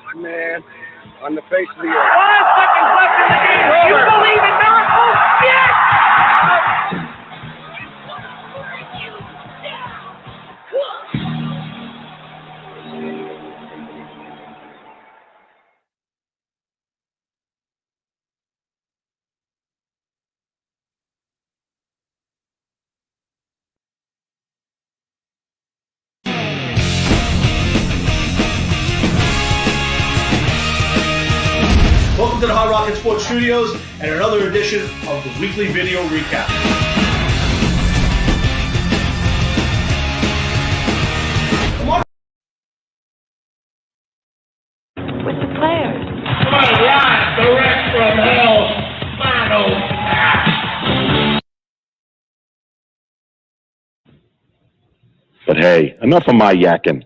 greatest man on the face of the earth. 5 seconds left in the game. You believe in miracles? Yes! Welcome to the Hard Rock Sports Studios and another edition of the weekly video recap. Come on. With the players. Come on, live direct from hell. Final. But hey, enough of my yakking.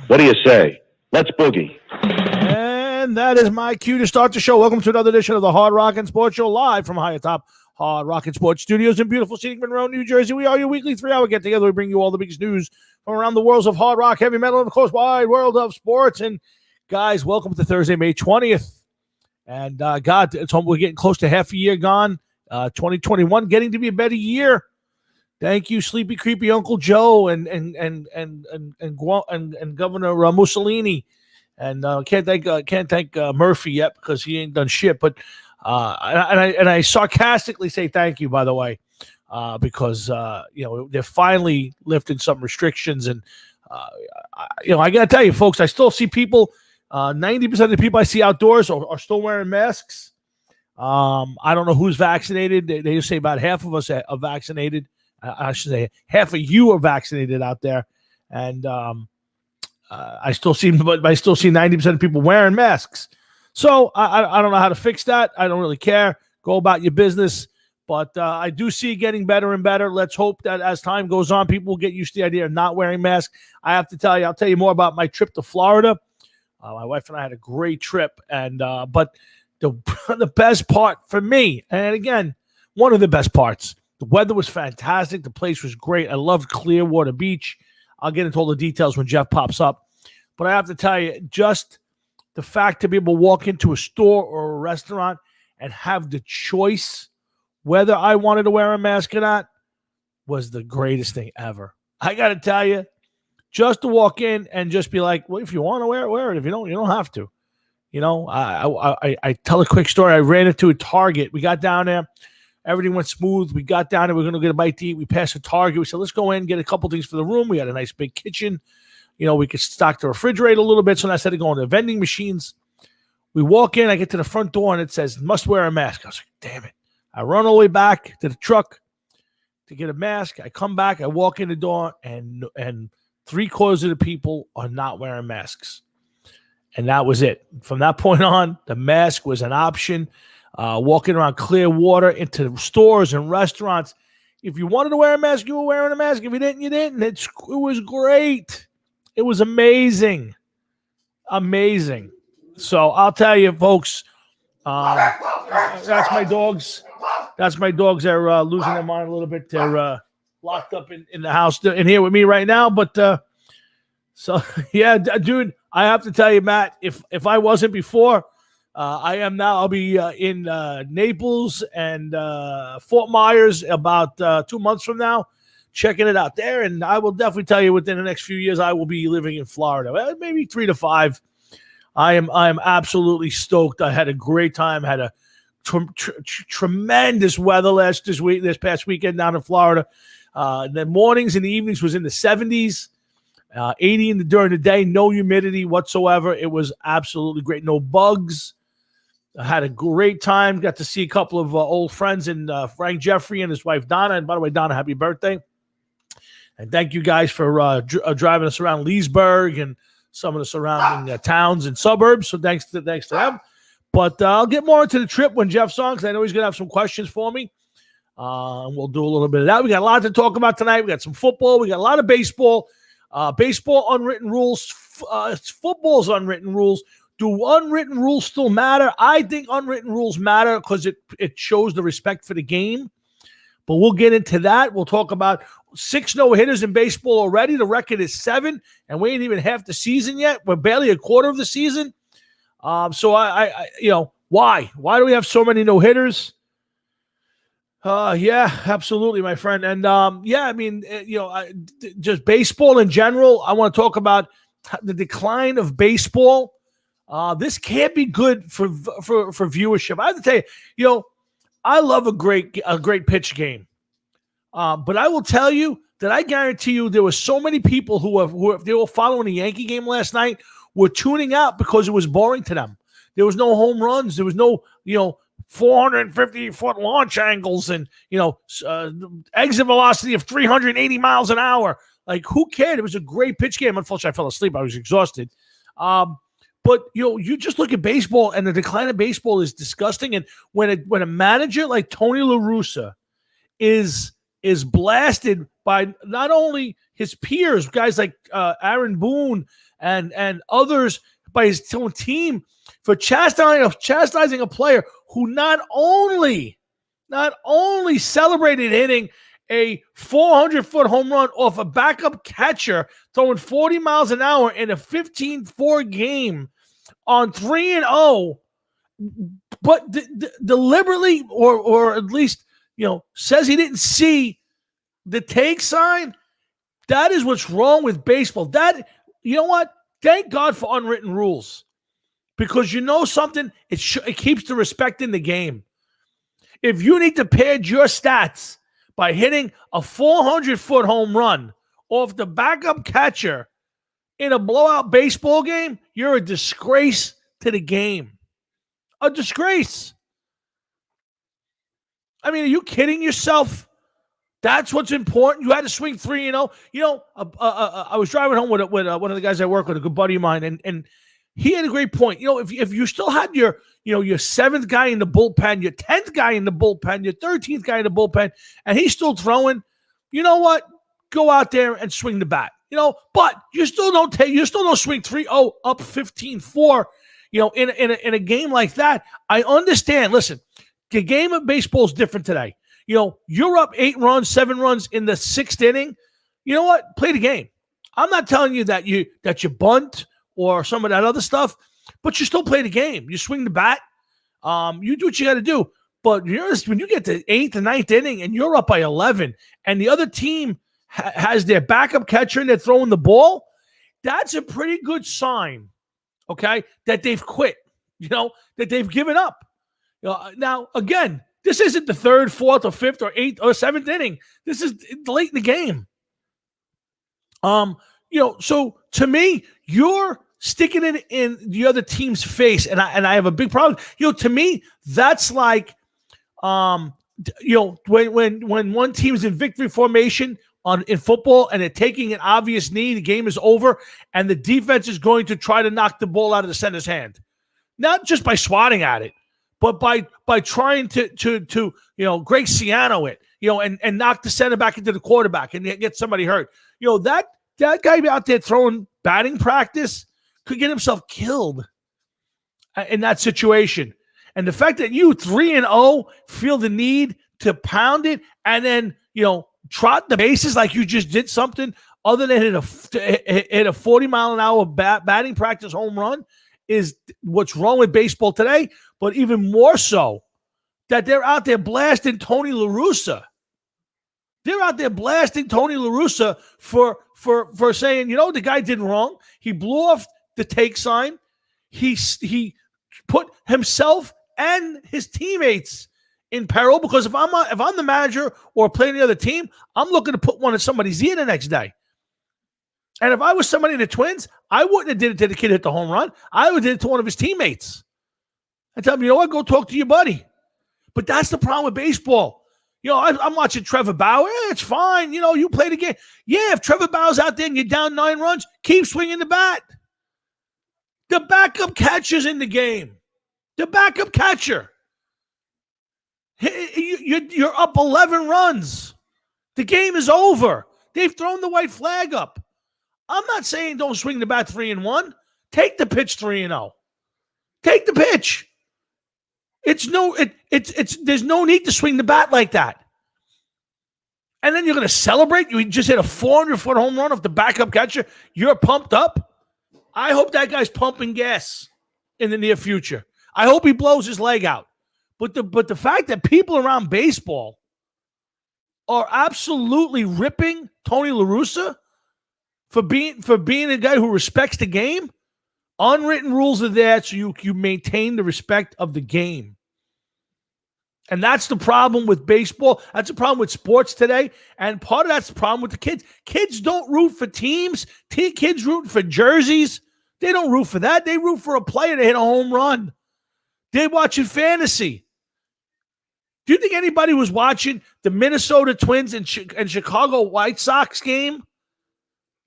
What do you say? Let's boogie. And that is my cue to start the show. Welcome to another edition of the Hard Rock and Sports Show, live from high atop Hard Rock and Sports Studios in beautiful scenic Monroe, New Jersey. We are your weekly 3-hour get-together. We bring you all the biggest news from around the worlds of hard rock, heavy metal, and, of course, wide world of sports. And, guys, welcome to Thursday, May 20th. And, God, we're getting close to half a year gone. 2021 getting to be a better year. Thank you, Sleepy Creepy Uncle Joe and Governor Mussolini. And can't thank Murphy yet because he ain't done shit. But I sarcastically say thank you, by the way, because they're finally lifting some restrictions. And I gotta tell you, folks, I still see people. 90% of the people I see outdoors are still wearing masks. I don't know who's vaccinated. They just say about half of us are vaccinated. I should say half of you are vaccinated out there, and I still see 90% of people wearing masks. So I don't know how to fix that. I don't really care. Go about your business. But I do see it getting better and better. Let's hope that as time goes on, people will get used to the idea of not wearing masks. I'll tell you more about my trip to Florida. My wife and I had a great trip. But the best part for me, and again, one of the best parts, the weather was fantastic. The place was great. I loved Clearwater Beach. I'll get into all the details when Jeff pops up. But I have to tell you, just the fact to be able to walk into a store or a restaurant and have the choice whether I wanted to wear a mask or not was the greatest thing ever. I got to tell you, just to walk in and just be like, well, if you want to wear it. If you don't, you don't have to. I tell a quick story. I ran into a Target. We got down there. Everything went smooth. We got down there. We were going to get a bite to eat. We passed a Target. We said, let's go in, get a couple things for the room. We had a nice big kitchen. We could stock the refrigerator a little bit. So instead of going to vending machines, we walk in. I get to the front door, and it says, must wear a mask. I was like, damn it. I run all the way back to the truck to get a mask. I come back. I walk in the door, and 3/4 of the people are not wearing masks. And that was it. From that point on, the mask was an option. Walking around Clearwater into stores and restaurants. If you wanted to wear a mask, you were wearing a mask. If you didn't, you didn't. It was great. It was amazing. Amazing. So I'll tell you, folks, that's my dogs. That's my dogs. They're losing their mind a little bit. They're locked up in the house in here with me right now. But yeah, dude, I have to tell you, Matt, if I wasn't before, I am now. I'll be in Naples and Fort Myers about 2 months from now, checking it out there. And I will definitely tell you within the next few years, I will be living in Florida, maybe 3 to 5. I am absolutely stoked. I had a great time. Had a tremendous weather this past weekend down in Florida. The mornings and the evenings was in the 70s. 80 during the day, no humidity whatsoever. It was absolutely great. No bugs. I had a great time. Got to see a couple of old friends and Frank Jeffrey and his wife Donna. And by the way, Donna, happy birthday. And thank you guys for driving us around Leesburg and some of the surrounding towns and suburbs. So thanks to them. But I'll get more into the trip when Jeff's on, because I know he's going to have some questions for me. And we'll do a little bit of that. We got a lot to talk about tonight. We got some football. We got a lot of baseball. Baseball unwritten rules. Football's unwritten rules. Do unwritten rules still matter? I think unwritten rules matter because it shows the respect for the game. But we'll get into that. We'll talk about 6 no-hitters in baseball already. The record is 7, and we ain't even half the season yet. We're barely a quarter of the season. So why? Why do we have so many no hitters? Yeah, absolutely, my friend. And just baseball in general. I want to talk about the decline of baseball. This can't be good for viewership. I have to tell you, I love a great pitch game. But I will tell you that I guarantee you there were so many people who if they were following the Yankee game last night were tuning out because it was boring to them. There was no home runs. There was no 450-foot launch angles and exit velocity of 380 miles an hour. Like, who cared? It was a great pitch game. Unfortunately, I fell asleep. I was exhausted. But you just look at baseball, and the decline of baseball is disgusting. And when a manager like Tony La Russa is blasted by not only his peers, guys like Aaron Boone and others, by his own team for chastising a player who not only celebrated hitting a 400-foot home run off a backup catcher throwing 40 miles an hour in a 15-4 game on 3-0, but deliberately or at least says he didn't see the take sign. That is what's wrong with baseball. That, you know what? Thank God for unwritten rules, because something, it keeps the respect in the game. If you need to pad your stats by hitting a 400-foot home run off the backup catcher in a blowout baseball game, you're a disgrace to the game. A disgrace. I mean, are you kidding yourself? That's what's important. You had to swing 3-0. I was driving home with one of the guys I work with, a good buddy of mine, and he had a great point. If you still had your seventh guy in the bullpen, your 10th guy in the bullpen, your 13th guy in the bullpen, and he's still throwing, you know what? Go out there and swing the bat. But you still don't swing 3-0 up 15-4. In a game like that, I understand. Listen, the game of baseball is different today. You're up 8 runs, 7 runs in the 6th inning. You know what? Play the game. I'm not telling you that you bunt or some of that other stuff, but you still play the game. You swing the bat. You do what you got to do. But when you get to 8th and 9th inning and you're up by 11 and the other team has their backup catcher and they're throwing the ball, that's a pretty good sign, okay, that they've quit, that they've given up. Now, again, this isn't the 3rd, 4th, or 5th, or 8th, or 7th inning. This is late in the game. So to me, you're sticking it in the other team's face, and I have a big problem. To me, that's like, when one team's in victory formation in football and they're taking an obvious knee, the game is over, and the defense is going to try to knock the ball out of the center's hand, not just by swatting at it, but by trying to Greg Sciano it, and knock the center back into the quarterback and get somebody hurt. That guy out there throwing batting practice could get himself killed in that situation. And the fact that you 3-0 feel the need to pound it and then trot the bases like you just did something other than hit a 40-mile-an-hour batting practice home run is what's wrong with baseball today. But even more so, that they're out there blasting Tony La Russa. They're out there blasting Tony La Russa for saying, the guy did wrong. He blew off the take sign. He put himself and his teammates in peril, because if I'm the manager or playing the other team, I'm looking to put one in somebody's ear the next day. And if I was somebody in the Twins, I wouldn't have did it to the kid hit the home run. I would have did it to one of his teammates. I tell him, go talk to your buddy. But that's the problem with baseball. I'm watching Trevor Bauer. It's fine. You play the game. Yeah, if Trevor Bauer's out there and you're down 9 runs, keep swinging the bat. The backup catcher's in the game. The backup catcher. You're up 11 runs. The game is over. They've thrown the white flag up. I'm not saying don't swing the bat 3-1. Take the pitch 3-0. Take the pitch. There's no need to swing the bat like that. And then you're going to celebrate. You just hit a 400-foot home run off the backup catcher. You're pumped up. I hope that guy's pumping gas. in the near future. I hope he blows his leg out. But the fact that people around baseball are absolutely ripping Tony La Russa for being a guy who respects the game, unwritten rules are there so you maintain the respect of the game. And that's the problem with baseball. That's the problem with sports today. And part of that's the problem with the kids. Kids don't root for teams. Kids root for jerseys. They don't root for that. They root for a player to hit a home run. They're watching fantasy. Do you think anybody was watching the Minnesota Twins and Chicago White Sox game?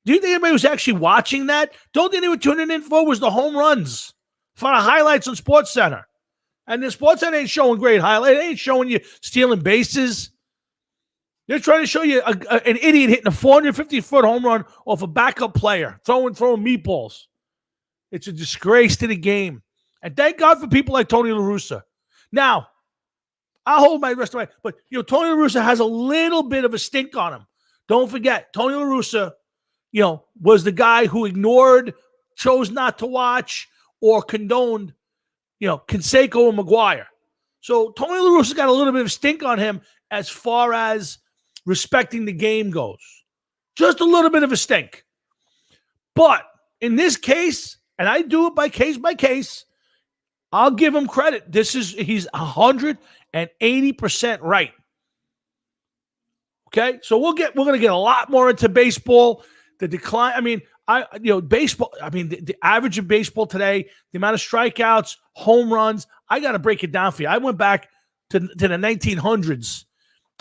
Do you think anybody was actually watching that? Don't think they were tuning in for was the home runs for the highlights on SportsCenter. And the SportsCenter ain't showing great highlights. They ain't showing you stealing bases. They're trying to show you an idiot hitting a 450-foot home run off a backup player, throwing meatballs. It's a disgrace to the game. And thank God for people like Tony La Russa. Now, I'll hold my rest of my, but Tony La Russa has a little bit of a stink on him. Don't forget, Tony La Russa, was the guy who ignored, chose not to watch, or condoned, Canseco and McGuire. So Tony La Russa got a little bit of a stink on him as far as respecting the game goes. Just a little bit of a stink. But in this case, and I do it by case, I'll give him credit. He's 180% right. Okay, so we're going to get a lot more into baseball. The decline. I mean, baseball. I mean, the average of baseball today, the amount of strikeouts, home runs. I got to break it down for you. I went back to the 1900s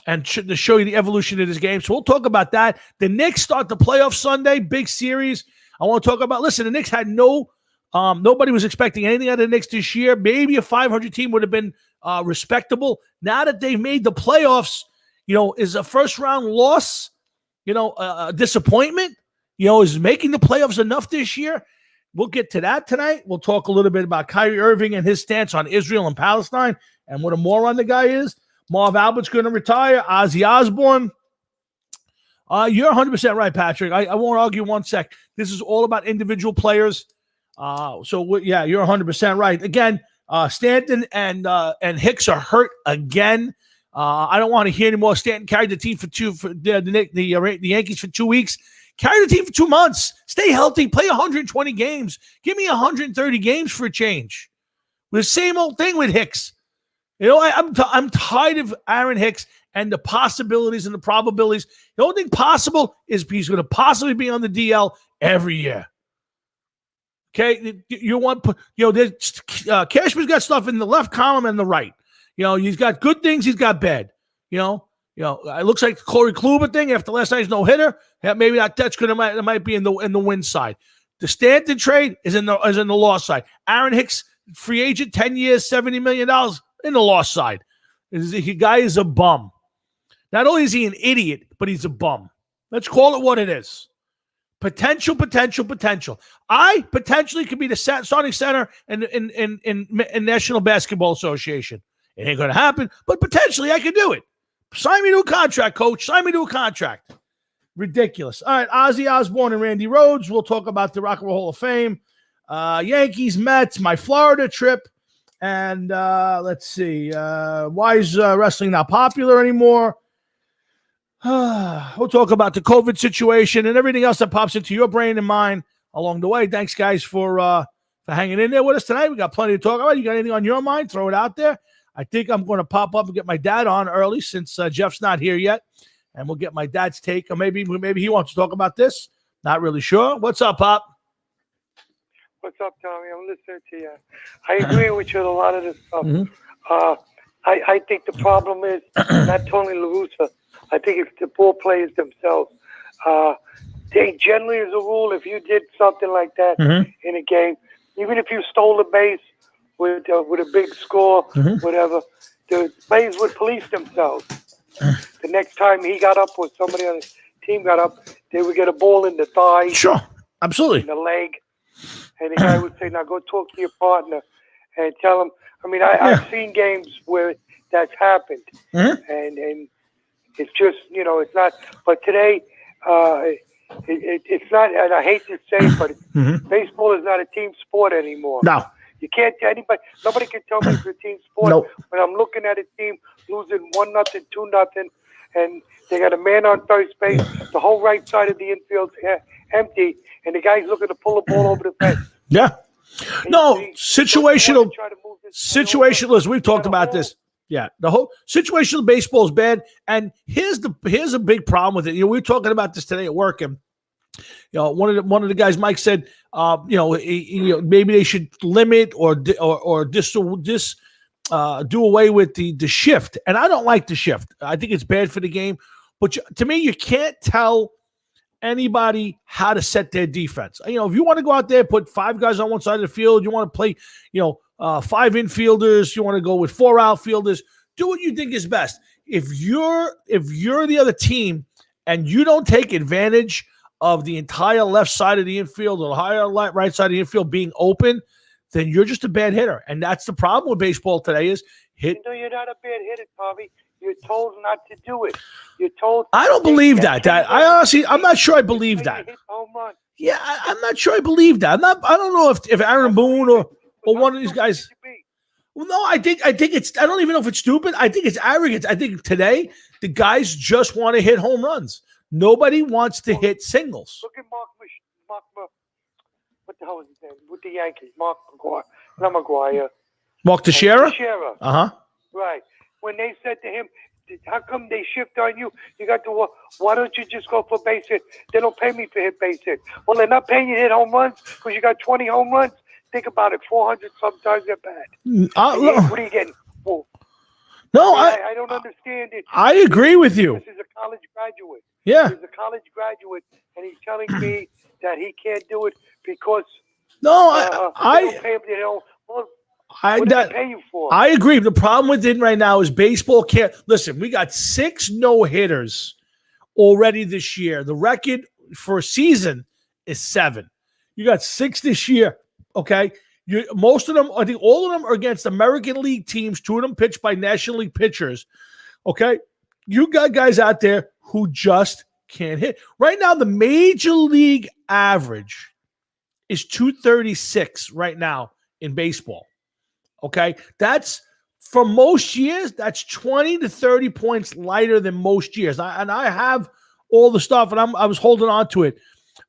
and to show you the evolution of this game. So we'll talk about that. The Knicks start the playoff Sunday, big series. I want to talk about. Listen, the Knicks had nobody was expecting anything out of the Knicks this year. Maybe a 500 team would have been respectable. Now that they've made the playoffs, is a first round loss, a disappointment. Is making the playoffs enough this year? We'll get to that tonight. We'll talk a little bit about Kyrie Irving and his stance on Israel and Palestine and what a moron the guy is. Marv Albert's going to retire. Ozzy Osbourne. You're 100% right, Patrick. I won't argue 1 sec. This is all about individual players. You're 100% right. Again, Stanton and Hicks are hurt again. I don't want to hear anymore. Stanton carried the team for the Yankees for 2 weeks. Carry the team for 2 months. Stay healthy. Play 120 games. Give me 130 games for a change. The same old thing with Hicks. I'm tired of Aaron Hicks and the possibilities and the probabilities. The only thing possible is he's going to possibly be on the DL every year. Okay, Cashman's got stuff in the left column and the right. He's got good things. He's got bad. It looks like the Corey Kluber thing after last night's no hitter. Yeah, maybe that's good. It might be in the win side. The Stanton trade is in the loss side. Aaron Hicks, free agent, 10 years, $70 million in the loss side. The guy is a bum. Not only is he an idiot, but he's a bum. Let's call it what it is. Potential. I potentially could be the starting center in National Basketball Association. It ain't going to happen, but potentially I could do it. Sign me to a contract, coach. Sign me to a contract. Ridiculous. All right, Ozzy Osbourne and Randy Rhoads. We'll talk about the Rock and Roll Hall of Fame. Yankees, Mets, my Florida trip. And let's see. Why is wrestling not popular anymore? We'll talk about the COVID situation and everything else that pops into your brain and mine along the way. Thanks, guys, for hanging in there with us tonight. We got plenty to talk about. You got anything on your mind? Throw it out there. I think I'm going to pop up and get my dad on early since Jeff's not here yet. And we'll get my dad's take. Or maybe he wants to talk about this. Not really sure. What's up, Pop? What's up, Tommy? I'm listening to you. I agree with you on a lot of this stuff. Mm-hmm. I think the problem is not Tony La Russa. I think it's the ball players themselves. They generally, as a rule, if you did something like that in a game, even if you stole a base with a big score, whatever, the players would police themselves. The next time he got up or somebody on his team got up, they would get a ball in the thigh. Sure, absolutely. In the leg. And the guy would say, now go talk to your partner and tell him. I mean, I've seen games where that's happened. And it's just, it's not. But today, it's not, and I hate to say it, but baseball is not a team sport anymore. No. You can't tell anybody. Nobody can tell me it's a team sport. Nope. When I'm looking at a team losing 1-0, 2-0, and they got a man on first base, the whole right side of the infield's empty, and the guy's looking to pull the ball over the fence. Yeah. No, situational. Situational. Listen, we've talked about this. Yeah, the whole situational baseball is bad, and here's a big problem with it. We were talking about this today at work, and one of the guys, Mike, said, maybe they should limit or do away with the shift, and I don't like the shift. I think it's bad for the game, but to me, you can't tell anybody how to set their defense. If you want to go out there, put 5 guys on one side of the field, you want to play, 5 infielders, you want to go with 4 outfielders, do what you think is best. If you're the other team and you don't take advantage of the entire left side of the infield or the higher right side of the infield being open, then you're just a bad hitter. And that's the problem with baseball today is hit. You're not a bad hitter, Tommy. You're told not to do it. You're told. I don't believe that. I'm not sure I believe that. Yeah, I'm not sure I believe that. I don't know if Aaron Boone or one of these guys. Well, no, I think it's. I don't even know if it's stupid. I think it's arrogance. I think today the guys just want to hit home runs. Nobody wants to hit singles. Look at Mark. What the hell is his name? With the Yankees, Mark McGuire. Not McGuire. Mark Teixeira. Right. When they said to him, how come they shift on you? You got to, why don't you just go for base hit? They don't pay me for hit base hit. Well, they're not paying you to hit home runs because you got 20 home runs. Think about it, 400 sometimes they're bad. What are you getting? Well, no, I don't understand it. I agree with you. This is a college graduate. Yeah. He's a college graduate, and he's telling me that he can't do it because they don't pay him to hit home. Well, what do they pay you for? I agree. The problem with it right now is baseball can't. Listen, we got 6 no-hitters already this year. The record for a season is 7. You got 6 this year, okay? Most of them, I think all of them are against American League teams. 2 of them pitched by National League pitchers, okay? You got guys out there who just can't hit. Right now, the Major League average is 236 right now in baseball. Okay, that's for most years. That's 20 to 30 points lighter than most years. I have all the stuff, and I was holding on to it.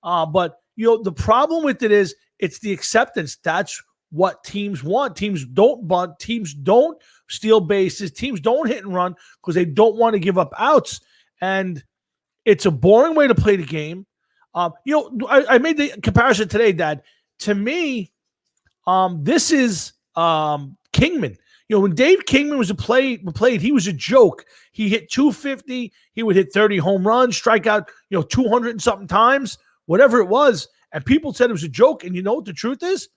But the problem with it is it's the acceptance. That's what teams want. Teams don't bunt. Teams don't steal bases. Teams don't hit and run because they don't want to give up outs. And it's a boring way to play the game. I made the comparison today, Dad. To me, this is Kingman. When Dave Kingman was played, he was a joke. He hit 250. He would hit 30 home runs, strike out, 200 and something times, whatever it was. And people said it was a joke. And you know what the truth is?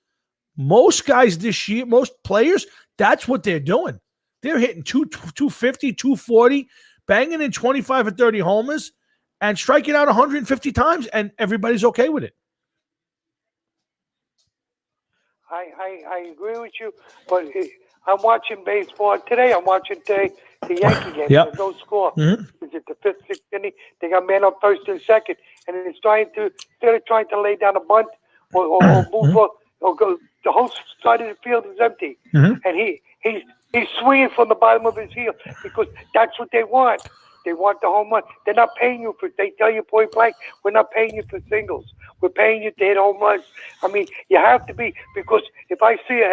Most guys this year, most players, that's what they're doing. They're hitting 250, 240, banging in 25 or 30 homers, and striking out 150 times, and everybody's okay with it. I agree with you, but I'm watching baseball today. I'm watching the Yankee game. Yep. There's no score. Mm-hmm. Is it the 5th, 6th inning? They got man up first and second, and it's instead of trying to lay down a bunt or move up, or go, the whole side of the field is empty, and he's swinging from the bottom of his heel because that's what they want. They want the home run. They're not paying you for. They tell you point blank, we're not paying you for singles. We're paying you to hit home runs. I mean, you have to be, because if I see,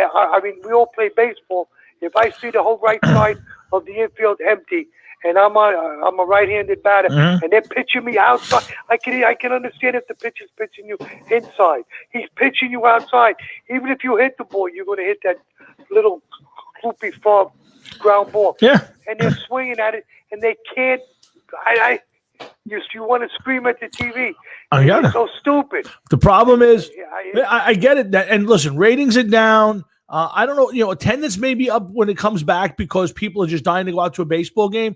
we all play baseball. If I see the whole right side of the infield empty, and I'm a right-handed batter, and they're pitching me outside, I can understand if the pitcher's pitching you inside. He's pitching you outside. Even if you hit the ball, you're going to hit that little loopy farm ground ball. Yeah. And they're swinging at it, and they can't. You want to scream at the TV. I got it. It's so stupid. The problem is, I get it. And listen, ratings are down. I don't know. Attendance may be up when it comes back because people are just dying to go out to a baseball game.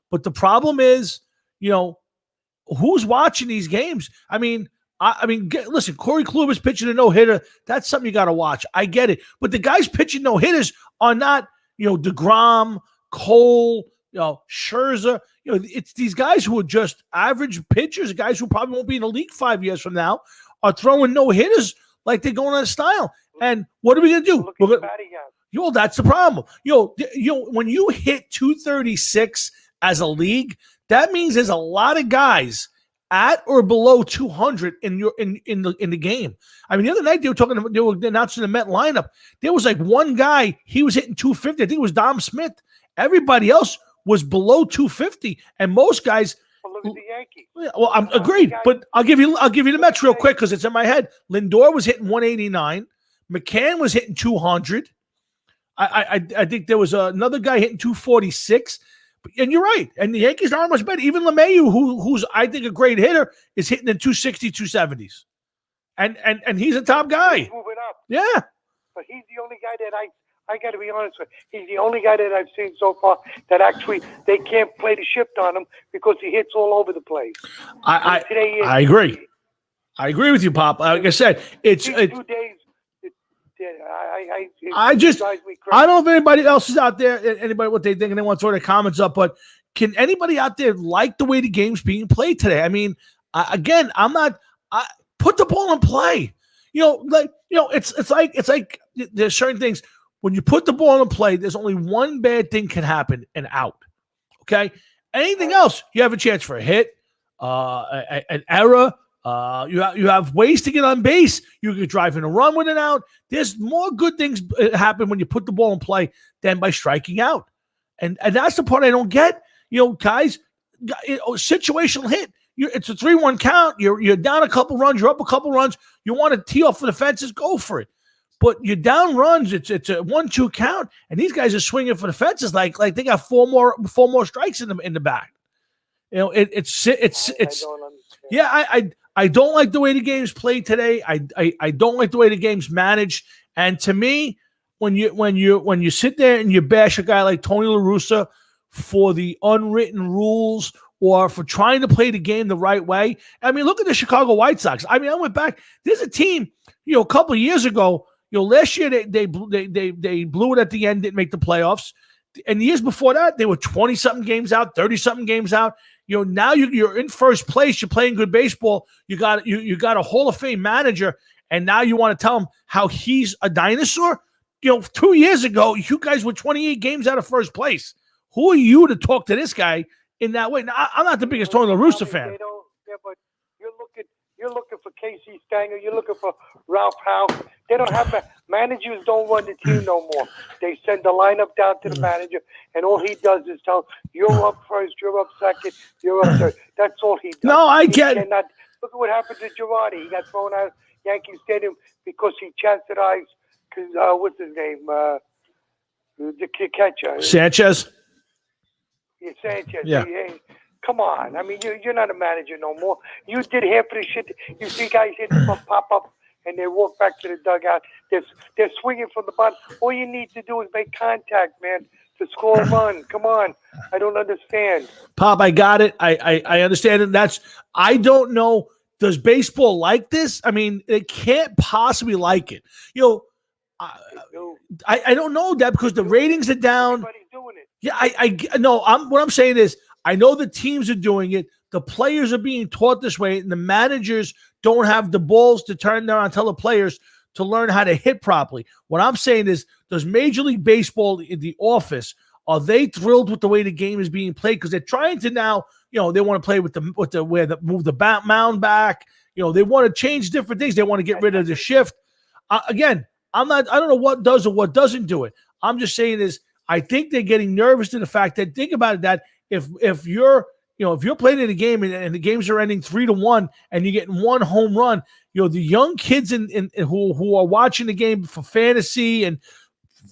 But the problem is, who's watching these games? Listen, Corey Kluber's pitching a no-hitter. That's something you got to watch. I get it. But the guys pitching no-hitters are not, DeGrom, Cole, Scherzer. It's these guys who are just average pitchers, guys who probably won't be in the league 5 years from now, are throwing no-hitters like they're going out of style. And what are we going to do? Look We're at the gonna, batting average. that's the problem. When you hit 236 as a league, that means there's a lot of guys at or below 200 in the game. I mean, the other night they were announcing the Met lineup. There was like one guy, he was hitting 250. I think it was Dom Smith. Everybody else was below 250, and most guys. Well, look at the Yankees. Well, I'm agreed, but I'll give you the Mets real quick because it's in my head. Lindor was hitting 189. McCann was hitting 200. I think there was another guy hitting 246. And you're right. And the Yankees aren't much better. Even LeMahieu, who's I think a great hitter, is hitting in 260, 270s. And he's a top guy. He's moving up. Yeah. But he's the only guy that I got to be honest with. He's the only guy that I've seen so far that actually they can't play the shift on him because he hits all over the place. I agree. I agree with you, Pop. Like I said, it's 2 days. I don't know if anybody else is out there, anybody what they think, and they want to throw their comments up, but can anybody out there like the way the game's being played today? I mean, I'm not put the ball in play. It's like there's certain things when you put the ball in play, there's only one bad thing can happen and out. Okay. Anything else, you have a chance for a hit, an error. You have ways to get on base. You could drive in a run with an out. There's more good things happen when you put the ball in play than by striking out. And that's the part I don't get. Guys, situational hit. It's a 3-1 count. You're down a couple runs. You're up a couple runs. You want to tee off for the fences, go for it. But you're down runs. It's a 1-2 count, and these guys are swinging for the fences like they got four more strikes in the back. It's yeah. I don't like the way the game's played today. I don't like the way the game's managed. And to me, when you sit there and you bash a guy like Tony La Russa for the unwritten rules or for trying to play the game the right way, I mean, look at the Chicago White Sox. I mean, I went back. There's a team, a couple of years ago. Last year they blew it at the end, didn't make the playoffs. And the years before that, they were 20-something games out, 30-something games out. Now you're in first place. You're playing good baseball. You got a Hall of Fame manager, and now you want to tell him how he's a dinosaur. 2 years ago, you guys were 28 games out of first place. Who are you to talk to this guy in that way? Now, I'm not the biggest Tony La Russa fan. But you're looking for Casey Stanger. You're looking for Ralph Howe. They don't have managers. Don't run the team no more. They send the lineup down to the manager, and all he does is tell you're up first, you're up second, you're up third. That's all he does. No, I get it. Look at what happened to Girardi. He got thrown out of Yankee Stadium because he chastised. What's his name? The catcher. Sanchez. Yeah, Sanchez. Yeah. Come on. I mean, you're not a manager no more. You did half of the shit. You see guys hit pop up, and they walk back to the dugout. They're swinging from the bottom. All you need to do is make contact, man, to score a run. Come on. I don't understand. Pop, I got it. I understand it. I don't know. Does baseball like this? I mean, it can't possibly like it. I don't know that because the ratings are down. Everybody's doing it. Yeah, what I'm saying is I know the teams are doing it. The players are being taught this way, and the managers don't have the balls to turn around and tell the players to learn how to hit properly. What I'm saying is, does Major League Baseball in the office, are they thrilled with the way the game is being played? Because they're trying to now, they want to play move the mound back. They want to change different things. They want to get rid of the shift. Again, I don't know what does or what doesn't do it. I'm just saying is, I think they're getting nervous to the fact that, think about it, that if you're playing in a game and the games are ending 3-1 and you're getting one home run, the young kids who are watching the game for fantasy and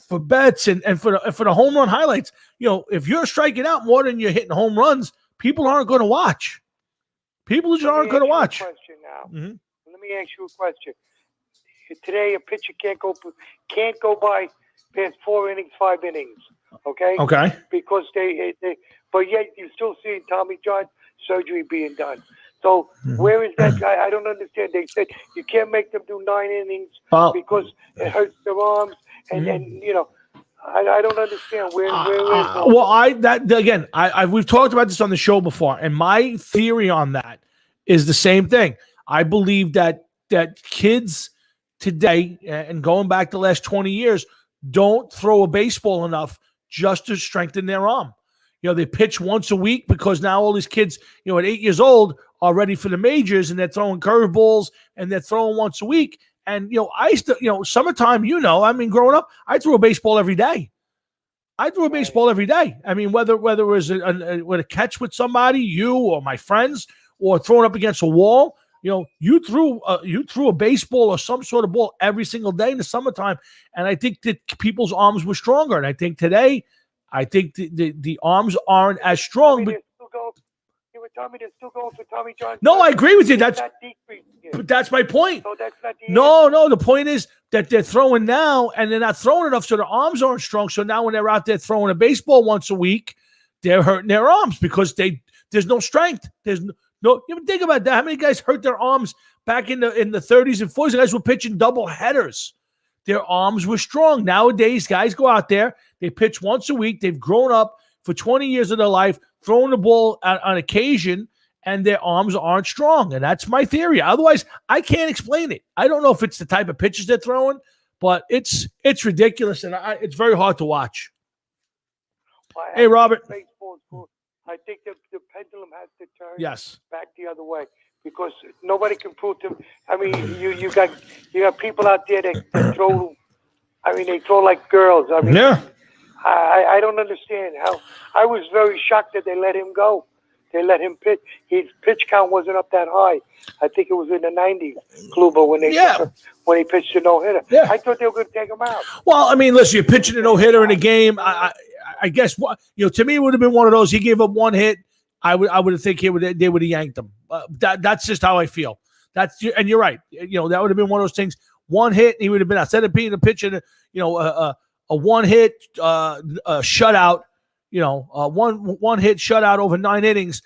for bets and for the home run highlights, if you're striking out more than you're hitting home runs, people aren't going to watch. People just aren't going to watch. Question now. Mm-hmm. Let me ask you a question. Today, a pitcher can't go by past 4 innings, 5 innings. Okay. Okay. Because but yet you still see Tommy John surgery being done. So where is that guy? I don't understand. They said you can't make them do 9 innings because it hurts their arms, and I don't understand where is. We've talked about this on the show before, and my theory on that is the same thing. I believe that kids today, and going back the last 20 years, don't throw a baseball enough just to strengthen their arm. They pitch once a week because now all these kids, at 8 years old are ready for the majors, and they're throwing curveballs and they're throwing once a week. And, I used to, summertime, growing up, I threw a baseball every day. I threw a baseball every day. I mean, whether it was with a catch with somebody, you or my friends, or throwing up against a wall, you threw a baseball or some sort of ball every single day in the summertime. And I think that people's arms were stronger. And I think today, the arms aren't as strong. You were telling me they're still going for Tommy John. No, I agree with you. But that's my point. So that's not the No. The point is that they're throwing now, and they're not throwing enough, so their arms aren't strong. So now when they're out there throwing a baseball once a week, they're hurting their arms because there's no strength. There's no. You ever think about that? How many guys hurt their arms back in the 30s and 40s? The guys were pitching double headers. Their arms were strong. Nowadays, guys go out there, they pitch once a week. They've grown up for 20 years of their life, throwing the ball on occasion, and their arms aren't strong. And that's my theory. Otherwise, I can't explain it. I don't know if it's the type of pitches they're throwing, but it's ridiculous, and it's very hard to watch. Well, Hey, Robert. I think the pendulum has to turn back the other way because nobody can prove to. I mean, you got people out there that throw. I mean, they throw like girls. I mean, I don't understand how. I was very shocked that they let him go. They let him pitch. His pitch count wasn't up that high. I think it was in the 90s, Kluber, when he pitched a no-hitter. Yeah. I thought they were going to take him out. Well, I mean, listen, you're pitching a no-hitter in a game. I guess to me it would have been one of those. He gave up one hit. I would have think they would have yanked him. That's just how I feel. And you're right. That would have been one of those things. One hit, he would have been instead of being a pitcher, a one hit shutout. One hit shutout over 9 innings.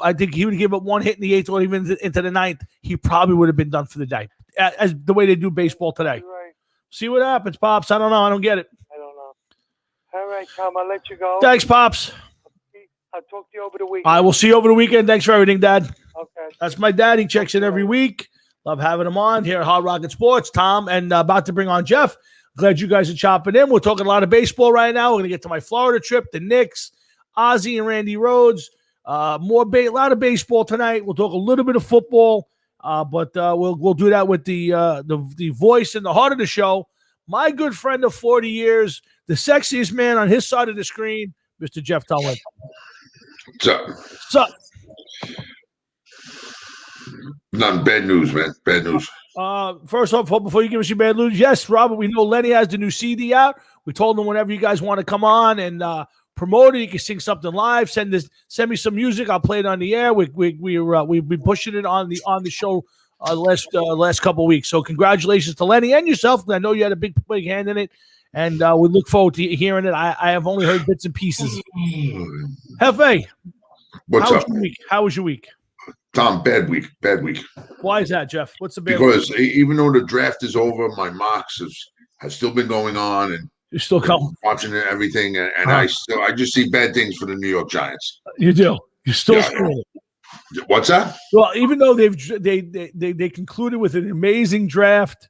I think he would give up one hit in the 8th or even into the 9th. He probably would have been done for the day, as the way they do baseball today. Right. See what happens, Pops. I don't know. I don't get it. I don't know. All right, Tom, I'll let you go. Thanks, Pops. I'll talk to you over the weekend. I will see you over the weekend. Thanks for everything, Dad. Okay. That's my dad. He checks in every week. Love having him on here at Hard Rocket Sports. Tom, and about to bring on Jeff. Glad you guys are chopping in. We're talking a lot of baseball right now. We're going to get to my Florida trip, the Knicks, Ozzie and Randy Rhodes. A lot of baseball tonight. We'll talk a little bit of football, but we'll do that with the voice and the heart of the show. My good friend of 40 years, the sexiest man on his side of the screen, Mr. Jeff Tolwinski. What's up? What's up? None. Bad news, man. Bad news. First off, before you give us your bad news, yes, Robert, we know Lenny has the new CD out. We told him whenever you guys want to come on and promote it, you can sing something live. Send me some music. I'll play it on the air. We've been pushing it on the show last couple of weeks. So congratulations to Lenny and yourself. I know you had a big hand in it, and we look forward to hearing it. I have only heard bits and pieces. Hefe, What's up? How was your week? Tom, bad week. Why is that, Jeff? What's the bad Because week? even though the draft is over, my mocks has still been going on, and You're still coming. watching everything, and I just see bad things for the New York Giants. You do. You're still screwing it. What's that? Well, even though they concluded with an amazing draft,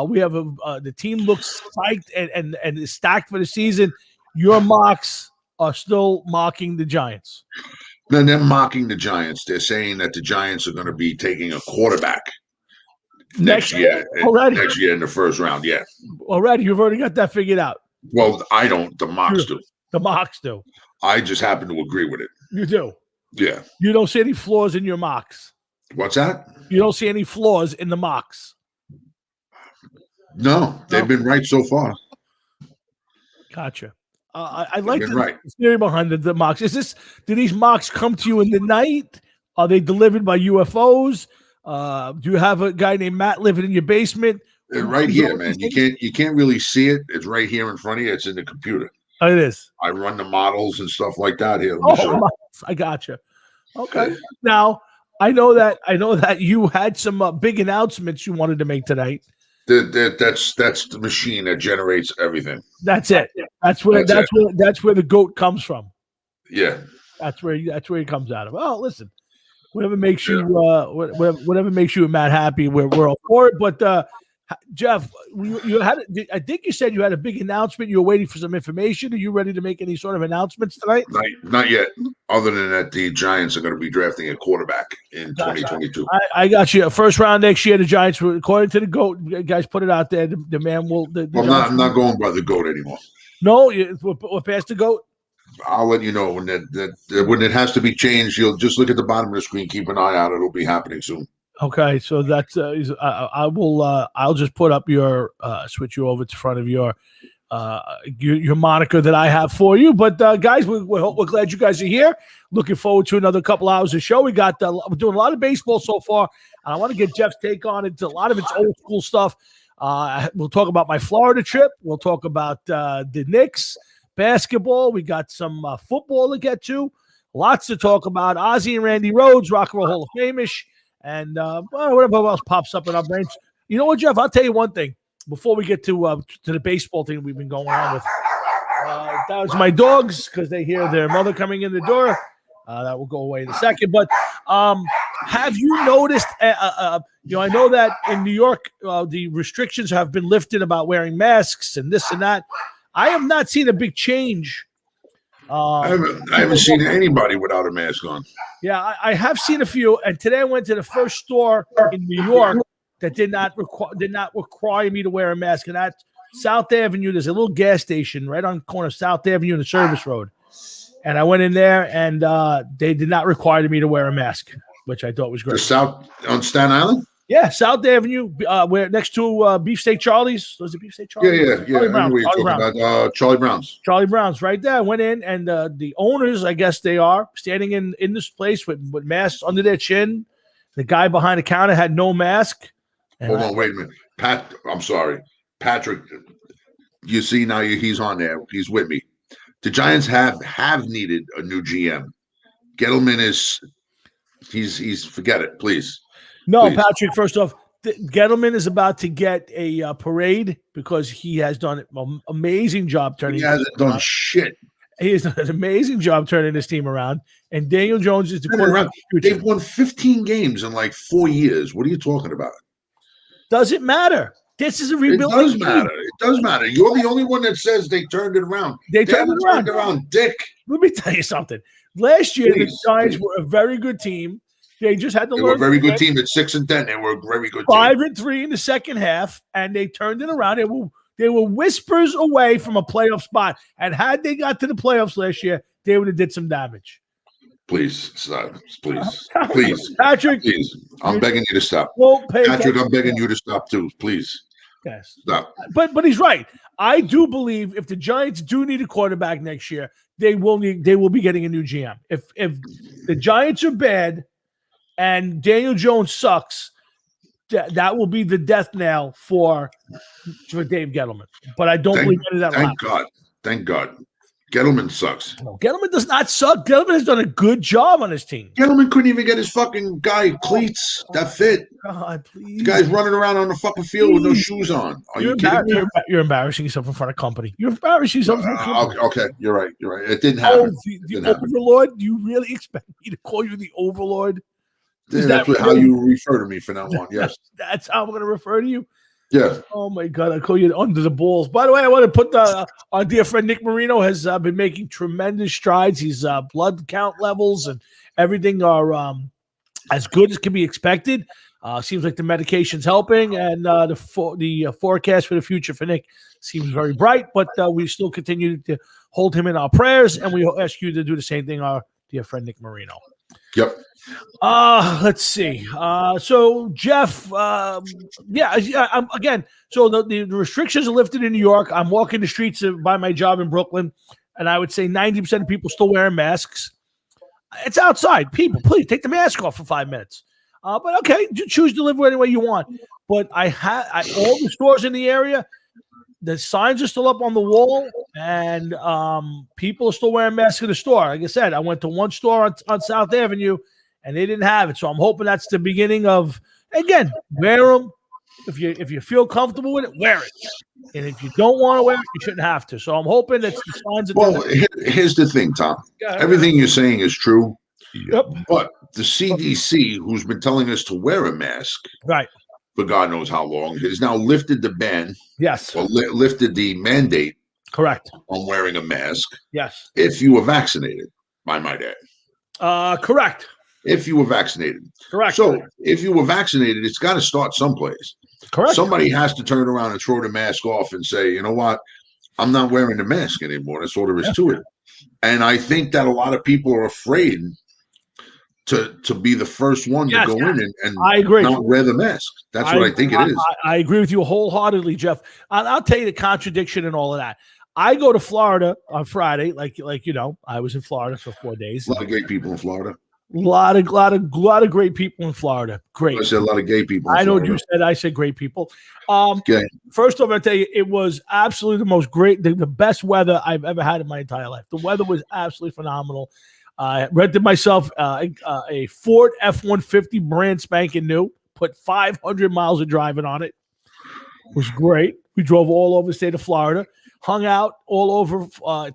we have the team looks psyched and is stacked for the season. Your mocks are still mocking the Giants. Then they're mocking the Giants. They're saying that the Giants are going to be taking a quarterback next year. Already? Next year in the first round, yeah. Already, you've already got that figured out. Well, I don't. The mocks do. The mocks do. I just happen to agree with it. You do. Yeah. You don't see any flaws in your mocks. What's that? You don't see any flaws in the mocks. No, they've been right so far. Gotcha. I like the theory behind the mocks. Do these mocks come to you in the night? Are they delivered by UFOs? Do you have a guy named Matt living in your basement? They're right here, man. You can't really see it. It's right here in front of you. It's in the computer. Oh, it is. I run the models and stuff like that here. I gotcha. Okay. Now I know that you had some big announcements you wanted to make tonight. That's the machine that generates everything. That's it. That's where the GOAT comes from. Yeah. That's where it comes out of. Oh, listen. Whatever makes you and Matt happy, we're all for it. But Jeff, you had. I think you said you had a big announcement. You were waiting for some information. Are you ready to make any sort of announcements tonight? Not yet. Other than that, the Giants are going to be drafting a quarterback in 2022. I got you. First round next year, the Giants, according to the GOAT, guys, put it out there. The man will. I'm not going by the GOAT anymore. No, we're past the GOAT. I'll let you know when when it has to be changed. You'll just look at the bottom of the screen. Keep an eye out. It'll be happening soon. Okay, so that's I will. I'll just put up your switch you over to front of your moniker that I have for you. But guys, we're glad you guys are here. Looking forward to another couple hours of show. We're doing a lot of baseball so far. I want to get Jeff's take on it. A lot of it's old school stuff. We'll talk about my Florida trip. We'll talk about the Knicks. Basketball, we got some football to get to. Lots to talk about. Ozzy and Randy Rhodes, Rock and Roll Hall of Fame-ish, and whatever else pops up in our brains. You know what, Jeff? I'll tell you one thing before we get to the baseball thing we've been going on with. That was my dogs because they hear their mother coming in the door. That will go away in a second. But have you noticed? I know that in New York, the restrictions have been lifted about wearing masks and this and that. I have not seen a big change. I haven't seen anybody without a mask on. Yeah, I have seen a few. And today I went to the first store in New York that did not require me to wear a mask. And that's South Avenue. There's a little gas station right on the corner of South Avenue and the Service Road. And I went in there, and they did not require me to wear a mask, which I thought was great. The South on Staten Island? Yeah, South Avenue, where next to Beefsteak Charlie's. Was it Beefsteak Charlie's? Yeah. Charlie Brown. Charlie Brown's. Charlie Brown's, right there. I went in, and the owners, I guess they are, standing in this place with masks under their chin. The guy behind the counter had no mask. Hold on, wait a minute. I'm sorry. Patrick, you see now he's on there. He's with me. The Giants have needed a new GM. Gettleman he's forget it, please. No, please. Patrick, first off, Gettleman is about to get a parade because he has done an amazing job turning. He hasn't done shit. He has done an amazing job turning this team around. And Daniel Jones is the quarterback. They've won 15 games in like 4 years. What are you talking about? Does it matter? This is a rebuilding. It does matter. It does matter. You're the only one that says they turned it around. They turned it around, Dick. Let me tell you something. Last year, the Giants were a very good team. They just had to learn. They were a very good team at 6-10. They were a very good team. 5-3 in the second half, and they turned it around. They were whispers away from a playoff spot. And had they got to the playoffs last year, they would have did some damage. Please stop. Please. Patrick. Please. I'm begging you to stop. Patrick, I'm begging you to stop too. Please. Yes. Stop. But he's right. I do believe if the Giants do need a quarterback next year, they will be getting a new GM. If the Giants are bad and Daniel Jones sucks, that will be the death knell for Dave Gettleman. But I don't believe any of that. Thank God. Gettleman sucks. No, Gettleman does not suck. Gettleman has done a good job on his team. Gettleman couldn't even get his fucking guy cleats that fit. God, please. The guy's running around on the fucking field with no shoes on. Are you kidding me? You're embarrassing yourself in front of company. You're embarrassing yourself in front of company. Okay, you're right. It didn't happen. The Overlord? You really expect me to call you the Overlord? That's how you refer to me from now on, yes. That's how I'm going to refer to you? Yes. Oh, my God. I call you under the balls. By the way, I want to put our dear friend Nick Marino has been making tremendous strides. His blood count levels and everything are as good as can be expected. Seems like the medication's helping, and the forecast for the future for Nick seems very bright, but we still continue to hold him in our prayers, and we ask you to do the same thing, our dear friend Nick Marino. Yep. Let's see. So Jeff, again. So the restrictions are lifted in New York. I'm walking the streets by my job in Brooklyn, and I would say 90% of people still wearing masks. It's outside. People, please take the mask off for 5 minutes. But okay, you choose to live any way you want. But all the stores in the area, the signs are still up on the wall, and people are still wearing masks in the store. Like I said, I went to one store on South Avenue, and they didn't have it. So I'm hoping that's the beginning of, again, wear them. If you feel comfortable with it, wear it. And if you don't want to wear it, you shouldn't have to. So I'm hoping that the signs are. Well, here's the thing, Tom. Everything you're saying is true. Yep. But the CDC, who's been telling us to wear a mask, right, for God knows how long, has now lifted the ban Yes. or lifted the mandate Correct. on wearing a mask Yes. if you were vaccinated, I might add. Correct. If you were vaccinated. Correct. So if you were vaccinated, it's got to start someplace. Correct. Somebody has to turn around and throw the mask off and say, you know what? I'm not wearing the mask anymore. That's all there is to it. And I think that a lot of people are afraid to be the first one to go in and I agree. not wear the mask. That's what I think it is. I agree with you wholeheartedly, Jeff. I'll tell you the contradiction and all of that. I go to Florida on Friday, like you know, I was in Florida for 4 days. A lot of gay people in Florida. A lot of great people in Florida. Great. I said a lot of gay people. I know what you said. I said great people. First off, I'll tell you, it was absolutely the most great, the best weather I've ever had in my entire life. The weather was absolutely phenomenal. I rented myself a Ford F-150 brand spanking new. Put 500 miles of driving on it. It was great. We drove all over the state of Florida. Hung out all over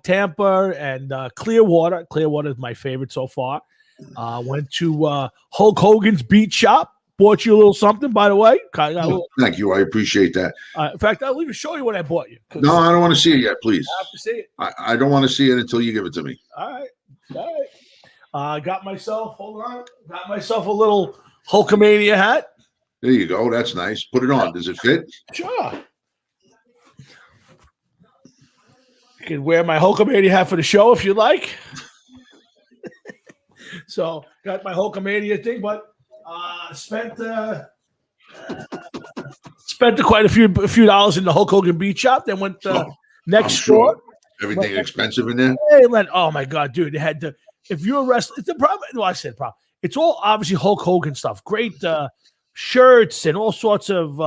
Tampa and Clearwater. Clearwater is my favorite so far. Went to Hulk Hogan's Beat Shop. Bought you a little something, by the way. Thank you. I appreciate that. In fact, I'll even show you what I bought you. No, I don't want to see it yet, please. I have to see it. I don't want to see it until you give it to me. All right. Got myself a little Hulkamania hat. There you go. That's nice. Put it on. Does it fit? Sure. You can wear my Hulkamania hat for the show if you like. So got my Hulkamania thing, but spent quite a few dollars in the Hulk Hogan Beat Shop. Then went next store. Everything expensive in there. Hey, Len, oh my God, dude! They had to. If you're a wrestler, it's the problem. Well, I said problem. It's all obviously Hulk Hogan stuff. Great shirts and all sorts of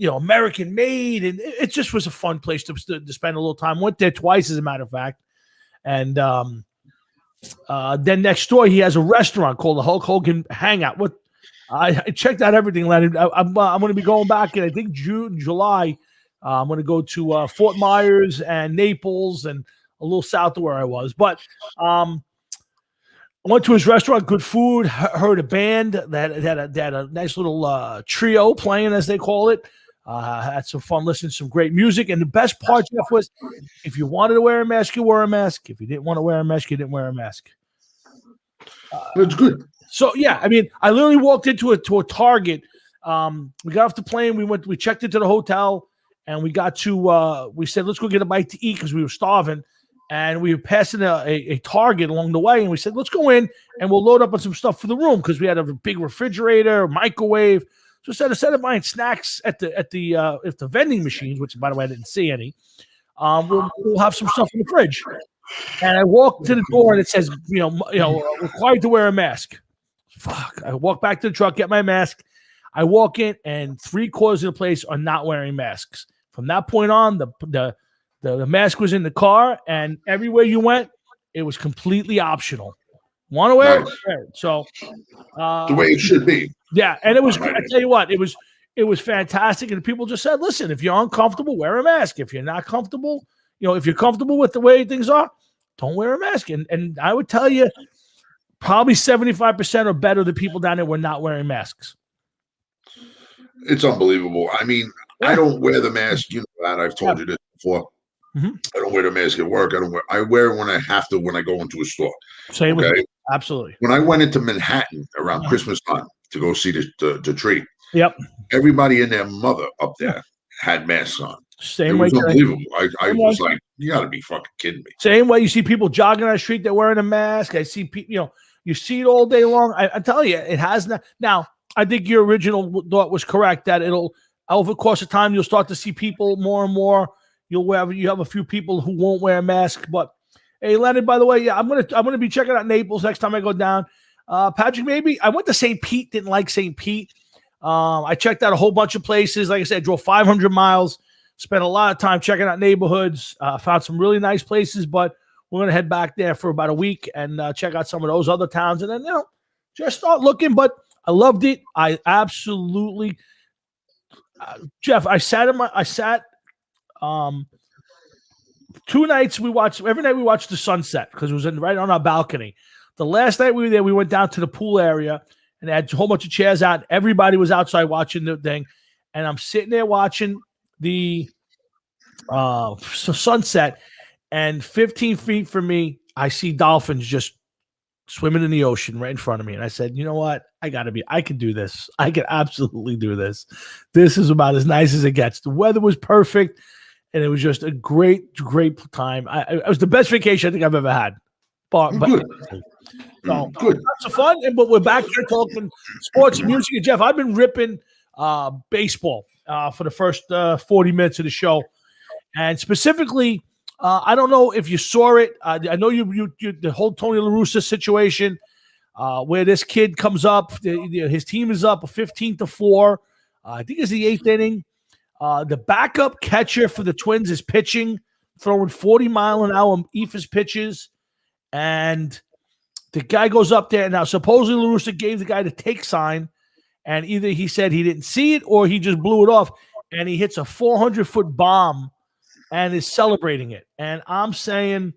American made, and it just was a fun place to spend a little time. Went there twice, as a matter of fact, and then next door he has a restaurant called the Hulk Hogan Hangout. I checked out everything, Leonard. I'm going to be going back in I think June, July. I'm going to go to Fort Myers and Naples and a little south of where I was, but I went to his restaurant. Good food. Heard a band that had a nice little trio playing, as they call it. Had some fun listening to some great music. And the best part, Jeff, was if you wanted to wear a mask, you wore a mask. If you didn't want to wear a mask, you didn't wear a mask. That's good. So yeah, I mean, I literally walked into a Target. We got off the plane. We checked into the hotel, and we got to. We said, let's go get a bite to eat because we were starving. And we were passing a Target along the way, and we said, let's go in and we'll load up on some stuff for the room because we had a big refrigerator, microwave. So instead of buying snacks at the vending machines, which by the way I didn't see any, we'll have some stuff in the fridge. And I walked to the door and it says, required to wear a mask. Fuck! I walk back to the truck, get my mask. I walk in, and 3/4 of the place are not wearing masks. From that point on, the mask was in the car, and everywhere you went, it was completely optional. Want to wear it? Wear it. So the way it should be. Yeah, and it was. I tell you what, it was fantastic, and people just said, "Listen, if you're uncomfortable, wear a mask. If you're not comfortable, if you're comfortable with the way things are, don't wear a mask." And I would tell you, probably 75% or better of the people down there were not wearing masks. It's unbelievable. I mean, I don't wear the mask. You know that. I've told you this before. Mm-hmm. I don't wear the mask at work. I wear it when I have to when I go into a store. Same with me. Absolutely. When I went into Manhattan around Christmas time to go see the tree, yep, everybody and their mother up there had masks on. Same it way. Was unbelievable. I was like, you got to be fucking kidding me. Same way. You see people jogging on the street, they're wearing a mask. I see people. You see it all day long. I tell you, it has not. Now, I think your original thought was correct that it'll over the course of time you'll start to see people more and more. You have a few people who won't wear a mask, but hey, Leonard, by the way, yeah, I'm gonna be checking out Naples next time I go down. Patrick, maybe I went to St. Pete, didn't like St. Pete. I checked out a whole bunch of places. Like I said, drove 500 miles, spent a lot of time checking out neighborhoods, found some really nice places, but we're gonna head back there for about a week and check out some of those other towns, and then just start looking. But I loved it. I absolutely, Jeff. I sat 2 nights every night we watched the sunset because it was right on our balcony. The last night we were there, we went down to the pool area and they had a whole bunch of chairs out. Everybody was outside watching the thing, and I'm sitting there watching the sunset, and 15 feet from me, I see dolphins just swimming in the ocean right in front of me. And I said, you know what? I can do this. I can absolutely do this. This is about as nice as it gets. The weather was perfect, and it was just a great, great time. It was the best vacation I think I've ever had. But Good. so Good. lots of fun. But we're back here talking sports, music. And Jeff, I've been ripping baseball for the first 40 minutes of the show. And specifically, I don't know if you saw it. I know you the whole Tony La Russa situation, where this kid comes up. His team is up 15-4. I think it's the 8th inning. The backup catcher for the Twins is pitching, throwing 40-mile-an-hour eephus pitches, and the guy goes up there. Now, supposedly La Russa gave the guy the take sign, and either he said he didn't see it or he just blew it off, and he hits a 400-foot bomb and is celebrating it. And I'm saying,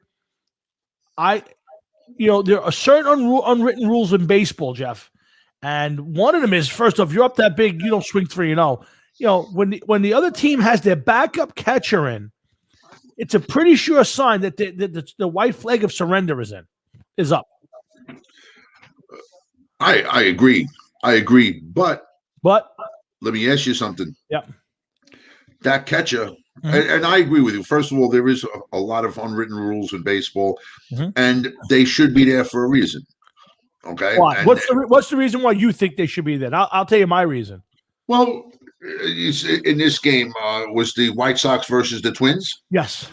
there are certain unwritten rules in baseball, Jeff. And one of them is, first off, you're up that big, you don't swing 3-0. When the other team has their backup catcher in, it's a pretty sure sign that the white flag of surrender is up. I agree. But let me ask you something. Yeah. That catcher, and I agree with you. First of all, there is a lot of unwritten rules in baseball, and they should be there for a reason. Okay. Why? What's the reason why you think they should be there? I'll tell you my reason. Well, in this game, was the White Sox versus the Twins? Yes.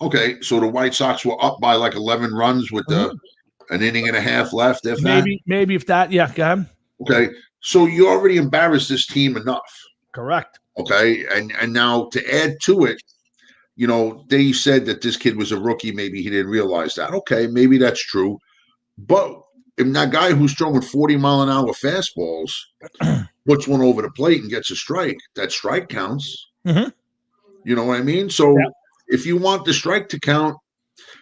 Okay, so the White Sox were up by like 11 runs with an inning and a half left. Maybe if that, yeah, go ahead. Okay, so you already embarrassed this team enough. Correct. Okay, and now to add to it, they said that this kid was a rookie. Maybe he didn't realize that. Okay, maybe that's true. But if that guy who's throwing 40-mile-an-hour fastballs puts one over the plate and gets a strike, that strike counts. Mm-hmm. You know what I mean? So if you want the strike to count,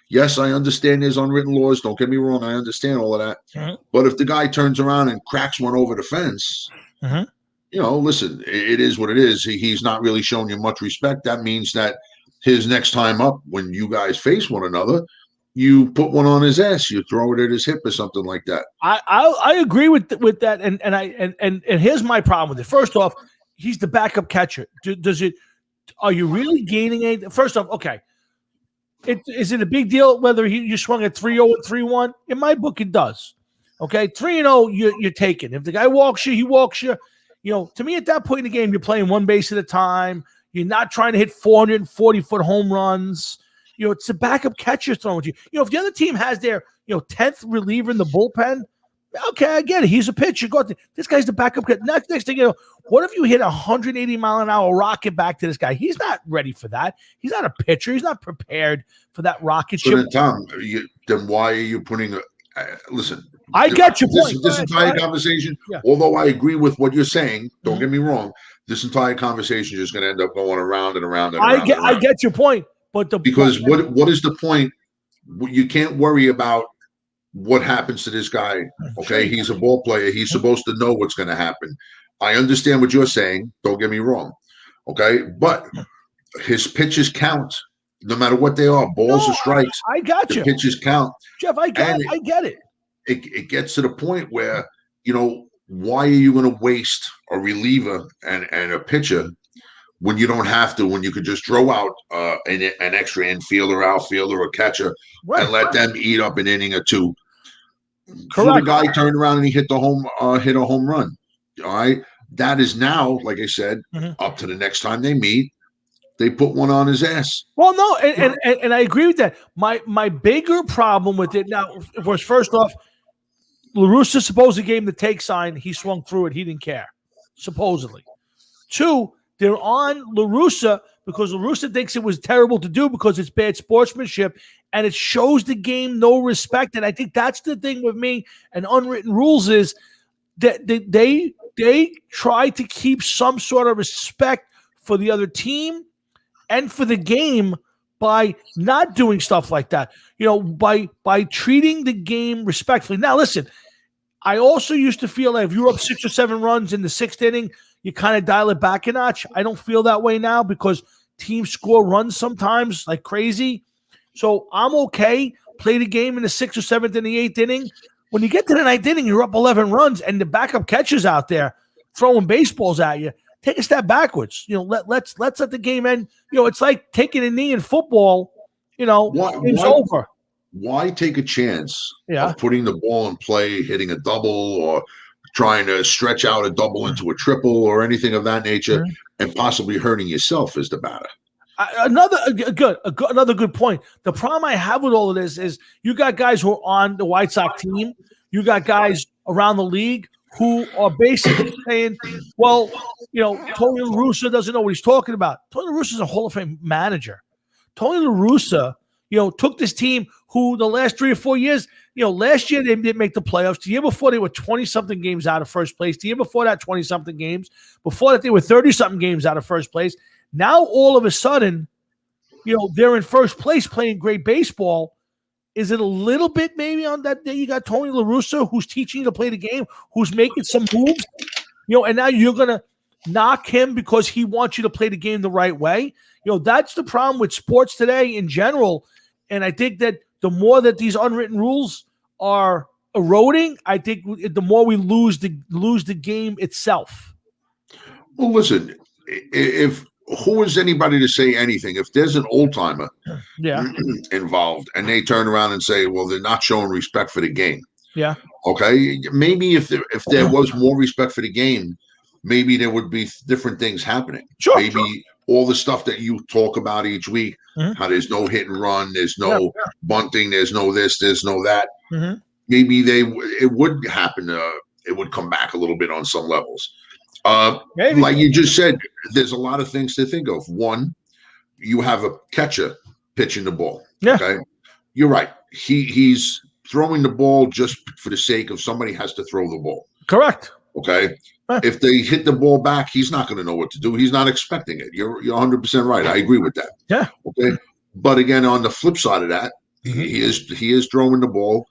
yes, I understand there's unwritten laws. Don't get me wrong. I understand all of that. Mm-hmm. But if the guy turns around and cracks one over the fence, listen, it is what it is. He's not really showing you much respect. That means that his next time up, when you guys face one another, you put one on his ass, you throw it at his hip or something like that. I agree with that, and here's my problem with it. First off, he's the backup catcher. Are you really gaining anything? First off, okay, is it a big deal whether you swung at 3-0 or 3-1? In my book, it does. Okay, 3-0, you're taking. If the guy walks you, he walks you. To me, at that point in the game, you're playing one base at a time. You're not trying to hit 440-foot home runs. It's the backup catcher throwing you. If the other team has their 10th reliever in the bullpen, okay, I get it. He's a pitcher. This guy's the backup catcher. Next thing what if you hit 180-mile-an-hour rocket back to this guy? He's not ready for that. He's not a pitcher. He's not prepared for that rocket ship. Then, Tom, then why are you putting listen, I get your point. This entire conversation, although I agree with what you're saying, don't get me wrong, this entire conversation is just going to end up going around and around and around. I get your point. Because what is the point? You can't worry about what happens to this guy. Okay, he's a ball player. He's supposed to know what's going to happen. I understand what you're saying. Don't get me wrong. Okay, but his pitches count, no matter what they are, balls or strikes. I got you. Pitches count, Jeff. I get it. It gets to the point where why are you going to waste a reliever and a pitcher when you don't have to, when you could just throw out an extra infielder, outfielder, or catcher, and let them eat up an inning or two. Correct. So the guy turned around and he hit a home run. All right. That is now, like I said, up to the next time they meet, they put one on his ass. Well, no, and I agree with that. My bigger problem with it now was, first off, La Russa supposedly gave him the take sign. He swung through it. He didn't care, supposedly. Two, they're on La Russa because La Russa thinks it was terrible to do because it's bad sportsmanship, and it shows the game no respect. And I think that's the thing with me and unwritten rules is that they try to keep some sort of respect for the other team and for the game by not doing stuff like that, by treating the game respectfully. Now, listen, I also used to feel like if you were up 6 or 7 runs in the 6th inning, you kind of dial it back a notch. I don't feel that way now because teams score runs sometimes like crazy. So I'm okay. Play the game in the 6th or 7th and the 8th inning. When you get to the 9th inning, you're up 11 runs, and the backup catcher's out there throwing baseballs at you. Take a step backwards. Let's let the game end. It's like taking a knee in football. Game's over. Why take a chance Yeah. of putting the ball in play, hitting a double, or trying to stretch out a double into a triple or anything of that nature, and possibly hurting yourself as the batter? Another good point. The problem I have with all of this is you got guys who are on the White Sox team. You got guys around the league who are basically saying, well, Tony La Russa doesn't know what he's talking about. Tony La Russa is a Hall of Fame manager. Tony La Russa, took this team who the last 3 or 4 years, last year they didn't make the playoffs. The year before they were 20-something games out of first place. The year before that, 20-something games. Before that, they were 30-something games out of first place. Now, all of a sudden, they're in first place playing great baseball. Is it a little bit maybe on that day you got Tony La Russa who's teaching you to play the game, who's making some moves, and now you're going to knock him because he wants you to play the game the right way? That's the problem with sports today in general. And I think that the more that these unwritten rules are eroding, I think the more we lose the game itself. Well, listen, who is anybody to say anything? If there's an old timer involved and they turn around and say, well, they're not showing respect for the game. Yeah. Okay. Maybe if there was more respect for the game, maybe there would be different things happening. Sure. Maybe all the stuff that you talk about each week, how there's no hit and run, there's no bunting, there's no this, there's no that. Maybe it would happen. It would come back a little bit on some levels. Like you just said, there's a lot of things to think of. One, you have a catcher pitching the ball. Yeah. Okay. You're right. He's throwing the ball just for the sake of somebody has to throw the ball. Correct. Okay. If they hit the ball back, he's not going to know what to do. He's not expecting it. You're 100% right. I agree with that. Yeah. Okay. But again, on the flip side of that, he is throwing the ball.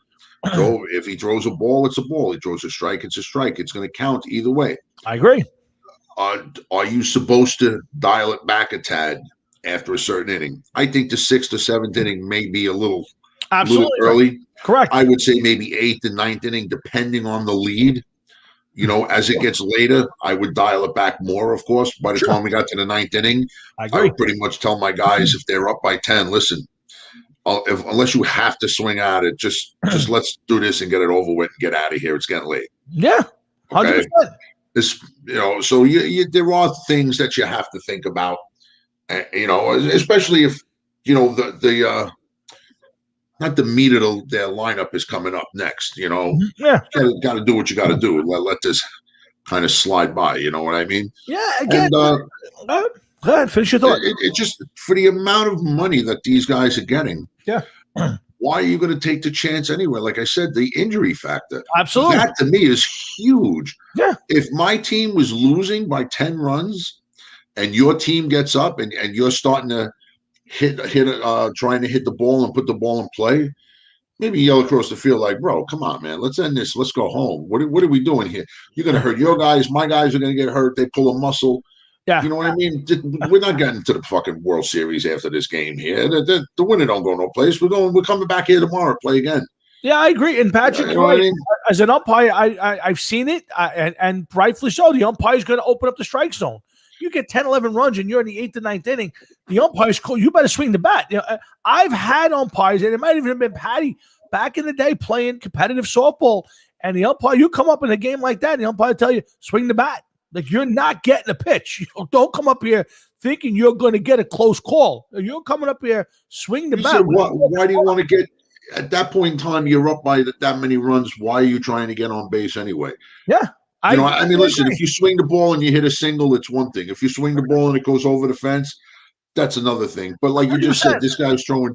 So if he throws a ball, it's a ball. He throws a strike, it's a strike. It's going to count either way. I agree. Are you supposed to dial it back a tad after a certain inning? I think the 6th or 7th inning may be a little early. Correct. I would say maybe 8th and 9th inning, depending on the lead. As it gets later, I would dial it back more, of course. By the time we got to the 9th inning, I would pretty much tell my guys if they're up by 10, listen, unless you have to swing at it, just let's do this and get it over with and get out of here. It's getting late. Yeah, 100%. Okay? So there are things that you have to think about, especially if, not the meat of their lineup is coming up next, got to do what you got to do. Let this kind of slide by. You know what I mean? Yeah. Again, go ahead, finish your thought. It just for the amount of money that these guys are getting. Yeah. Why are you going to take the chance anyway? Like I said, the injury factor. Absolutely. That to me is huge. Yeah. If my team was losing by 10 runs and your team gets up and you're starting to trying to hit the ball and put the ball in play, maybe yell across the field like, bro, come on, man, let's end this. Let's go home. What are we doing here? You're going to hurt your guys. My guys are going to get hurt. They pull a muscle. Yeah. You know what I mean? We're not getting to the fucking World Series after this game here. The winner don't go no place. We're coming back here tomorrow to play again. Yeah, I agree. And Patrick, you know what I mean? As an umpire, I've seen it, and rightfully so. The umpire is going to open up the strike zone. You get 10, 11 runs, and you're in the 8th to 9th inning. The umpire's cool. You better swing the bat. I've had umpires, and it might even have been Patty back in the day playing competitive softball, and the umpire, you come up in a game like that, and the umpire tell you, swing the bat. Like, you're not getting a pitch. Don't come up here thinking you're going to get a close call. You're coming up here, swing the bat. Why do you want to get – at that point in time, you're up by that many runs. Why are you trying to get on base anyway? Yeah. Listen, if you swing the ball and you hit a single, it's one thing. If you swing the ball and it goes over the fence, that's another thing. But like you just said, this guy was throwing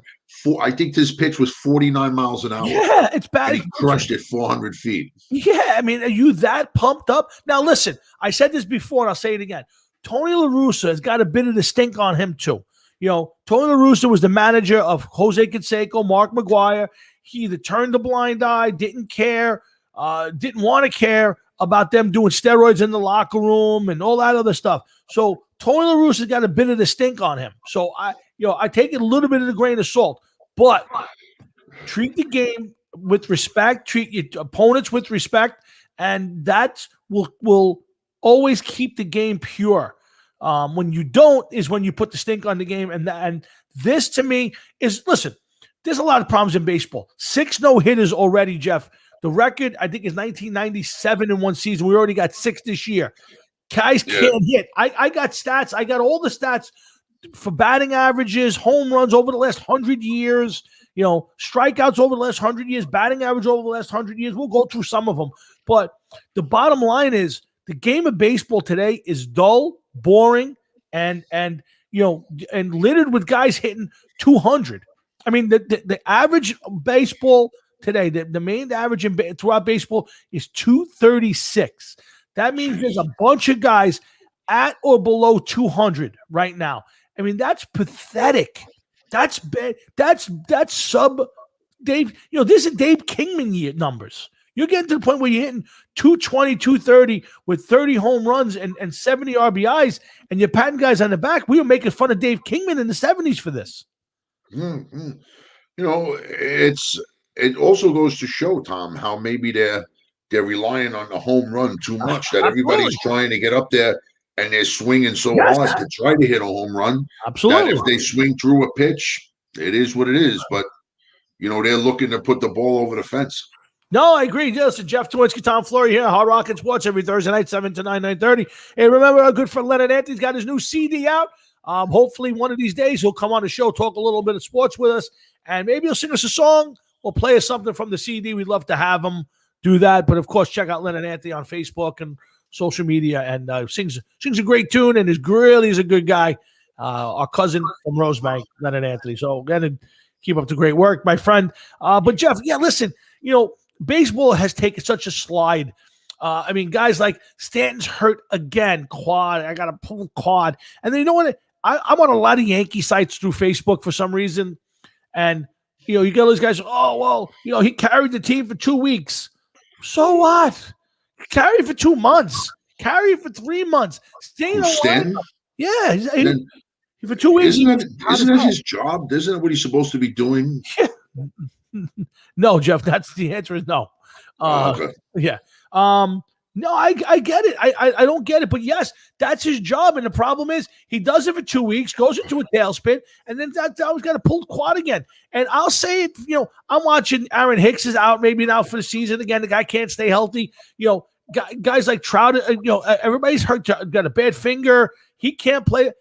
I think this pitch was 49 miles an hour. Yeah, it's bad. And he crushed it 400 feet. Yeah, I mean, are you that pumped up? Now, listen, I said this before, and I'll say it again. Tony La Russa has got a bit of the stink on him, too. Tony La Russa was the manager of Jose Canseco, Mark McGuire. He either turned a blind eye, didn't care. didn't want to care about them doing steroids in the locker room and all that other stuff. So Tony La Russa's got a bit of the stink on him. So I take it a little bit of a grain of salt, but treat the game with respect, treat your opponents with respect, and that will always keep the game pure. When you don't is when you put the stink on the game. And this to me is, listen, there's a lot of problems in baseball. 6 no-hitters already, Jeff. The record, I think, is 1997 in one season. We already got 6 this year. Guys can't hit. I got stats. I got all the stats for batting averages, home runs over the last 100 years, strikeouts over the last 100 years, batting average over the last 100 years. We'll go through some of them. But the bottom line is the game of baseball today is dull, boring, and littered with guys hitting 200. I mean, the average baseball today, the main average throughout baseball is 236. That means there's a bunch of guys at or below 200 right now. I mean, that's pathetic. That's bad. That's sub Dave. This is Dave Kingman year numbers. You're getting to the point where you're hitting 220, 230 with 30 home runs and 70 RBIs, and you're patting guys on the back. We were making fun of Dave Kingman in the 70s for this. Mm-hmm. It also goes to show, Tom, how maybe they're relying on the home run too much, that everybody's trying to get up there and they're swinging so hard to try to hit a home run. Absolutely. That if they swing through a pitch, it is what it is. But, they're looking to put the ball over the fence. No, I agree. Listen, Jeff Tolwinski, Tom Flory here, Hard Rock Sports every Thursday night, 7 to 9, 9:30. Hey, remember our good friend Leonard Anthony's got his new CD out. Hopefully one of these days he'll come on the show, talk a little bit of sports with us, and maybe he'll sing us a song or play us something from the CD. We'd love to have him do that. But, of course, check out Leonard Anthony on Facebook and social media, and sings a great tune and is a good guy. Our cousin from Rosebank, Leonard Anthony. So, again, keep up the great work, my friend. But, Jeff, listen, baseball has taken such a slide. I mean, guys like Stanton's hurt again, quad. I got to pull quad. And then, what? I'm on a lot of Yankee sites through Facebook for some reason. And, you get those guys, he carried the team for 2 weeks. So what? Carry it for 2 months. Carry it for 3 months. Stay in the Yeah. For 2 weeks. Isn't that his job? Isn't that what he's supposed to be doing? No, Jeff, that's the answer is no. Okay. Yeah. No, I get it. I don't get it. But yes, that's his job. And the problem is he does it for 2 weeks, goes into a tailspin, and then that always got to pull the quad again. And I'll say it, I'm watching Aaron Hicks is out, maybe now for the season again. The guy can't stay healthy. Guys like Trout, everybody's hurt, got a bad finger. He can't play.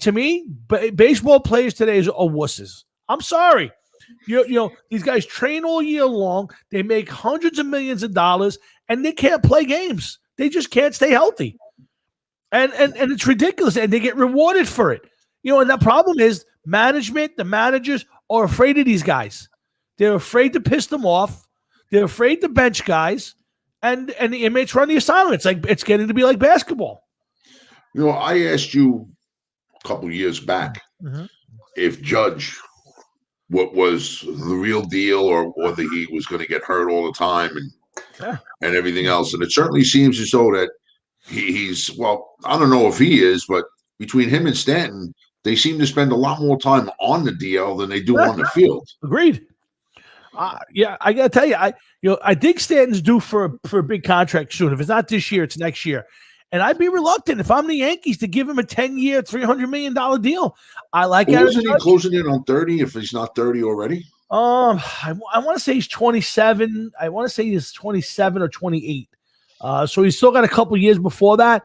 To me, baseball players today are wusses. I'm sorry. These guys train all year long. They make hundreds of millions of dollars, and they can't play games. They just can't stay healthy. And it's ridiculous, and they get rewarded for it. And the problem is management, the managers are afraid of these guys. They're afraid to piss them off. They're afraid to bench guys, and the inmates run the asylum. It's getting to be like basketball. I asked you a couple years back if Judge what was the real deal or whether he was going to get hurt all the time and everything else. And it certainly seems as though that he's, I don't know if he is, but between him and Stanton, they seem to spend a lot more time on the DL than they do on the field. Agreed. I got to tell you, I think Stanton's due for a big contract soon. If it's not this year, it's next year. And I'd be reluctant if I'm the Yankees to give him a 10-year, $300 million deal. I like it. Wasn't he closing in on 30 if he's not 30 already? I want to say he's 27. I want to say he's 27 or 28. So he's still got a couple years before that.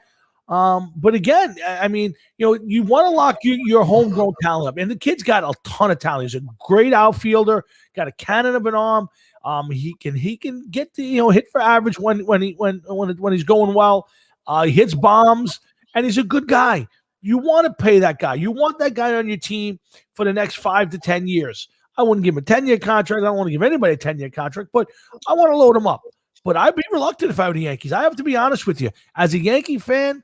But again, I mean, you want to lock your homegrown talent up. And the kid's got a ton of talent. He's a great outfielder, got a cannon of an arm. He can get the hit for average when he's going well. He hits bombs, and he's a good guy. You want to pay that guy. You want that guy on your team for the next 5 to 10 years. I wouldn't give him a 10-year contract. I don't want to give anybody a 10-year contract, but I want to load him up. But I'd be reluctant if I were the Yankees. I have to be honest with you. As a Yankee fan,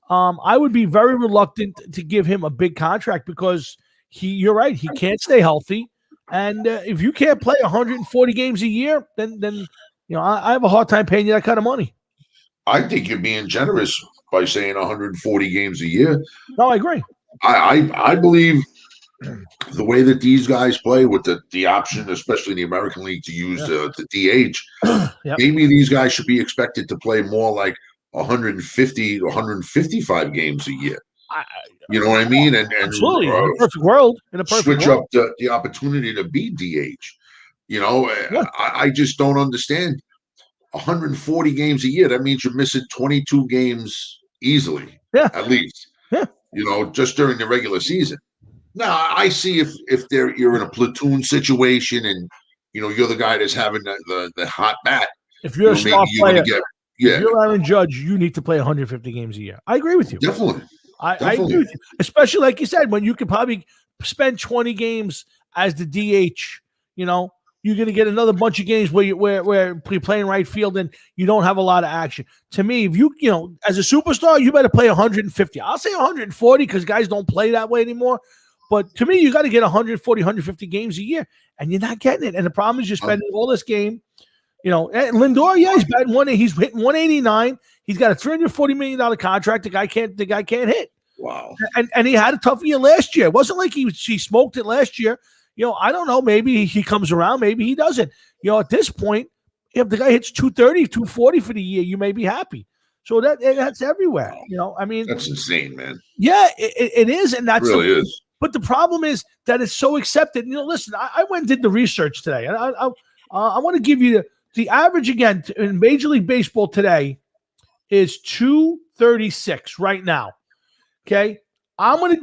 I would be very reluctant to give him a big contract because you're right. He can't stay healthy. And if you can't play 140 games a year, then I have a hard time paying you that kind of money. I think you're being generous by saying 140 games a year. No, I agree. I believe the way that these guys play with the option, especially in the American League, to use the DH, Yep. maybe these guys should be expected to play more like 150 to 155 games a year. You know what I mean? And Absolutely. In a perfect world. Switch up the opportunity to be DH. I just don't understand. 140 games a year, that means you're missing 22 games easily, at least. Yeah. Just during the regular season. Now, I see if you're in a platoon situation and you're the guy that's having the hot bat. If you're a star player, if you're Aaron Judge, you need to play 150 games a year. I agree with you. Definitely. I agree with you. Especially like you said, when you could probably spend 20 games as the DH, you're going to get another bunch of games where you're playing right field and you don't have a lot of action. To me, if you as a superstar, you better play 150. I'll say 140 because guys don't play that way anymore. But to me, you got to get 140, 150 games a year, and you're not getting it. And the problem is you're spending all this game. Lindor, he's batting he's hitting 189. He's got a $340 million contract. The guy can't hit. Wow. And he had a tough year last year. It wasn't like he smoked it last year. I don't know. Maybe he comes around. Maybe he doesn't. At this point, if the guy hits 230, 240 for the year, you may be happy. So that's everywhere. That's insane, man. Yeah, it is, and that's it really is. But the problem is that it's so accepted. Listen, I went and did the research today. I want to give you the average again in Major League Baseball today is 236 right now. Okay.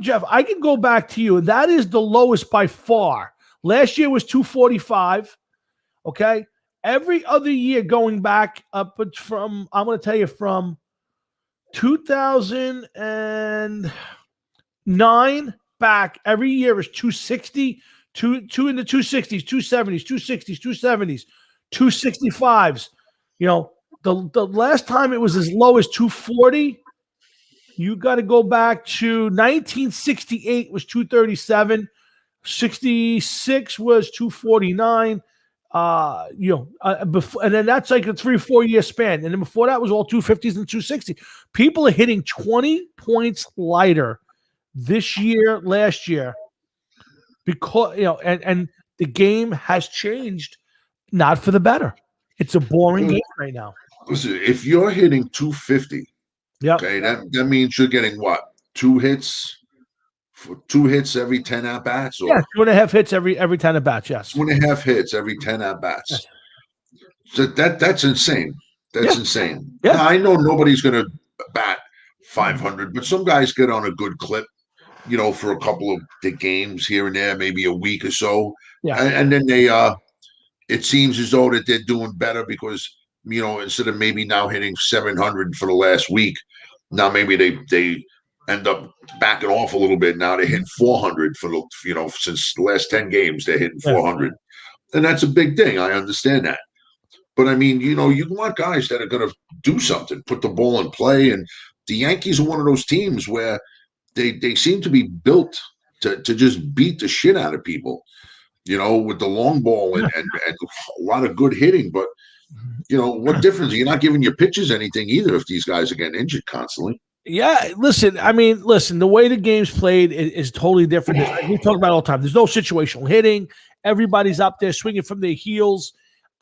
Jeff, I can go back to you, and that is the lowest by far. Last year was 245. Okay. Every other year going back up from 2009 back, every year is 260, two in the 260s, 270s, 260s, 270s, 265s. The last time it was as low as 240, you got to go back to 1968 was 237, 66 was 249. Before, and then that's like a 3-4 year span. And then before that was all 250s and 260. People are hitting 20 points lighter this year, last year, because and the game has changed, not for the better. It's a boring game right now. Listen, if you're hitting 250, okay, that means you're getting what? 2 hits every 10 at bats, or 2.5 hits every 10 at bats. Yes, 2.5 hits every 10 at bats. Yes. So that's insane. That's insane. Yeah, now, I know nobody's going to bat 500, but some guys get on a good clip. For a couple of the games here and there, maybe a week or so. Yeah. And then they it seems as though that they're doing better because, instead of maybe now hitting 700 for the last week, now maybe they end up backing off a little bit. Now they're hitting 400 for the, since the last 10 games, they're hitting 400. And that's a big thing. I understand that. But I mean, you want guys that are going to do something, put the ball in play. And the Yankees are one of those teams where they seem to be built to just beat the shit out of people, with the long ball and a lot of good hitting. But, what difference? You're not giving your pitchers anything either if these guys are getting injured constantly. Yeah, listen, the way the game's played is totally different. We talk about it all the time. There's no situational hitting. Everybody's up there swinging from their heels.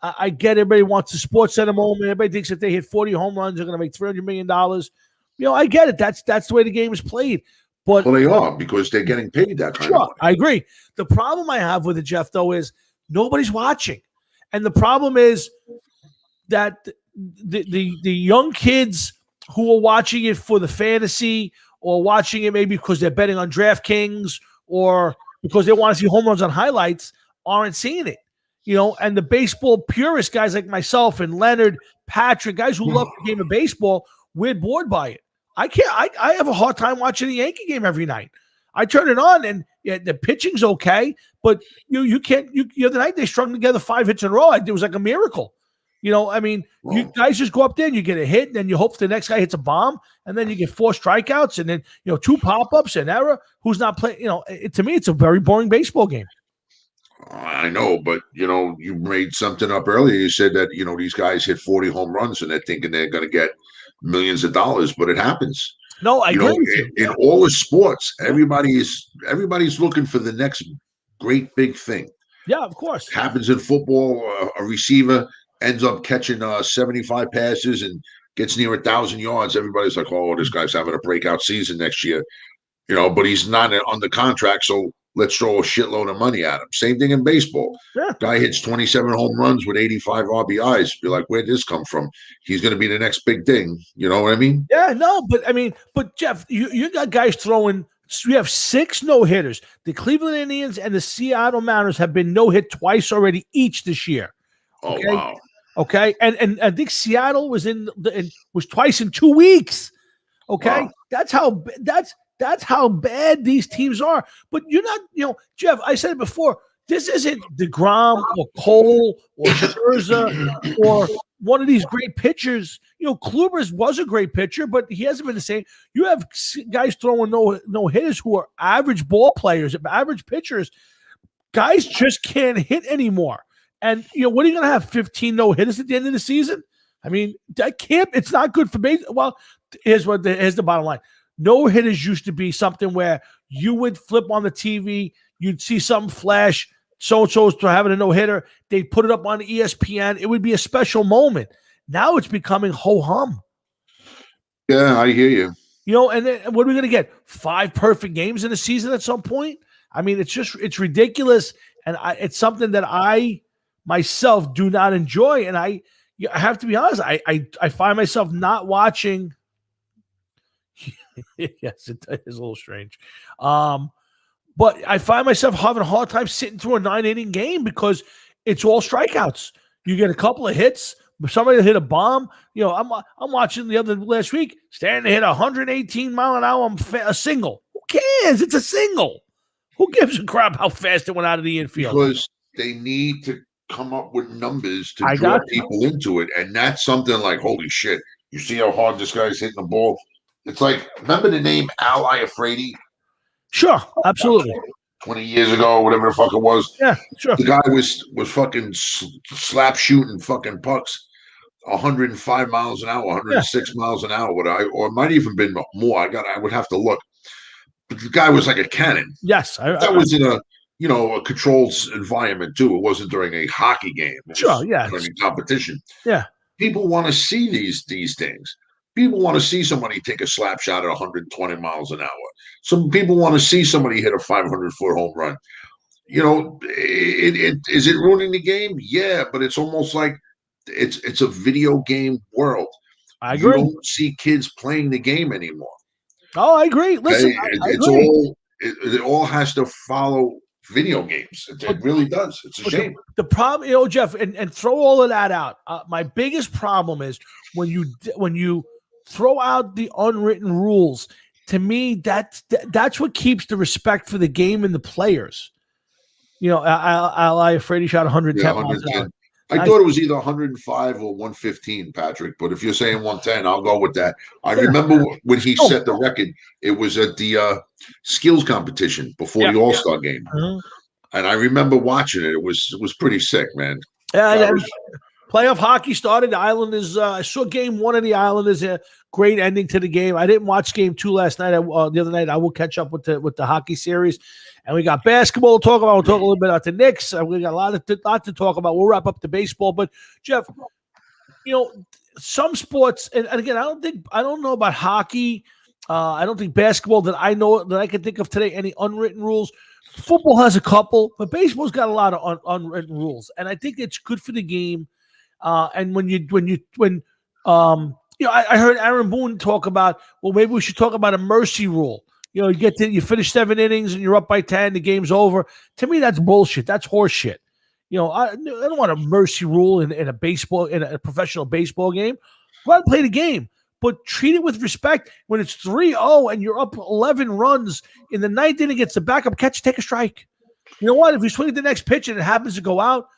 I get everybody wants the Sports Center moment. Everybody thinks if they hit 40 home runs, they're going to make $300 million. I get it. That's the way the game is played. But they are, because they're getting paid that kind of money. I agree. The problem I have with it, Jeff, though, is nobody's watching. And the problem is that the young kids who are watching it for the fantasy or watching it maybe because they're betting on DraftKings or because they want to see home runs on highlights aren't seeing it. And the baseball purist guys like myself and Leonard, Patrick, guys who love the game of baseball, we're bored by it. I can't. I have a hard time watching the Yankee game every night. I turn it on and the pitching's okay, but you can't. The other night they strung together 5 hits in a row. It was like a miracle. You guys just go up there and you get a hit, and then you hope the next guy hits a bomb, and then you get 4 strikeouts, and then 2 pop-ups, an error. Who's not playing? To me, it's a very boring baseball game. I know, but you made something up earlier. You said that these guys hit 40 home runs and they're thinking they're going to get millions of dollars, but it happens. No, I agree with you. In all the sports, everybody's looking for the next great big thing. Yeah, of course. Happens in football. A receiver ends up catching 75 passes and gets near 1,000 yards. Everybody's like, "Oh, this guy's having a breakout season next year," but he's not under contract, so let's throw a shitload of money at him. Same thing in baseball. Yeah. Guy hits 27 home runs with 85 RBIs. Be like, where'd this come from? He's going to be the next big thing. You know what I mean? Yeah, no, but Jeff, you got guys throwing. You have 6 no-hitters. The Cleveland Indians and the Seattle Mariners have been no-hit twice already each this year. Okay? Oh, wow. Okay, and I think Seattle was was twice in 2 weeks. Okay, wow. That's how bad these teams are. But you're not, Jeff, I said it before, this isn't DeGrom or Cole or Scherzer or one of these great pitchers. Kluber was a great pitcher, but he hasn't been the same. You have guys throwing no hitters who are average ball players, average pitchers. Guys just can't hit anymore. And, what are you going to have, 15 no hitters at the end of the season? I mean, it's not good for baseball. Well, here's the bottom line. No hitters used to be something where you would flip on the TV, you'd see something flash, so-and-so's having a no-hitter, they'd put it up on ESPN. It would be a special moment. Now it's becoming ho-hum. Yeah, I hear you. And then what are we going to get? 5 perfect games in a season at some point? I mean, it's ridiculous, and it's something that I myself do not enjoy, and I have to be honest, I find myself not watching. Yes, it is a little strange. But I find myself having a hard time sitting through a 9-inning game because it's all strikeouts. You get a couple of hits, somebody hit a bomb. I'm watching last week, Stanton hit 118 mile an hour, a single. Who cares? It's a single. Who gives a crap how fast it went out of the infield? Because they need to come up with numbers to draw people into it. And that's something like, holy shit, you see how hard this guy's hitting the ball? It's like, remember the name Al Iafrate? Sure, absolutely. 20 years ago, whatever the fuck it was. Yeah, sure. The guy was fucking slap shooting fucking pucks 105 miles an hour, 106 miles an hour. Or it might even been more. I would have to look. But the guy was like a cannon. Yes. That was in a controlled environment too. It wasn't during a hockey game. Sure, yeah. During a competition. Yeah. People want to see these things. People want to see somebody take a slap shot at 120 miles an hour. Some people want to see somebody hit a 500-foot home run. Is it ruining the game? Yeah, but it's almost like it's a video game world. I agree. You don't see kids playing the game anymore. Oh, I agree. Listen, I agree. It all has to follow video games. It really does. It's a shame. The problem, Jeff, and throw all of that out. My biggest problem is when you throw out the unwritten rules. To me, that's what keeps the respect for the game and the players. Al Iafrate shot 110 miles an hour. I thought it was either 105 or 115, Patrick. But if you're saying 110, I'll go with that. I remember when he set the record. It was at the skills competition before the All-Star game, and I remember watching it. It was pretty sick, man. Yeah, playoff hockey started. The Islanders. I saw game 1 of the Islanders. A great ending to the game. I didn't watch game 2 last night. The other night, I will catch up with the hockey series. And we got basketball to talk about. We'll talk a little bit about the Knicks. We got a lot to talk about. We'll wrap up the baseball. But Jeff, some sports, and again, I don't know about hockey. I don't think basketball that I can think of today. Any unwritten rules? Football has a couple, but baseball's got a lot of unwritten rules, and I think it's good for the game. And I heard Aaron Boone talk about, well, maybe we should talk about a mercy rule. You finish 7 innings and you're up by 10, the game's over. To me, that's bullshit. That's horse shit. I don't want a mercy rule in a professional baseball game. Go out and play the game, but treat it with respect. When it's 3-0 and you're up 11 runs in the 9th inning, it's the backup catch, take a strike. You know what? If you swing at the next pitch and it happens to go out,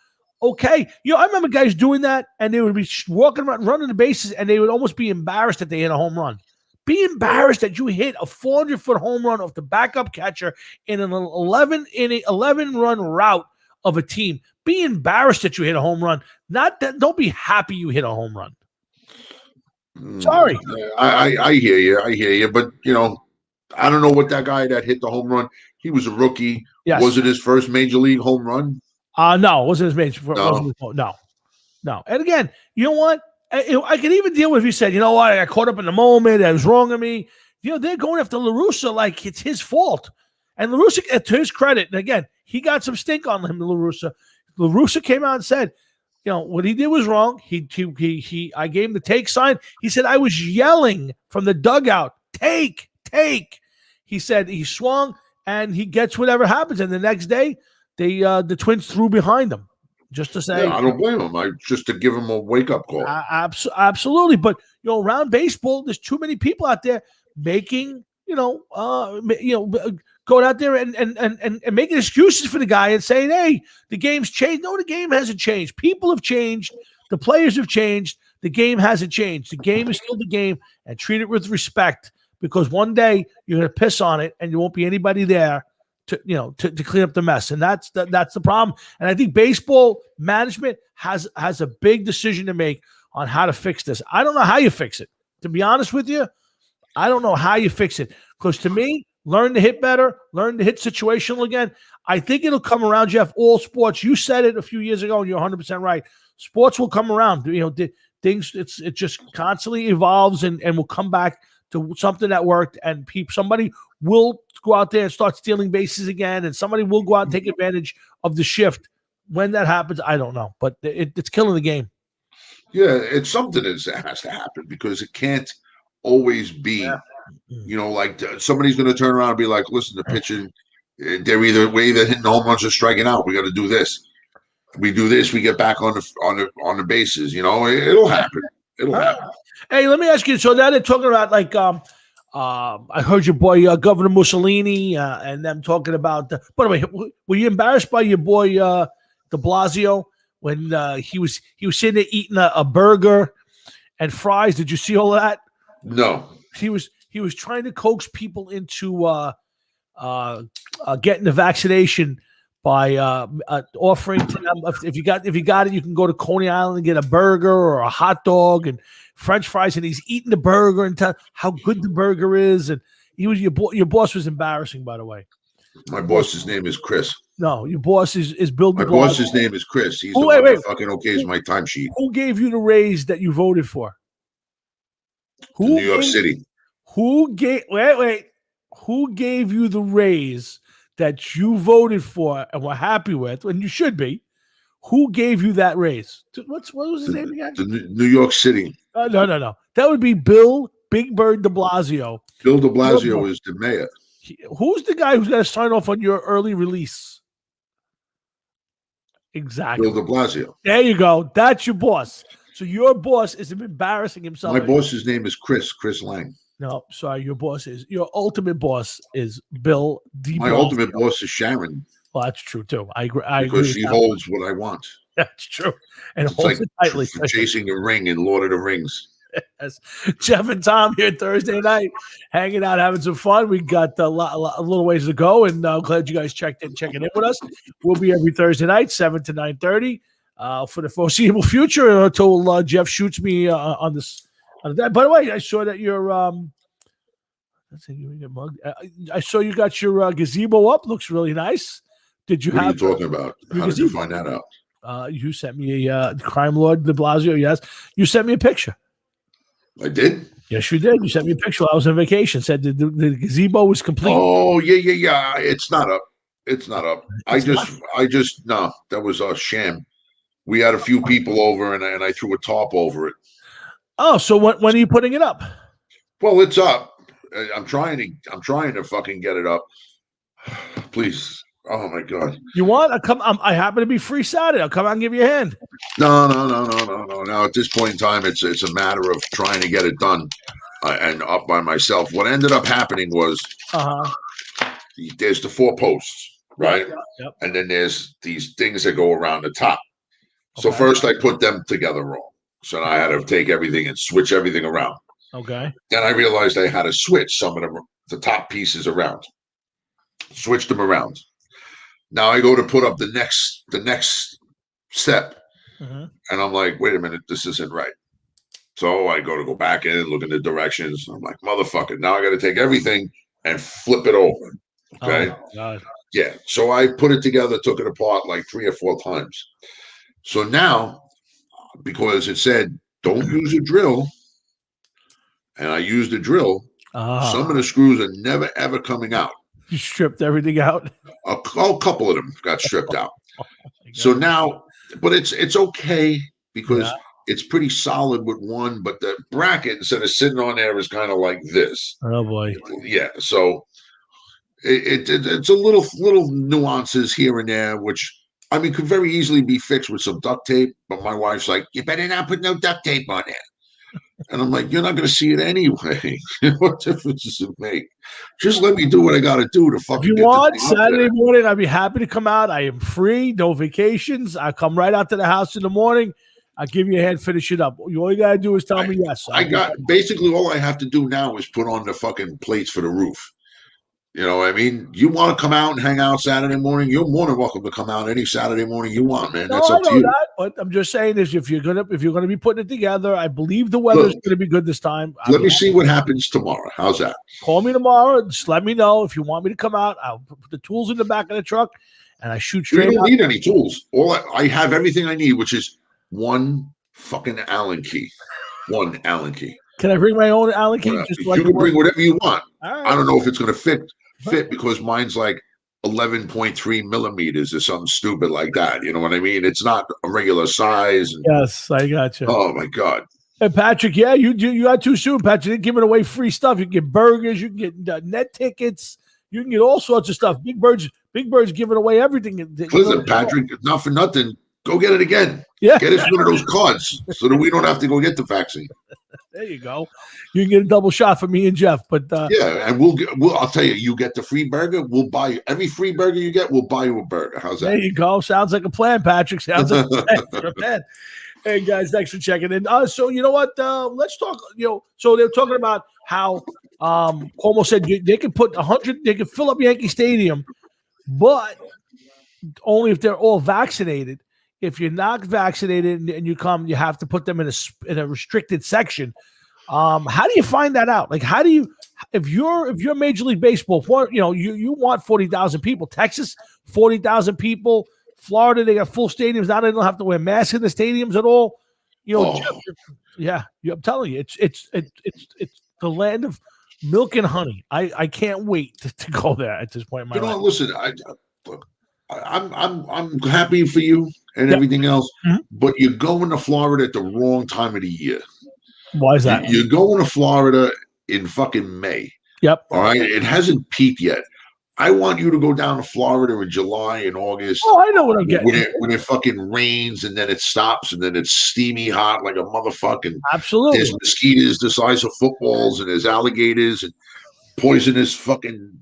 okay. I remember guys doing that, and they would be walking around, running the bases, and they would almost be embarrassed that they hit a home run. Be embarrassed that you hit a 400-foot home run off the backup catcher in an 11-run route of a team. Be embarrassed that you hit a home run. Not that. Don't be happy you hit a home run. Sorry. I hear you. I hear you. But, I don't know what that guy that hit the home run, he was a rookie. Yes. Was it his first major league home run? No, it wasn't his major. No. And again, you know what? I can even deal with if you said, you know what, I got caught up in the moment. That was wrong of me. They're going after La Russa like it's his fault. And La Russa, to his credit, and again, he got some stink on him, La Russa. La Russa came out and said, what he did was wrong. I gave him the take sign. He said, I was yelling from the dugout, take. He said he swung and he gets whatever happens. And the next day, the Twins threw behind him. Just to say, I don't blame him. Just to give him a wake-up call. Absolutely. But, around baseball, there's too many people out there making, going out there and making excuses for the guy and saying, hey, the game's changed. No, the game hasn't changed. People have changed. The players have changed. The game hasn't changed. The game is still the game, and treat it with respect, because one day you're going to piss on it and there won't be anybody there to clean up the mess. And that's the problem. And I think baseball management has a big decision to make on how to fix this. I don't know how you fix it. To be honest with you, I don't know how you fix it. Because to me, learn to hit better, learn to hit situational again. I think it'll come around, Jeff. All sports. You said it a few years ago, and you're 100% right. Sports will come around. Things. It just constantly evolves and will come back to something that worked, and somebody will go out there and start stealing bases again, and somebody will go out and take advantage of the shift. When that happens, I don't know, but it's killing the game. Yeah, it's something that has to happen, because it can't always be, like somebody's going to turn around and be like, listen, the pitching, we're either hitting home runs or striking out. We got to do this. We do this, we get back on the bases. It'll happen. It'll happen. Hey, let me ask you. So now they're talking about I heard your boy Governor Mussolini and them talking about. By the way, were you embarrassed by your boy De Blasio when he was sitting there eating a burger and fries? Did you see all that? No. He was trying to coax people into getting the vaccination by offering to them, if you got it, you can go to Coney Island and get a burger or a hot dog and French fries, and he's eating the burger and tell how good the burger is. And your boss was embarrassing, by the way. My boss's name is Chris. No, your boss is Bill. My boss's name is Chris. He's the one that fucking okays my timesheet. Who gave you the raise that you voted for? New York City. Who gave you the raise that you voted for and were happy with, and you should be? Who gave you that raise? What was his name again? New York City. No. That would be Bill Big Bird de Blasio. Bill de Blasio is the mayor. Who's the guy who's going to sign off on your early release? Exactly. Bill de Blasio. There you go. That's your boss. So your boss is embarrassing himself. My boss's name is Chris Lang. No, sorry. Your ultimate boss is Bill de Blasio. My ultimate boss is Sharon. Well, that's true too. I agree. Because she holds what I want. That's true. And it's holds like it tightly. chasing a ring in Lord of the Rings. Yes. Jeff and Tom here Thursday night, hanging out, having some fun. We got a little ways to go, and I'm glad you guys checking in with us. We'll be every Thursday night, 7 to 9:30, for the foreseeable future until Jeff shoots me on this. By the way, I saw that you're. I saw you got your gazebo up. Looks really nice. Did you what have? What are you talking about? How did you find that out? You sent me a crime lord de Blasio. Yes, you sent me a picture. I did. Yes, you did. You sent me a picture while I was on vacation. Said the gazebo was complete. Oh yeah. It's not up. I just no. That was a sham. We had a few people over, and I threw a tarp over it. Oh, so when are you putting it up? Well, it's up. I'm trying to fucking get it up. Please. Oh my God. You want? I happen to be free Saturday. I'll come out and give you a hand. No. Now at this point in time, it's a matter of trying to get it done and up by myself. What ended up happening was there's the 4 posts, right? Yep. And then there's these things that go around the top. Okay. So first I put them together wrong. So I had to take everything and switch everything around. Okay. Then I realized I had to switch some of the top pieces around. Switch them around. Now I go to put up the next step, Mhm. and I'm like, wait a minute, this isn't right. So I go back in, look in the directions. I'm like, motherfucker, now I got to take everything and flip it over. Okay. Oh God. Yeah. So I put it together, took it apart like 3 or 4 times. So now, because it said don't use a drill, and I used a drill, some of the screws are never ever coming out. You stripped everything out. A couple of them got stripped out. My So God. now, but it's okay because Yeah. it's pretty solid with one, but the bracket instead of sitting on there is kind of like this. Oh boy. Yeah. So it's a little nuances here and there, which I mean could very easily be fixed with some duct tape. But my wife's like, you better not put no duct tape on there. And I'm like, you're not going to see it anyway. What difference does it make? Just let me do what I got to do to If fucking you get want the thing up Saturday there. morning, I'd be happy to come out. I am free, no vacations. I come right out to the house in the morning. I'll give you a hand, finish it up. All you got to do is tell me yes. I got basically all I have to do now is put on the fucking plates for the roof. You know what I mean? You want to come out and hang out Saturday morning? You're more than welcome to come out any Saturday morning you want, man. No, That's I up to know you. that, but I'm just saying is if you're gonna be putting it together, I believe the weather's Look, gonna be good this time. let me see what happens tomorrow. How's that? Call me tomorrow. Just let me know if you want me to come out. I'll put the tools in the back of the truck, and I shoot You straight don't out. need any tools. I have everything I need, which is one fucking Allen key. One Allen key. Can I bring my own Allen key? Just so I You can work? bring whatever you want. All right. I don't know if it's going to fit because mine's like 11.3 millimeters or something stupid like that. You know what I mean? It's not a regular size. Yes, I got you. Oh my God. And Patrick, yeah, you got too soon, Patrick. They're giving away free stuff. You can get burgers, you can get net tickets, you can get all sorts of stuff. Big Bird's giving away everything. Listen, Patrick, not for nothing. Go get it again. Yeah. Get us one of those cards so that we don't have to go get the vaccine. There you go. You can get a double shot for me and Jeff. But Yeah, and I'll tell you, you get the free burger. We'll buy you every free burger you get. We'll buy you a burger. How's that? There you go. Sounds like a plan, Patrick. Sounds like a plan. You're a man. Hey guys, thanks for checking in. So you know what? Let's talk. So they're talking about how Cuomo said they could put 100. They could fill up Yankee Stadium, but only if they're all vaccinated. If you're not vaccinated and you come, you have to put them in a restricted section. How do you find that out? Like, how do you, if you're Major League Baseball, you want 40,000 people. Texas, 40,000 people. Florida, they got full stadiums. Now they don't have to wear masks in the stadiums at all. I'm telling you, it's the land of milk and honey. I can't wait to go there at this point in my life. Listen, I'm happy for you and everything else, but you're going to Florida at the wrong time of the year. Why is that? You're going to Florida in fucking May. Yep. All right. It hasn't peaked yet. I want you to go down to Florida in July and August. Oh, I know what I'm getting. When it fucking rains and then it stops and then it's steamy hot like a motherfucking. Absolutely. There's mosquitoes the size of footballs and there's alligators and poisonous fucking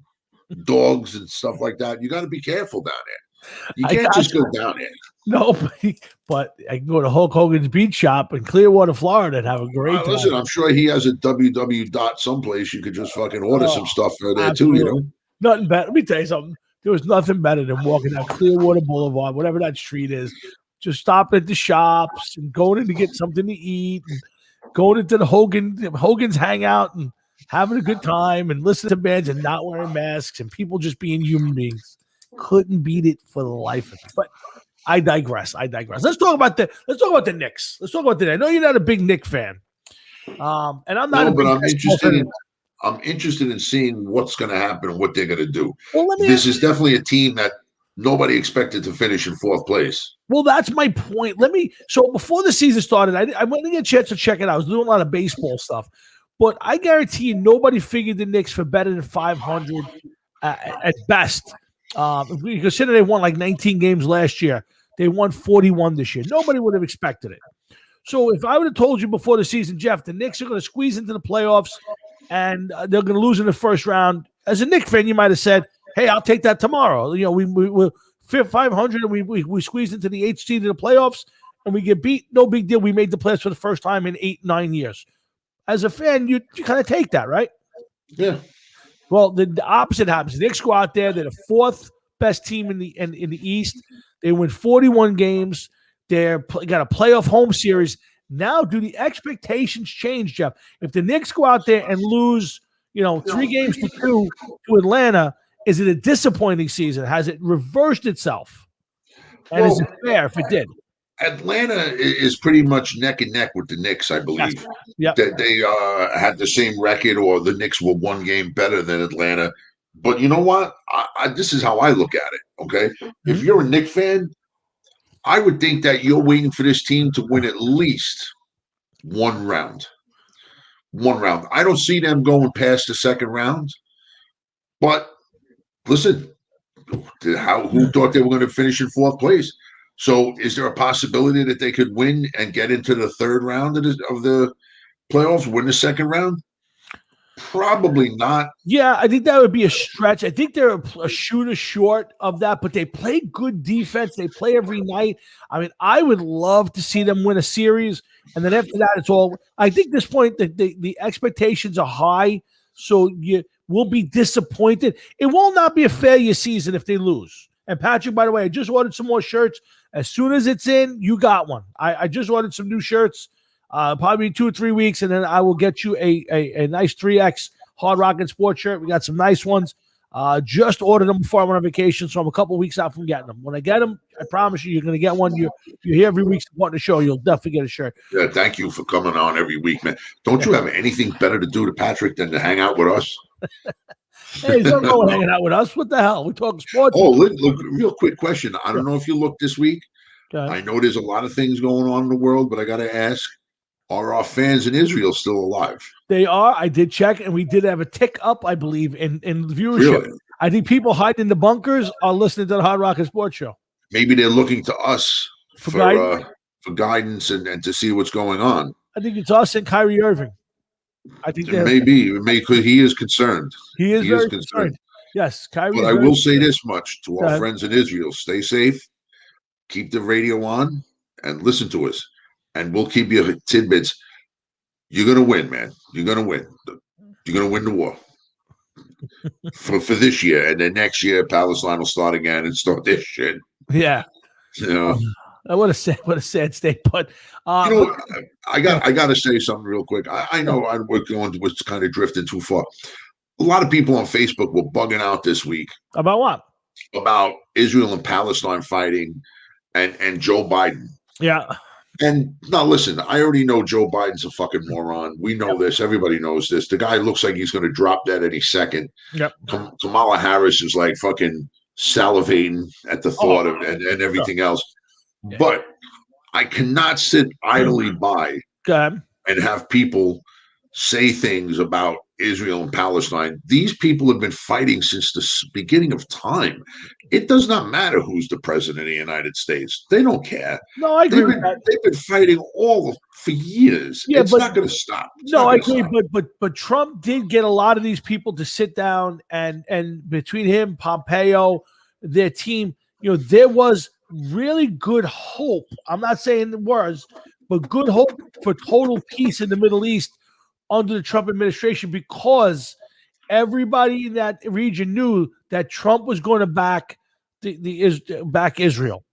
dogs and stuff like that. You got to be careful down there. You can't just go down there. No, but I can go to Hulk Hogan's Beach Shop in Clearwater, Florida, and have a great time. Listen, I'm sure he has a www dot someplace you could just fucking order some stuff for there too. You know, nothing better. Let me tell you something. There was nothing better than walking down Clearwater Boulevard, whatever that street is, just stopping at the shops and going in to get something to eat, and going into the Hogan's hangout and having a good time and listening to bands and not wearing masks and people just being human beings. Couldn't beat it for the life of me. But I digress. Let's talk about the Knicks. Let's talk about the. I know you're not a big Knicks fan, and I'm not. But I'm interested in seeing what's going to happen and what they're going to do. Well, this is definitely a team that nobody expected to finish in 4th place. Well, that's my point. So before the season started, I went to get a chance to check it out. I was doing a lot of baseball stuff, but I guarantee you nobody figured the Knicks for better than 500 at best. If we consider they won like 19 games last year, they won 41 this year. Nobody would have expected it. So if I would have told you before the season, Jeff, the Knicks are going to squeeze into the playoffs and they're going to lose in the first round, as a Knicks fan, you might have said, "Hey, I'll take that tomorrow." We're 500 and we squeezed into the 8th seed in the playoffs and we get beat. No big deal. We made the playoffs for the first time in 8-9 years. As a fan, you kind of take that, right? Yeah. Well, the opposite happens. The Knicks go out there. They're the 4th best team in the East. They win 41 games. They're got a playoff home series. Now, do the expectations change, Jeff? If the Knicks go out there and lose, 3-2 to Atlanta, is it a disappointing season? Has it reversed itself? And is it fair if it did? Atlanta is pretty much neck and neck with the Knicks, I believe. Yep. That they had the same record, or the Knicks were one game better than Atlanta. But you know what? This is how I look at it. Okay, if you're a Knicks fan, I would think that you're waiting for this team to win at least one round. One round. I don't see them going past the second round. But listen, who thought they were going to finish in fourth place? So is there a possibility that they could win and get into the third round of the playoffs, win the second round? Probably not. Yeah, I think that would be a stretch. I think they're a shooter short of that, but they play good defense. They play every night. I mean, I would love to see them win a series, and then after that, it's all. I think at this point that the expectations are high, so you will be disappointed. It will not be a failure season if they lose. And Patrick, by the way, I just ordered some more shirts. As soon as it's in, you got one. I just ordered some new shirts. Probably 2 or 3 weeks, and then I will get you a nice 3X Hard Rocket Sports shirt. We got some nice ones. Just ordered them before I went on vacation, so I'm a couple weeks out from getting them. When I get them, I promise you're going to get one. You're here every week supporting the show. You'll definitely get a shirt. Yeah, thank you for coming on every week, man. Don't you have anything better to do to Patrick than to hang out with us? Hey, he's not going hanging out with us. What the hell? We're talking sports. Oh, look, real quick question. I don't know if you looked this week. I know there's a lot of things going on in the world, but I got to ask, are our fans in Israel still alive? They are. I did check, and we did have a tick up, I believe, in viewership. Really? I think people hiding in the bunkers are listening to the Hard Rocket Sports Show. Maybe they're looking to us for guidance and to see what's going on. I think it's us and Kyrie Irving. I think maybe because he is concerned. He is very concerned. Yes, Kyrie. But I will say this much to our friends in Israel: stay safe, keep the radio on, and listen to us, and we'll keep you tidbits. You're gonna win, man. You're gonna win. You're gonna win the war for this year, and then next year Palestine will start again and start this shit. Yeah. You know. What a sad state, but I got to say something real quick. I know we're kind of drifting too far. A lot of people on Facebook were bugging out this week about what? About Israel and Palestine fighting, and Joe Biden. Yeah. And now listen, I already know Joe Biden's a fucking moron. We know this. Everybody knows this. The guy looks like he's going to drop dead any second. Yep. Kamala Harris is like fucking salivating at the thought of and everything else. Yeah. But I cannot sit idly by and have people say things about Israel and Palestine. These people have been fighting since the beginning of time. It does not matter who's the president of the United States. They don't care. No, I agree with that. They've been fighting for years. Yeah, it's not going to stop. No, I agree. But Trump did get a lot of these people to sit down and between him, Pompeo, their team, there was really good hope. I'm not saying the words, but good hope for total peace in the Middle East under the Trump administration, because everybody in that region knew that Trump was going to back back Israel.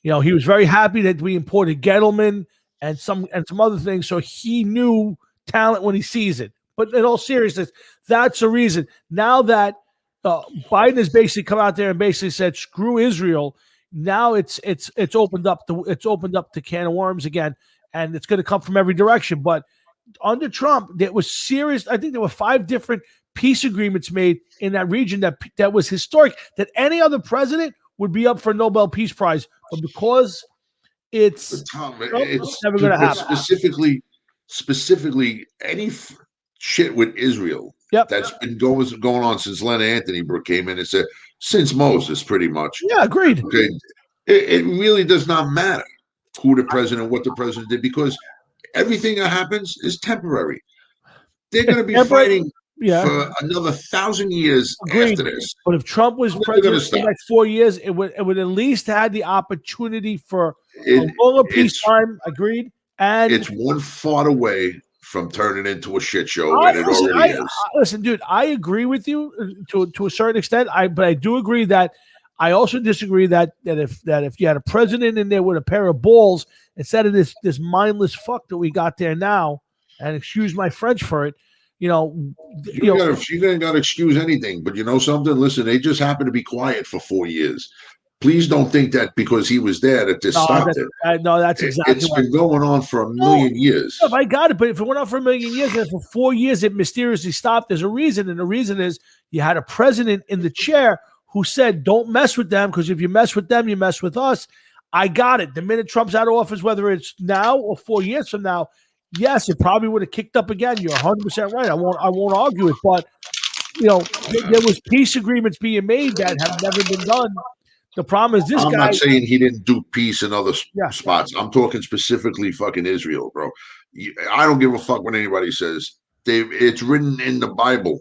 He was very happy that we imported Gettleman and some other things, so he knew talent when he sees it. But in all seriousness, that's the reason. Now that Biden has basically come out there and basically said, "Screw Israel." Now it's opened up the can of worms again, and it's going to come from every direction. But under Trump, there was serious. I think there were 5 different peace agreements made in that region that was historic. That any other president would be up for a Nobel Peace Prize, but because it's never going to happen. Specifically, any shit with Israel. Yep. That's been going on since Leonard Anthony came in and said, since Moses, pretty much. Yeah, agreed. Okay, it really does not matter who the president, what the president did, because everything that happens is temporary. They're going to be fighting for another 1,000 years after this. But if Trump was president for the next 4 years, it would at least had the opportunity for a longer peace time. Agreed. And it's one fought away from turning into a shit show, and it already is. Listen, dude, I agree with you to a certain extent. But I do agree that I also disagree that if you had a president in there with a pair of balls instead of this mindless fuck that we got there now, and excuse my French for it, you ain't got to excuse anything. But you know something? Listen, they just happened to be quiet for 4 years. Please don't think that because he was there that this stopped it. No, that's exactly. It's been going on for a million years. I got it. But if it went on for a million years and for 4 years it mysteriously stopped, there's a reason, and the reason is you had a president in the chair who said, "Don't mess with them, because if you mess with them, you mess with us." I got it. The minute Trump's out of office, whether it's now or 4 years from now, yes, it probably would have kicked up again. You're 100% right. I won't argue it. But there was peace agreements being made that have never been done. The problem is I'm not saying he didn't do peace in other spots. I'm talking specifically fucking Israel, bro. I don't give a fuck what anybody says. It's written in the Bible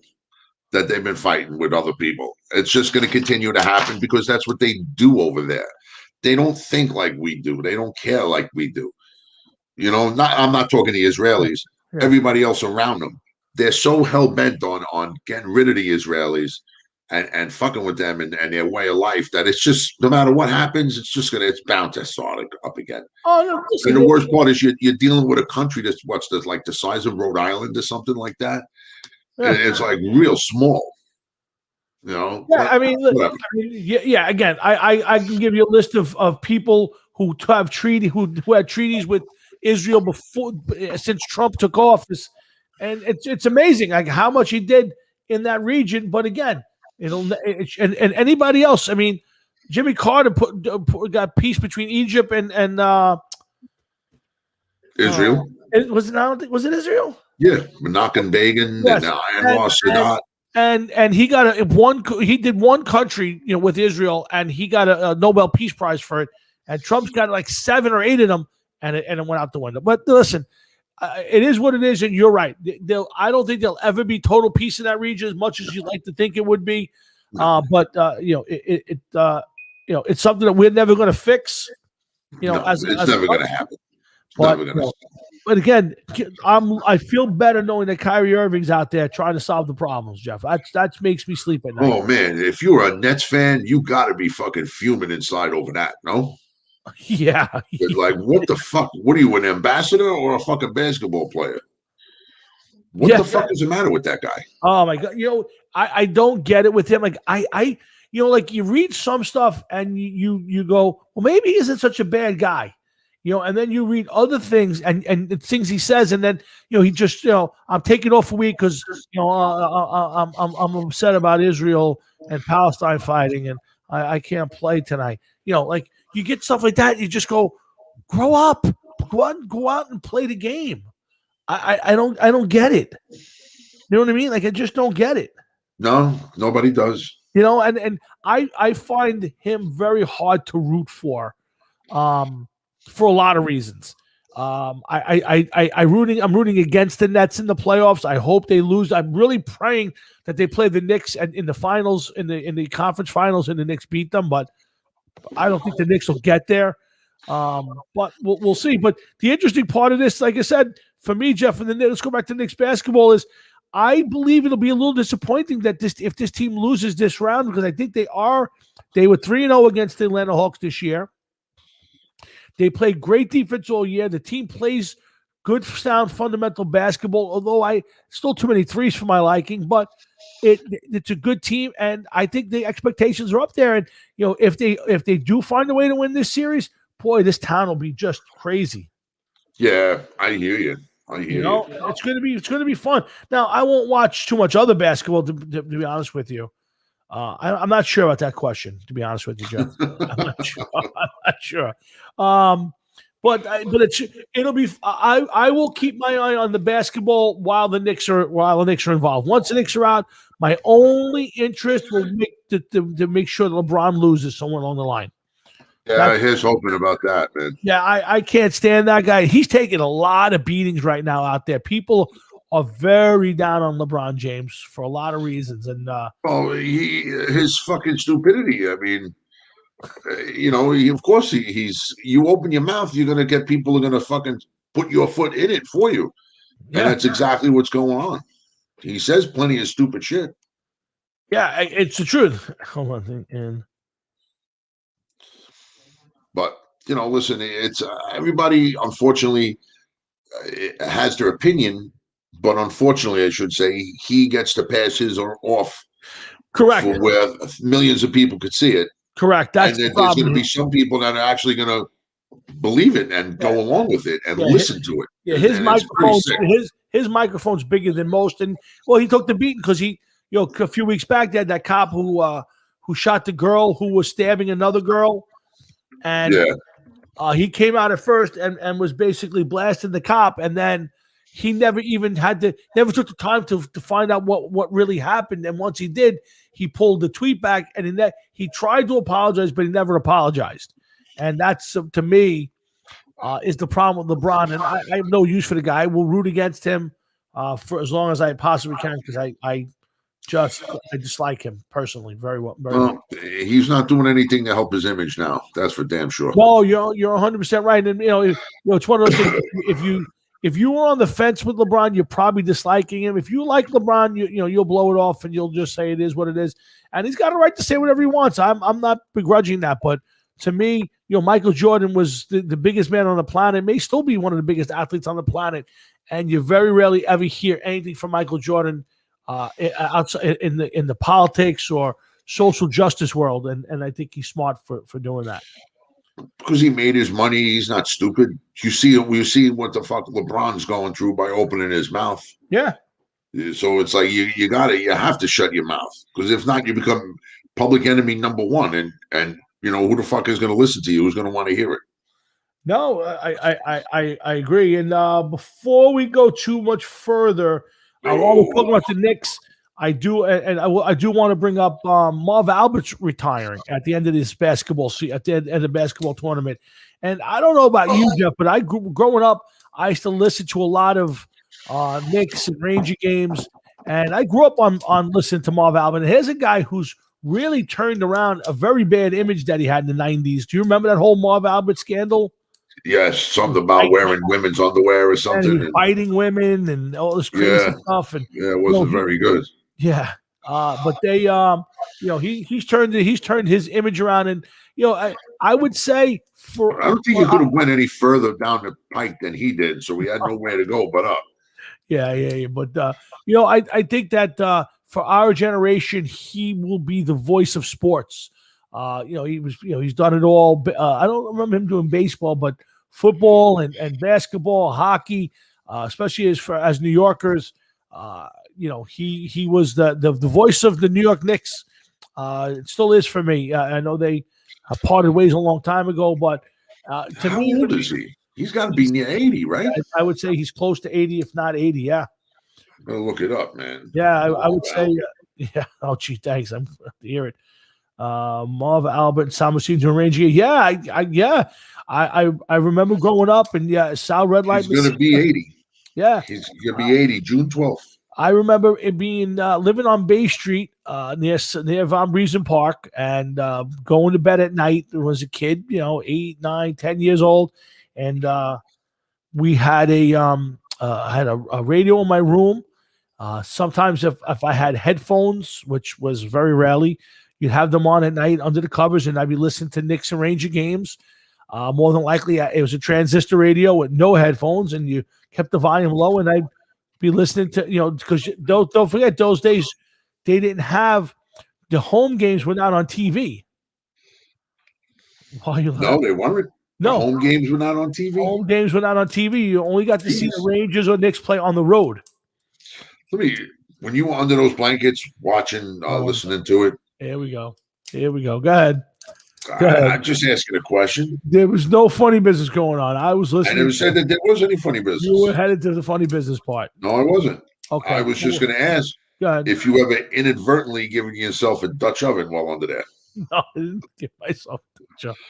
that they've been fighting with other people. It's just going to continue to happen because that's what they do over there. They don't think like we do. They don't care like we do. I'm not talking the Israelis. Yeah. Everybody else around them. They're so hell-bent on getting rid of the Israelis and fucking with them and their way of life that it's just, no matter what happens, it's bound to start up again. Oh, no, and the worst part is you're dealing with a country that's like the size of Rhode Island or something like that. Yeah. And it's like real small. Yeah, again, I can give you a list of people who have who had treaties with Israel since Trump took office, and it's amazing like how much he did in that region. But again, and anybody else. I mean, Jimmy Carter got peace between Egypt and Israel. Was it Israel? Yeah, Menachem Begin and Anwar Sadat. And he got he did one country, with Israel, and he got a Nobel Peace Prize for it. And Trump's got like 7 or 8 of them, and it went out the window. But listen, it is what it is, and you're right. I don't think there'll ever be total peace in that region as much as you'd like to think it would be. But it's something that we're never going to fix. It's never going to happen. But again, I feel better knowing that Kyrie Irving's out there trying to solve the problems, Jeff. That makes me sleep at night. Oh man, if you're a Nets fan, you got to be fucking fuming inside over that, no? Yeah. Like, what the fuck? What are you, an ambassador or a fucking basketball player? What the fuck is the matter with that guy? Oh my god, I don't get it with him. Like I like you read some stuff and you go, well, maybe he isn't such a bad guy. And then you read other things and the things he says, and then he just I'm taking off a week because I'm upset about Israel and Palestine fighting, and I can't play tonight. Like you get stuff like that, you just go, grow up, go out and play the game. I don't get it. You know what I mean? Like I just don't get it. No, nobody does. And I find him very hard to root for a lot of reasons. I'm rooting against the Nets in the playoffs. I hope they lose. I'm really praying that they play the Knicks in the finals, in the conference finals, and the Knicks beat them. But I don't think the Knicks will get there. But we'll see. But the interesting part of this, like I said, for me, Jeff, and then let's go back to Knicks basketball, is I believe it'll be a little disappointing that if this team loses this round, because I think they were 3-0 against the Atlanta Hawks this year. They play great defense all year. The team plays good, sound, fundamental basketball, although still too many threes for my liking, but it's a good team, and I think the expectations are up there. And if they do find a way to win this series, boy, this town will be just crazy. Yeah, I hear you. It's gonna be fun. Now, I won't watch too much other basketball to be honest with you. I'm not sure about that question, to be honest with you, Jeff. I'm not sure. But it'll be. I will keep my eye on the basketball while the Knicks are involved. Once the Knicks are out, my only interest will make to make sure that LeBron loses somewhere along the line. Yeah, here's hoping about that, man. Yeah, I can't stand that guy. He's taking a lot of beatings right now out there. People are very down on LeBron James for a lot of reasons, and his fucking stupidity. I mean, of course he's. You open your mouth, you're gonna get people who are gonna fucking put your foot in it for you, and that's exactly what's going on. He says plenty of stupid shit. Yeah, it's the truth. Hold on, But listen, it's everybody. Unfortunately, has their opinion, but unfortunately, I should say, he gets to pass his off Correct. for where millions of people could see it. Correct. That's and the there's going problem. to be some people that are actually going to believe it and go along with it and listen to it. Yeah, his and it's pretty microphone, sick. his microphone's bigger than most, and well, he took the beating because he, a few weeks back, they had that cop who shot the girl who was stabbing another girl, and he came out at first and was basically blasting the cop, and then he never even never took the time to find out what really happened, and once he did, he pulled the tweet back, and he tried to apologize, but he never apologized, and that's to me. Is the problem with LeBron, and I have no use for the guy. I will root against him for as long as I possibly can because I dislike him personally very well. Well, he's not doing anything to help his image now. That's for damn sure. No, you're 100% right, and it's one of those things. If you were on the fence with LeBron, you're probably disliking him. If you like LeBron, you'll blow it off and you'll just say it is what it is, and he's got a right to say whatever he wants. I'm not begrudging that, but to me, Michael Jordan was the biggest man on the planet, may still be one of the biggest athletes on the planet. And you very rarely ever hear anything from Michael Jordan outside in the politics or social justice world. And I think he's smart for doing that. Because he made his money. He's not stupid. You see what the fuck LeBron's going through by opening his mouth. Yeah. So it's like you have to shut your mouth, because if not, you become public enemy number one. And who the fuck is going to listen to you? Who's going to want to hear it? No, I agree. And before we go too much further, while we're talking about the Knicks, I do want to bring up Marv Albert's retiring at the end of this basketball at the end of the basketball tournament. And I don't know about you, Jeff, but growing up, I used to listen to a lot of Knicks and Ranger games, and I grew up on listening to Marv Albert. And here's a guy who's really turned around a very bad image that he had in the 90s. Do you remember that whole Marv Albert scandal? Yes, something about wearing women's underwear or something. And fighting women and all this crazy stuff. And it wasn't very good. Yeah. But they he's turned his image around, and I would say I don't think you could have went any further down the pike than he did, so we had nowhere to go but up. Yeah. But I think that for our generation, he will be the voice of sports. He's done it all. I don't remember him doing baseball, but football and basketball, hockey, especially as New Yorkers. He was the voice of the New York Knicks. It still is for me. I know they parted ways a long time ago, but to How me, old is he? He's got to be near 80, right? I would say he's close to 80, if not 80. Yeah. I'll look it up, man. Yeah, I would say. Yeah. Oh, gee, thanks. I'm glad to hear it. Marv Albert, Samuel to arrange it. Yeah, I remember growing up, and Sal Red Light. He's going to be 80. Yeah, he's going to be 80, June 12th. I remember it being living on Bay Street near Von Briesen Park, and going to bed at night. There was a kid, 8, 9, 10 years old, and we had a radio in my room. Sometimes if I had headphones, which was very rarely, you'd have them on at night under the covers, and I'd be listening to Knicks and Ranger games. More than likely, it was a transistor radio with no headphones, and you kept the volume low, and I'd be listening to, because don't forget, those days they didn't have the home games were not on TV. No, they weren't. No, home games were not on TV. Home games were not on TV. You only got to see the Rangers or Knicks play on the road. When you were under those blankets watching, listening to it. Here we go. Go ahead. I'm just asking a question. There was no funny business going on. I was listening. I never said that there was any funny business. You were headed to the funny business part. No, I wasn't. Okay. I was just going to ask if you ever inadvertently given yourself a Dutch oven while under there. No, I didn't give myself a Dutch oven.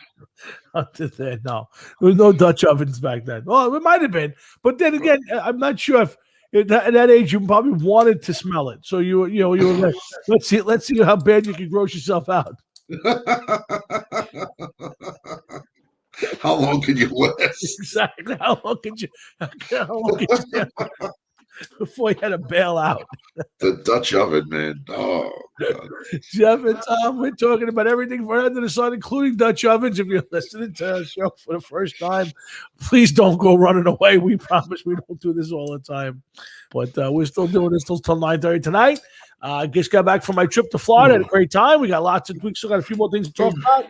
Under there, no. There was no Dutch ovens back then. Well, it might have been. But then again, I'm not sure if at that age you probably wanted to smell it. So you were like, let's see how bad you can gross yourself out. How long can you last? Exactly. How long could you before he had to bail out. The Dutch oven, man. Oh, God. Jeff and Tom, we're talking about everything for under the sun, including Dutch ovens. If you're listening to our show for the first time, please don't go running away. We promise we don't do this all the time. But we're still doing this till 9:30 tonight. I just got back from my trip to Florida. Had a great time. We still got a few more things to talk about.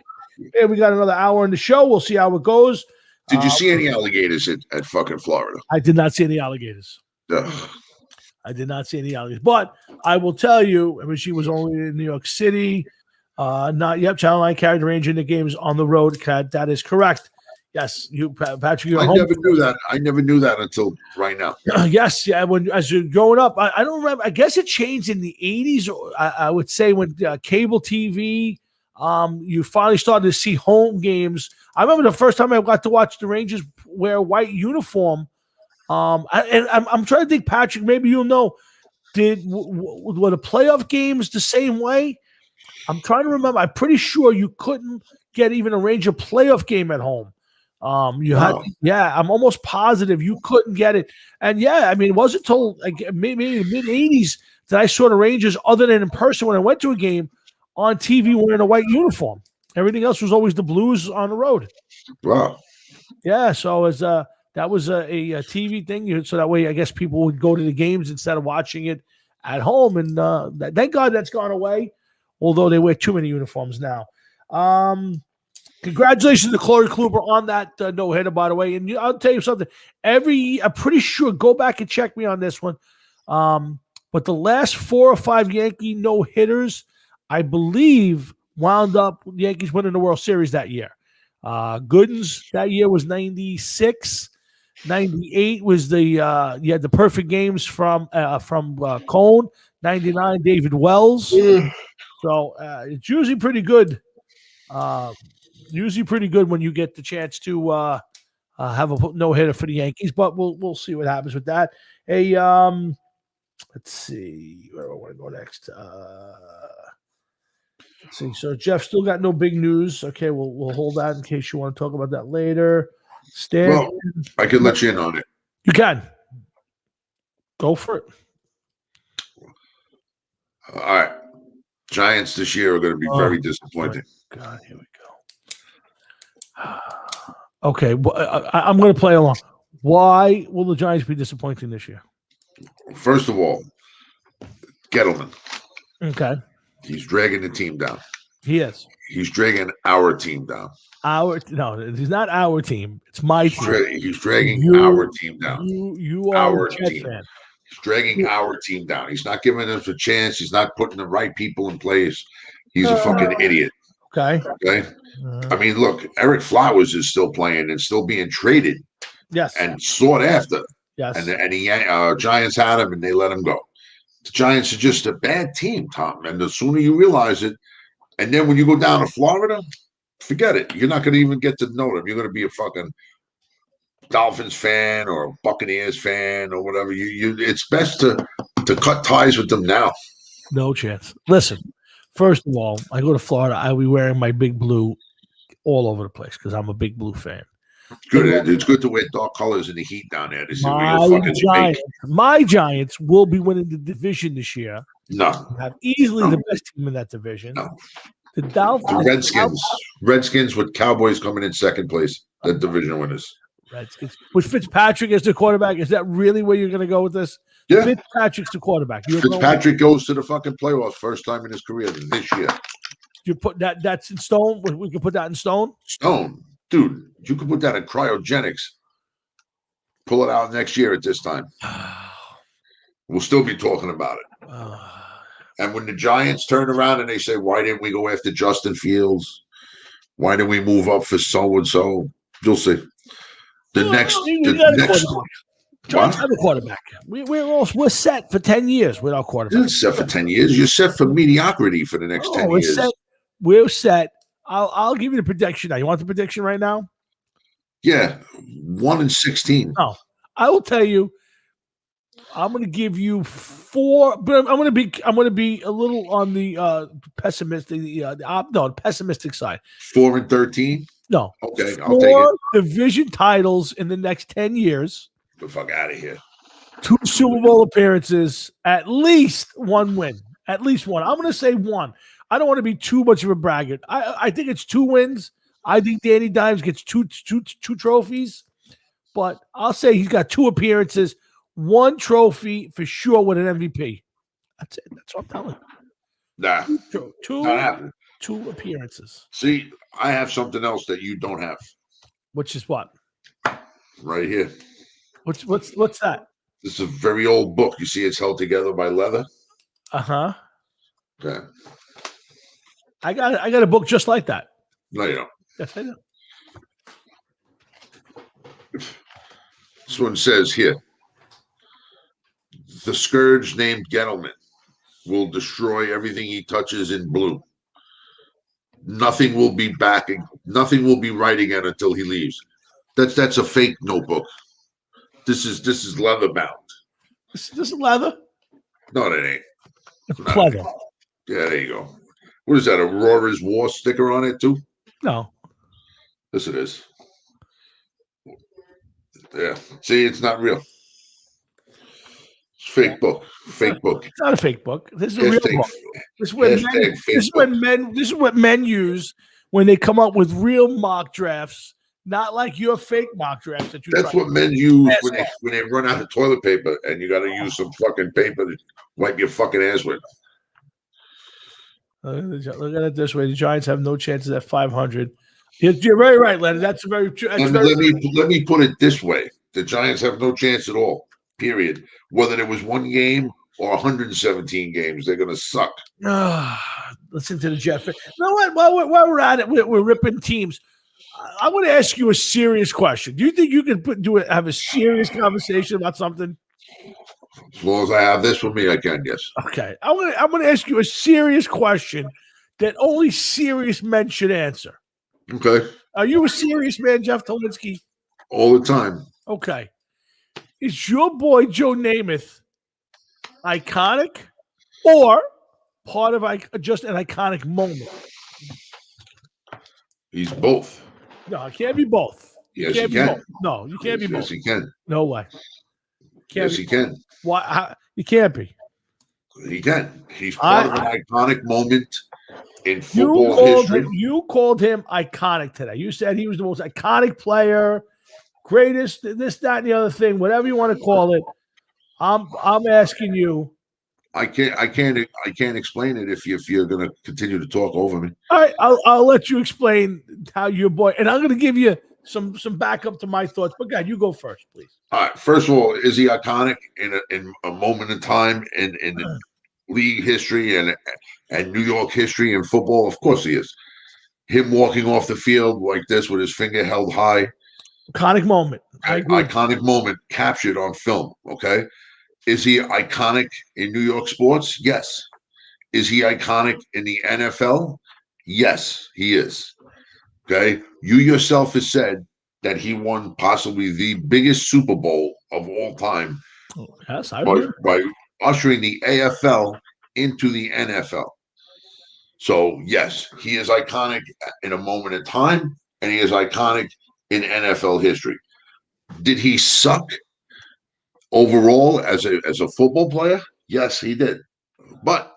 And we got another hour in the show. We'll see how it goes. Did you see any alligators at fucking Florida? I did not see any alligators. Ugh. I did not see any alligators. But I will tell you, I mean, she was only in New York City. Channel 9 carried the Ranger in the games on the road. That is correct. Yes, Patrick. I never knew that. I never knew that until right now. Yes, yeah. As you're growing up, I don't remember. I guess it changed in the 80s. I would say when cable TV, you finally started to see home games. I remember the first time I got to watch the Rangers wear a white uniform. I'm trying to think, Patrick. Maybe you'll know. Were the playoff games the same way? I'm trying to remember. I'm pretty sure you couldn't get even a Ranger playoff game at home. I'm almost positive you couldn't get it. And I mean, it wasn't until maybe the mid 80s that I saw the Rangers, other than in person when I went to a game, on TV wearing a white uniform. Everything else was always the Blues on the road. Wow. Yeah, so as that was a TV thing, so that way I guess people would go to the games instead of watching it at home. And thank God that's gone away, although they wear too many uniforms now. Congratulations to Corey Kluber on that no-hitter, by the way. And I'll tell you something. I'm pretty sure, go back and check me on this one, but the last 4 or 5 Yankee no-hitters, I believe, wound up the Yankees winning the World Series that year. Gooden's that year was 96. 98 was you had the perfect games from Cone. 99, David Wells. So it's usually pretty good. Usually pretty good when you get the chance to have a no-hitter for the Yankees, but we'll see what happens with that. Hey, let's see where do I want to go next. Let's see. So Jeff still got no big news. Okay, we'll hold that in case you want to talk about that later. Stan, well, I can let you in on it. You can go for it. All right, Giants this year are going to be very disappointing. God, here we go. Okay, I'm going to play along. Why will the Giants be disappointing this year? First of all, Gettleman. Okay. He's dragging the team down. He is. He's dragging our team down. No, he's not our team. It's my team. He's dragging our team down. You are our a Jet team. fan. He's dragging our team down. He's not giving us a chance. He's not putting the right people in place. He's a fucking idiot. Okay. I mean, look, Eric Flowers is still playing and still being traded. Yes. And sought after. Yes. And the Giants had him and they let him go. The Giants are just a bad team, Tom. And the sooner you realize it, and then when you go down to Florida, forget it. You're not going to even get to know them. You're going to be a fucking Dolphins fan or a Buccaneers fan or whatever. It's best to cut ties with them now. No chance. Listen, first of all, I go to Florida. I'll be wearing my big blue all over the place because I'm a big blue fan. Good. It's good to wear dark colors in the heat down there. This is real fucking my Giants will be winning the division this year. No. Have easily the best team in that division. No. The Dolphins. The Redskins with Cowboys coming in second place. The division winners. Redskins. With Fitzpatrick as the quarterback. Is that really where you're going to go with this? Yeah. Fitzpatrick's the quarterback. Fitzpatrick goes to the fucking playoffs first time in his career this year. You put that's in stone? We can put that in stone? Stone. Dude, you could put that in cryogenics. Pull it out next year at this time. We'll still be talking about it. And when the Giants turn around and they say, why didn't we go after Justin Fields? Why didn't we move up for so-and-so? You'll see. Giants have a quarterback. We're set for 10 years with our quarterback. You're set for 10 years. You're set for mediocrity for the next 10 years. We're set. I'll give you the prediction now. You want the prediction right now? Yeah, 1-16. No, I will tell you. I'm going to give you 4, but I'm going to be a little on the pessimistic, pessimistic side. 4-13. No, okay, I'll take it. 4 division titles in the next 10 years. Get the fuck out of here. 2 Super Bowl appearances, at least 1 win. At least 1. I'm going to say 1. I don't want to be too much of a braggart. I think it's 2 wins. I think Danny Dimes gets two trophies, but I'll say he's got 2 appearances, 1 trophy for sure with an MVP. That's it. That's what I'm telling you. Nah, not happening. 2 appearances. See, I have something else that you don't have. Which is what? Right here. What's that? This is a very old book. You see, it's held together by leather. Uh-huh. Okay. I got a book just like that. No, you don't. Yes, I do. This one says here, the scourge named Gettleman will destroy everything he touches in blue. Nothing will be backing. Nothing will be right again until he leaves. That's a fake notebook. This is leather bound. This is leather. No, that ain't. It's clever. Yeah, there you go. What is that? A Roarer's War sticker on it too? No. Yes, it is. Yeah. See, it's not real. It's fake book. Fake book. It's not a fake book. This is a real book. This is what men use when they come up with real mock drafts, not like your fake mock drafts that you. That's what men use when they run out of toilet paper and you got to use some fucking paper to wipe your fucking ass with. Look at it this way: the Giants have no chances at 500. You're very right, Leonard. That's very true. Let me put it this way: the Giants have no chance at all. Period. Whether it was 1 game or 117 games, they're going to suck. Listen to the Jeff. You know what? While we're at it, we're ripping teams. I want to ask you a serious question. Do you think you can have a serious conversation about something? As long as I have this with me, I can. Yes. Okay. I'm going to ask you a serious question that only serious men should answer. Okay. Are you a serious man, Jeff Tolwinski? All the time. Okay. Is your boy Joe Namath iconic or part of just an iconic moment? He's both. No, it can't be both. Yes, he can. Both. No, you can't be both. Yes, he can. No way. Yes, he can. Why? You can't be. He can. He's part of an iconic moment in football history. You called him iconic today. You said he was the most iconic player, greatest, this, that, and the other thing, whatever you want to call it. I'm asking you. I can't explain it if you're going to continue to talk over me. All right, I'll let you explain how your boy, and I'm going to give you some backup to my thoughts. But God, you go first, please. All right. First of all, is he iconic in a moment in time in league history and New York history and football? Of course he is. Him walking off the field like this with his finger held high. Iconic moment. Iconic moment captured on film. Okay. Is he iconic in New York sports? Yes. Is he iconic in the NFL? Yes, he is. Okay. You yourself have said that he won possibly the biggest Super Bowl of all time. Yes, by ushering the AFL into the NFL. So, yes, he is iconic in a moment in time, and he is iconic in NFL history. Did he suck overall as a football player? Yes, he did. But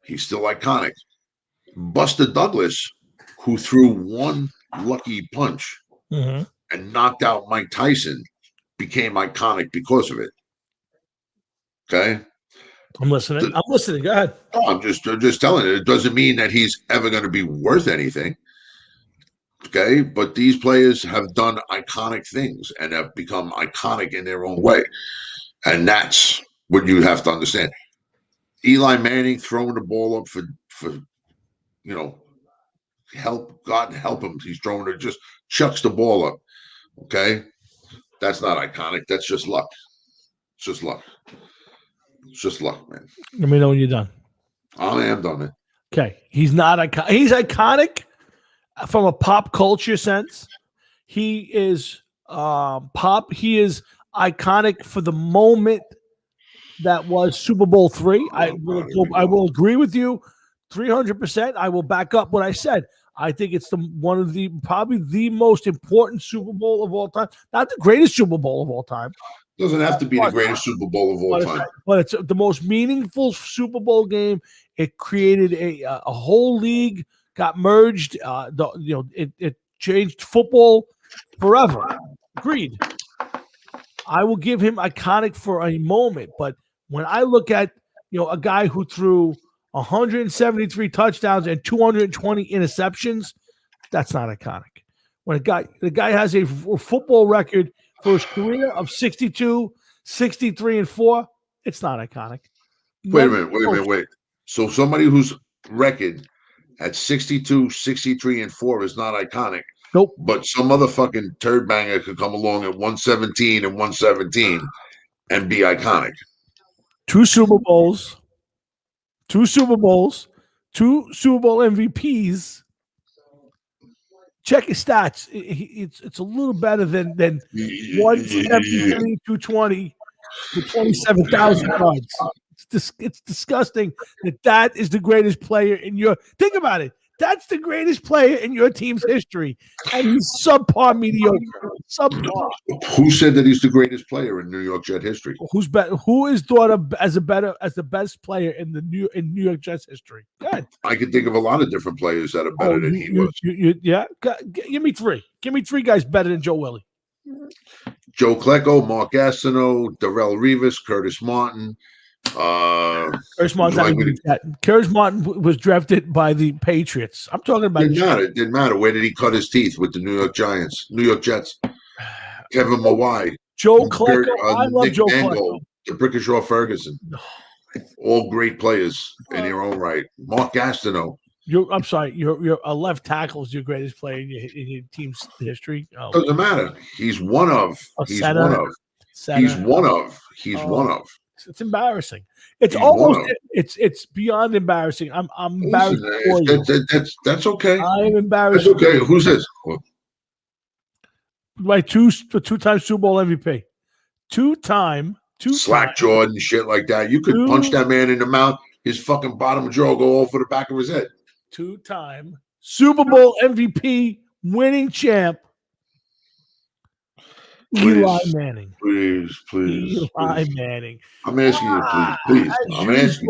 he's still iconic. Buster Douglas, who threw one lucky punch and knocked out Mike Tyson, became iconic because of it. Okay? I'm listening. Go ahead. I'm just telling you. It doesn't mean that he's ever going to be worth anything. Okay? But these players have done iconic things and have become iconic in their own way. And that's what you have to understand. Eli Manning throwing the ball up for God help him. He's throwing it, just chucks the ball up. Okay? That's not iconic. That's just luck. It's just luck. It's just luck, man. Let me know when you're done. I am done, man. Okay. He's not iconic. He's iconic from a pop culture sense. He is pop. He is iconic for the moment that was Super Bowl III. I will agree with you 300%. I will back up what I said. I think it's probably the most important Super Bowl of all time. Not the greatest Super Bowl of all time, Doesn't have to be the greatest Super Bowl of all time. But it's the most meaningful Super Bowl game. It created a whole league, got merged. It changed football forever. Agreed. I will give him iconic for a moment, but when I look at a guy who threw 173 touchdowns and 220 interceptions, that's not iconic. When the guy has a football record for his career of 62, 63, and 4, it's not iconic. Wait a minute. So somebody whose record at 62, 63, and 4 is not iconic. Nope. But some other fucking turd banger could come along at 117 and 117 and be iconic. Two Super Bowls, two Super Bowl MVPs. Check his stats. It's a little better than 173, 220 for 27,000 yards. It's disgusting that is the greatest player in your. Think about it. That's the greatest player in your team's history, and he's subpar mediocre. Subpar. Who said that he's the greatest player in New York Jet history? Who is thought of as the best player in New York Jets history? Good. I can think of a lot of different players that are better than he was. Yeah, give me three. Give me three guys better than Joe Willie. Joe Klecko, Mark Gastineau, Darrell Revis, Curtis Martin. Curtis Martin was drafted by the Patriots. I'm talking about. Didn't matter. Where did he cut his teeth with the New York Jets? Kevin Mawai, Joe Klecko. I love Nick Joe Mangold, Klecko. Brickishaw Ferguson. All great players in their own right. Mark Gastineau. I'm sorry. Your left tackle is your greatest player in your team's history. Oh. Doesn't matter. He's one of. He's one of. It's embarrassing. It's almost. It's beyond embarrassing. I'm embarrassed for you. That's okay. I'm embarrassed. That's okay. Who's this? My two-time Super Bowl MVP. Two-time. Slack jawed and shit like that. You could punch that man in the mouth. His fucking bottom jaw go over the back of his head. Two-time Super Bowl MVP, winning champ. Eli Manning. Please. Eli Manning. I'm asking you, please. I'm asking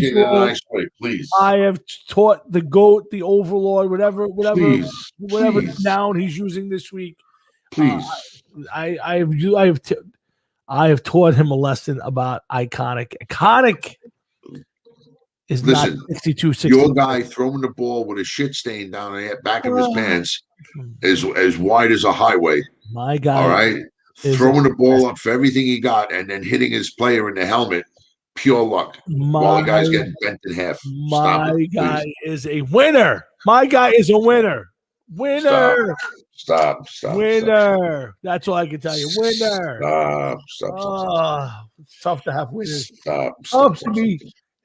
you in a nice way, please. I have taught the GOAT, the Overlord, whatever noun he's using this week. Please. I have taught him a lesson about iconic. Iconic is not 62, 60. Your guy throwing the ball with a shit stain down the back of his pants as wide as a highway. My guy. All right. Throwing the ball up for everything he got and then hitting his player in the helmet. Pure luck. While the guy's getting bent in half. My guy is a winner. My guy is a winner. Winner. Stop. Winner. That's all I can tell you. Winner. Stop. It's tough to have winners.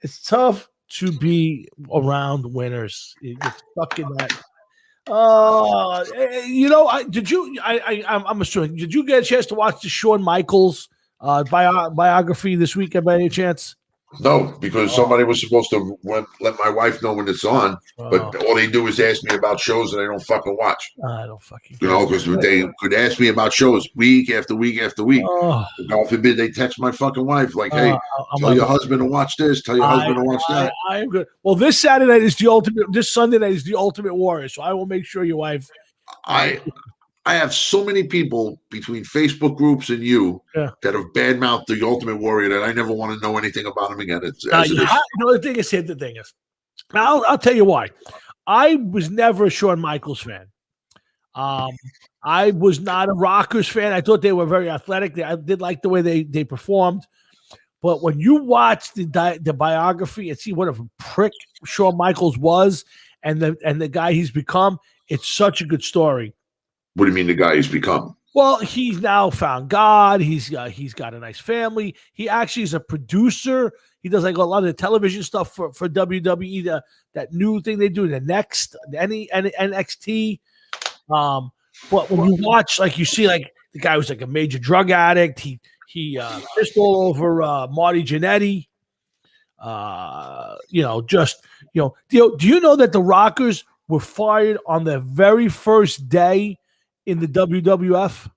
It's tough to be around winners. You get stuck in that. I'm assuming. Did you get a chance to watch the Shawn Michaels biography this weekend by any chance? No, because somebody was supposed to let my wife know when it's on, but all they do is ask me about shows that I don't fucking watch. I don't fucking. Because they could ask me about shows week after week after week. God forbid they text my fucking wife like, "Hey, tell your husband to watch this. Tell your husband to watch that." I am good. Well, this Saturday night is the ultimate. This Sunday night is the Ultimate Warrior. So I will make sure your wife. I have so many people between Facebook groups and you that have badmouthed the Ultimate Warrior that I never want to know anything about him again. The thing is, I'll tell you why. I was never a Shawn Michaels fan. I was not a Rockers fan. I thought they were very athletic. I did like the way they performed. But when you watch the biography and see what a prick Shawn Michaels was and the guy he's become, it's such a good story. What do you mean the guy he's become? Well, he's now found God. He's got a nice family. He actually is a producer. He does like a lot of the television stuff for WWE, that new thing they do, the NXT. But when you watch, like you see, like the guy was like a major drug addict. He pissed all over Marty Jannetty. Do you know that the Rockers were fired on the very first day in the WWF?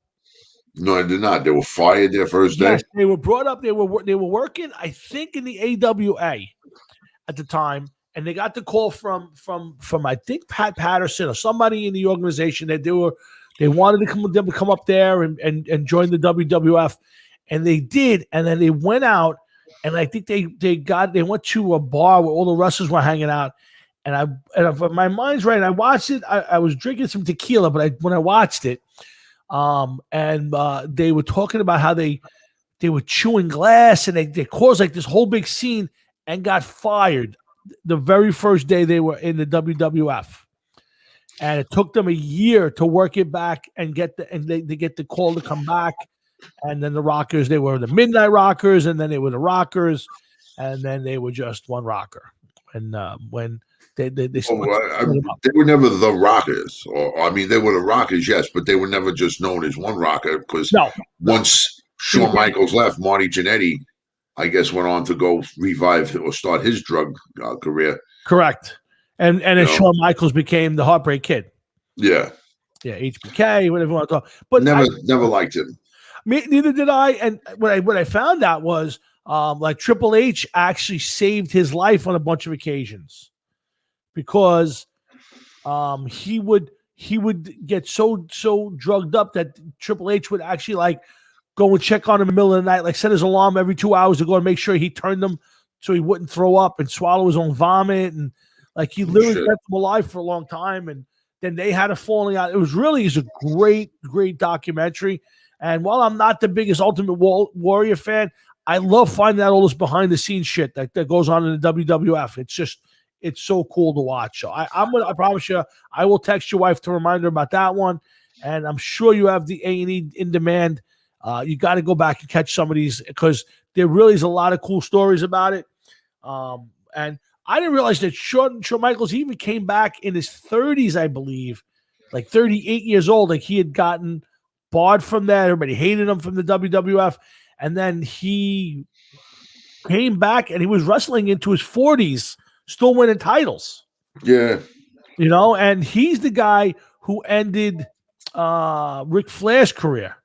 No, I did not. They were fired their first day. Yes, they were brought up. They were working, I think, in the AWA at the time, and they got the call from I think Pat Patterson or somebody in the organization that they wanted them to come up there and join the WWF, and they did, and then they went out, and I think they went to a bar where all the wrestlers were hanging out, and if my mind's right, I watched it. I was drinking some tequila, but when I watched it, they were talking about how they were chewing glass, and they caused like this whole big scene and got fired the very first day they were in the WWF. And it took them a year to work it back and they get the call to come back. And then the Rockers, they were the Midnight Rockers, and then they were the Rockers, and then they were just one Rocker. And when they were never the Rockers, or I mean, they were the Rockers, yes, but they were never just known as one Rocker because once Shawn Michaels left, Marty Jannetty, I guess, went on to go revive or start his drug career. Correct. And then Shawn Michaels became the Heartbreak Kid. Yeah. Yeah, HBK, whatever you want to talk. But never liked him. Neither did I. And what I found out was like Triple H actually saved his life on a bunch of occasions because he would get so drugged up that Triple H would actually like go and check on him in the middle of the night, like set his alarm every 2 hours to go and make sure he turned them so he wouldn't throw up and swallow his own vomit, and like he literally kept him alive for a long time. And then they had a falling out. It's a great documentary. And while I'm not the biggest Ultimate Warrior fan, I love finding out all this behind the scenes shit that goes on in the WWF. It's so cool to watch. So I promise you, I will text your wife to remind her about that one. And I'm sure you have the A&E in demand. You got to go back and catch some of these because there really is a lot of cool stories about it. And I didn't realize that Shawn Michaels even came back in his 30s, I believe, like 38 years old. Like he had gotten barred from that. Everybody hated him from the WWF. And then he came back and he was wrestling into his 40s, still winning titles. Yeah. And he's the guy who ended Ric Flair's career.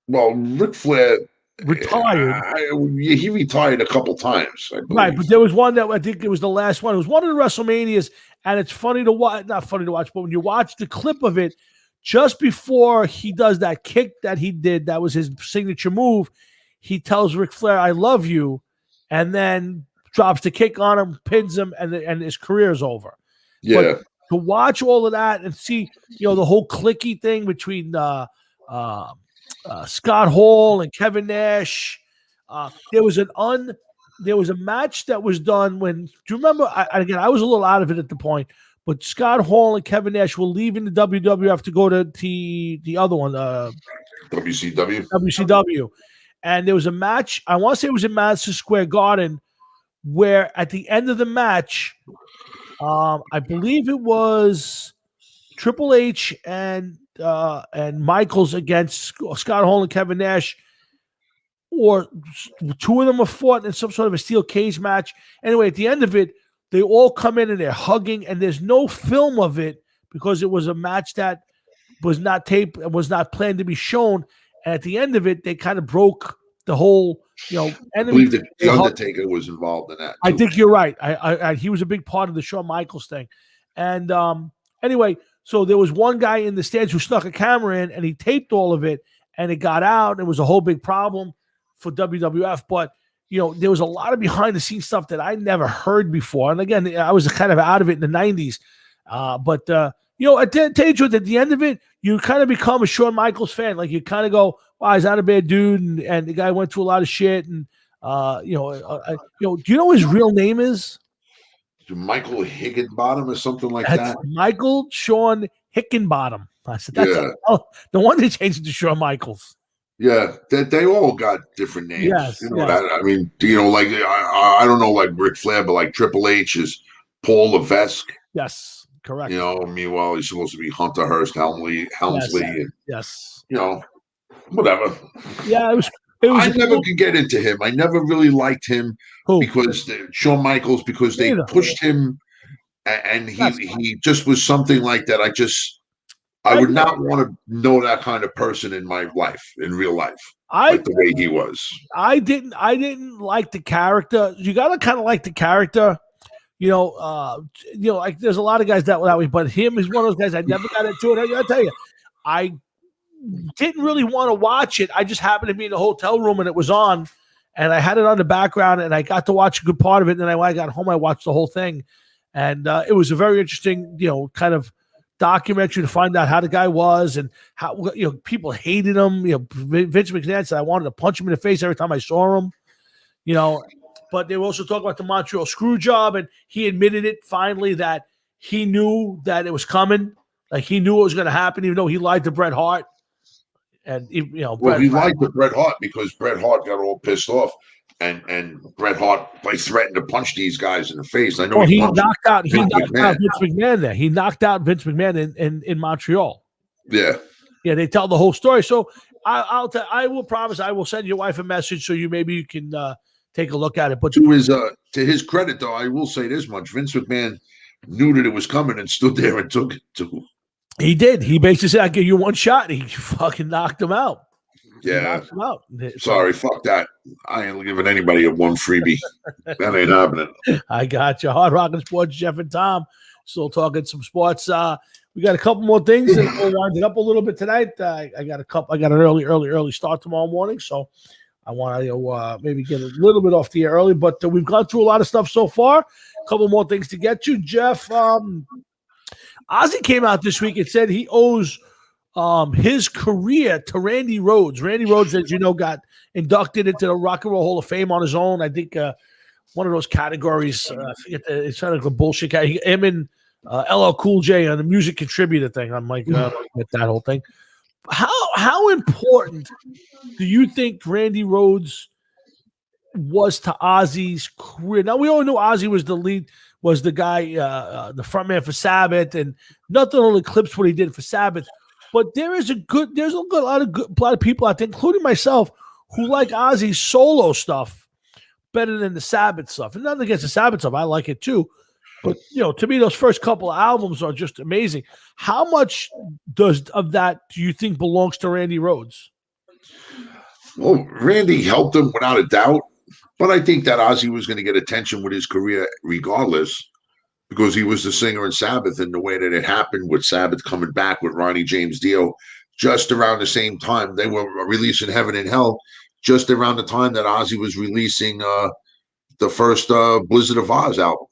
Well, Ric Flair retired. He retired a couple times, I believe. Right, but there was one that I think it was the last one. It was one of the WrestleManias, and it's funny to watch. Not funny to watch, but when you watch the clip of it, just before he does that kick that he did, that was his signature move. He tells Ric Flair, "I love you," and then drops the kick on him, pins him, and his career is over. Yeah. But to watch all of that and see, the whole clicky thing between Scott Hall and Kevin Nash. There was a match that was done when. Do you remember? I was a little out of it at the point, but Scott Hall and Kevin Nash were leaving the WWF to go to the other one, WCW. WCW, and there was a match. I want to say it was in Madison Square Garden, where at the end of the match, I believe it was Triple H and Michaels against Scott Hall and Kevin Nash, or two of them were fought in some sort of a steel cage match. Anyway, at the end of it, they all come in and they're hugging, and there's no film of it because it was a match that was not taped and was not planned to be shown. And at the end of it, they kind of broke the whole, enemy. I believe that the Undertaker was involved in that too. I think you're right. He was a big part of the Shawn Michaels thing. And anyway, so there was one guy in the stands who snuck a camera in, and he taped all of it, and it got out. It was a whole big problem for WWF. But, there was a lot of behind-the-scenes stuff that I never heard before. And, again, I was kind of out of it in the 90s. But I tell you the truth, at the end of it, you kind of become a Shawn Michaels fan. Like, you kind of go, wow, he's not a bad dude, and the guy went through a lot of shit. And, do you know what his real name is? Michael Higginbottom or something like That's that. Michael Shawn Hickenbottom. I said, no wonder they changed it to Shawn Michaels. Yeah, they all got different names. Yes, that. I mean, like I don't know, like Ric Flair, but like Triple H is Paul Levesque. Yes, correct. Meanwhile he's supposed to be Hunter Hearst Helmsley. Yes. Whatever. Yeah, it was. I never could get into him. I never really liked him because Shawn Michaels, because they pushed him, and he just was something like that. I would not want to know that kind of person in my life, in real life, like the way he was. I didn't like the character. You got to kind of like the character. Like there's a lot of guys that way, but him is one of those guys I never got into it. I gotta tell you, I didn't really want to watch it. I just happened to be in the hotel room and it was on, and I had it on the background, and I got to watch a good part of it. And then when I got home, I watched the whole thing, and it was a very interesting, kind of documentary to find out how the guy was and how people hated him. Vince McMahon said I wanted to punch him in the face every time I saw him. But they were also talking about the Montreal screw job, and he admitted it finally that he knew that it was coming. Like he knew it was going to happen, even though he lied to Bret Hart. And he lied to Bret Hart because Bret Hart got all pissed off, and Bret Hart threatened to punch these guys in the face. I know he knocked out Vince McMahon there. He knocked out Vince McMahon in Montreal. Yeah. Yeah, they tell the whole story. So I will promise I will send your wife a message so you can take a look at it. But to his credit, though, I will say this much: Vince McMahon knew that it was coming and stood there and took it too. He did. He basically said, "I'll give you one shot." And he fucking knocked him out. Yeah. Knocked him out. Sorry, fuck that. I ain't giving anybody a one freebie. That ain't happening. I got you. Hard Rockin' Sports, Jeff and Tom. Still talking some sports. We got a couple more things, and we'll wind it up a little bit tonight. I got an early start tomorrow morning, so I want to maybe get a little bit off the air early. But we've gone through a lot of stuff so far. A couple more things to get to, Jeff. Ozzy came out this week and said he owes his career to Randy Rhoads. Randy Rhoads, as you know, got inducted into the Rock and Roll Hall of Fame on his own. I think one of those categories. I forget it's kind of like a bullshit guy. Him and LL Cool J on the music contributor thing. I'm like, with that whole thing. How important do you think Randy Rhoads was to Ozzy's career? Now we all knew Ozzy was the lead. Was the guy, the front man for Sabbath, and nothing will eclipse what he did for Sabbath. But there's a lot of people out there, including myself, who like Ozzy's solo stuff better than the Sabbath stuff. And nothing against the Sabbath stuff, I like it too. But to me, those first couple of albums are just amazing. How much of that do you think belongs to Randy Rhoads? Well, Randy helped him without a doubt. But I think that Ozzy was going to get attention with his career regardless, because he was the singer in Sabbath, and the way that it happened with Sabbath coming back with Ronnie James Dio just around the same time. They were releasing Heaven and Hell just around the time that Ozzy was releasing the first Blizzard of Oz album.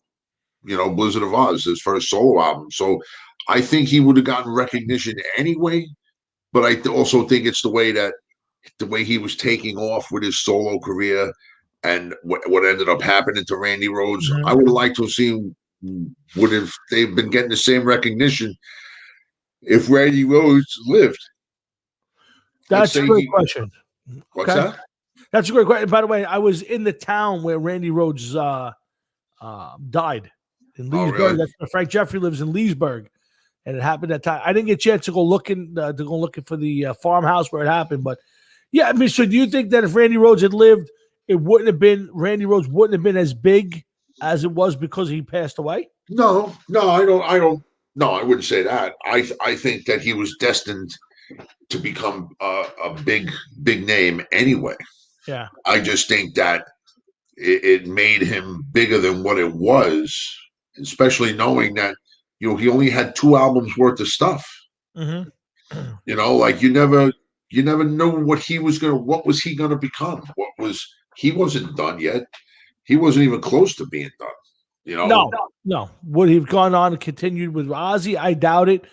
Blizzard of Oz, his first solo album. So I think he would have gotten recognition anyway, but I also think it's the way he was taking off with his solo career. And what ended up happening to Randy Rhoads, I would have liked to have seen would they've been getting the same recognition if Randy Rhoads lived. That's a great question. What's that? That's a great question. By the way, I was in the town where Randy Rhoads died in Leesburg. Oh, really? That's where Frank Jeffrey lives, in Leesburg, and it happened that time. I didn't get a chance to go looking for the farmhouse where it happened, but yeah. I mean, so do you think that if Randy Rhoads had lived, Randy Rhoads wouldn't have been as big as it was because he passed away? No, I don't. No, I wouldn't say that. I think that he was destined to become a big name anyway. Yeah. I just think that it made him bigger than what it was, especially knowing that he only had 2 albums worth of stuff. Mm-hmm. You never know what was he gonna become? He wasn't done yet. He wasn't even close to being done. No. Would he have gone on and continued with Ozzy? I doubt it.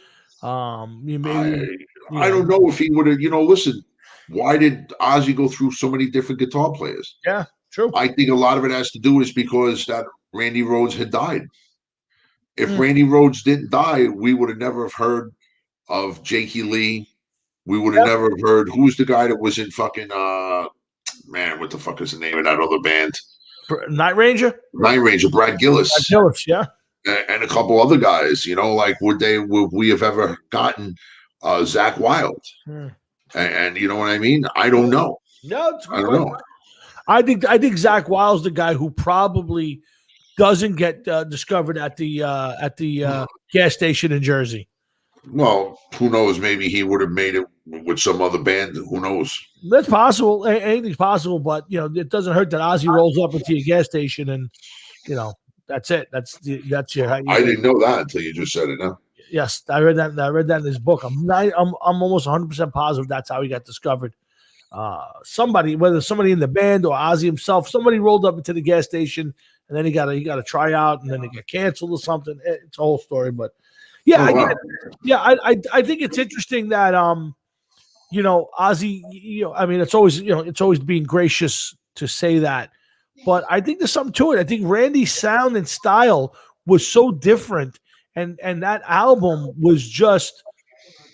I don't know if he would have. Listen, why did Ozzy go through so many different guitar players? Yeah, true. I think a lot of it has to do is because that Randy Rhoads had died. If Randy Rhoads didn't die, we would have never have heard of Jakey Lee. We would have never heard who's the guy that was in fucking what the fuck is the name of that other band? Night Ranger, Brad Gillis. Yeah. And a couple other guys, would we have ever gotten Zach Wilde? And you know what I mean? I don't know. No, I don't know. I think Zach Wilde's the guy who probably doesn't get discovered at the gas station in Jersey. Well, who knows? Maybe he would have made it with some other band. Who knows? That's possible. Anything's possible, but it doesn't hurt that Ozzy rolls up into your gas station and that's it. That's your. How you I didn't know that until you just said it. Now, Yes, I read that. I read that in his book. I'm almost 100% positive that's how he got discovered. Somebody, whether somebody in the band or Ozzy himself, somebody rolled up into the gas station and then he got a tryout and then it got canceled or something. It's a whole story, but yeah, Oh, wow. I think it's interesting that Ozzy. I mean, it's always being gracious to say that, but I think there's something to it. I think Randy's sound and style was so different, and that album was just.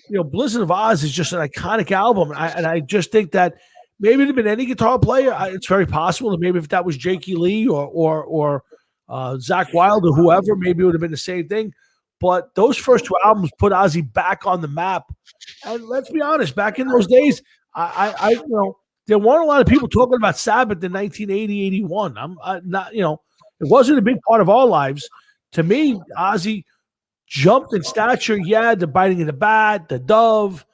Blizzard of Oz is just an iconic album, and I just think that maybe it'd have been any guitar player. It's very possible that maybe if that was Jakey Lee or Zach Wilde or whoever, maybe it would have been the same thing. But those first two albums put Ozzy back on the map. And let's be honest, back in those days, I there weren't a lot of people talking about Sabbath in 1980, 81. I'm not, it wasn't a big part of our lives. To me, Ozzy jumped in stature, the biting of the bat, the dove,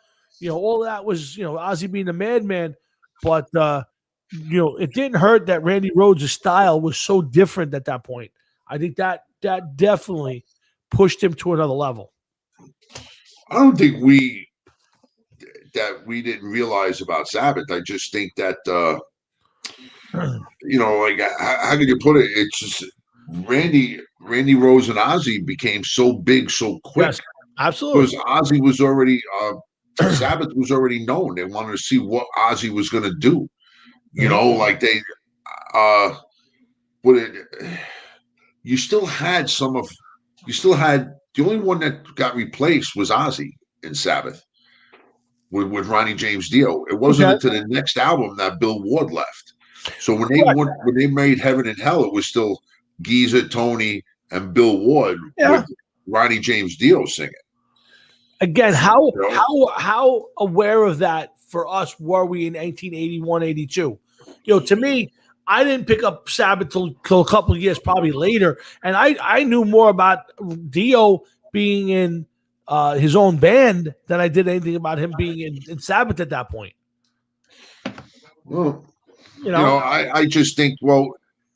all that was, Ozzy being the madman. But, it didn't hurt that Randy Rhoads' style was so different at that point. I think that definitely pushed him to another level. I don't think we didn't realize about Sabbath. I just think that, like how could you put it? It's just Randy Rhoads and Ozzy became so big so quick. Yes, absolutely. Because Ozzy was already Sabbath was already known. They wanted to see what Ozzy was going to do. Like they you still had the only one that got replaced was Ozzy in Sabbath with Ronnie James Dio. It wasn't until the next album that Bill Ward left. So when they made Heaven and Hell, it was still Geezer, Tony, and Bill Ward with Ronnie James Dio singing. Again, how aware of that for us were we in 1981, 82? To me, I didn't pick up Sabbath till a couple of years probably later, and I knew more about Dio being in his own band than I did anything about him being in Sabbath at that point. Well, I just think,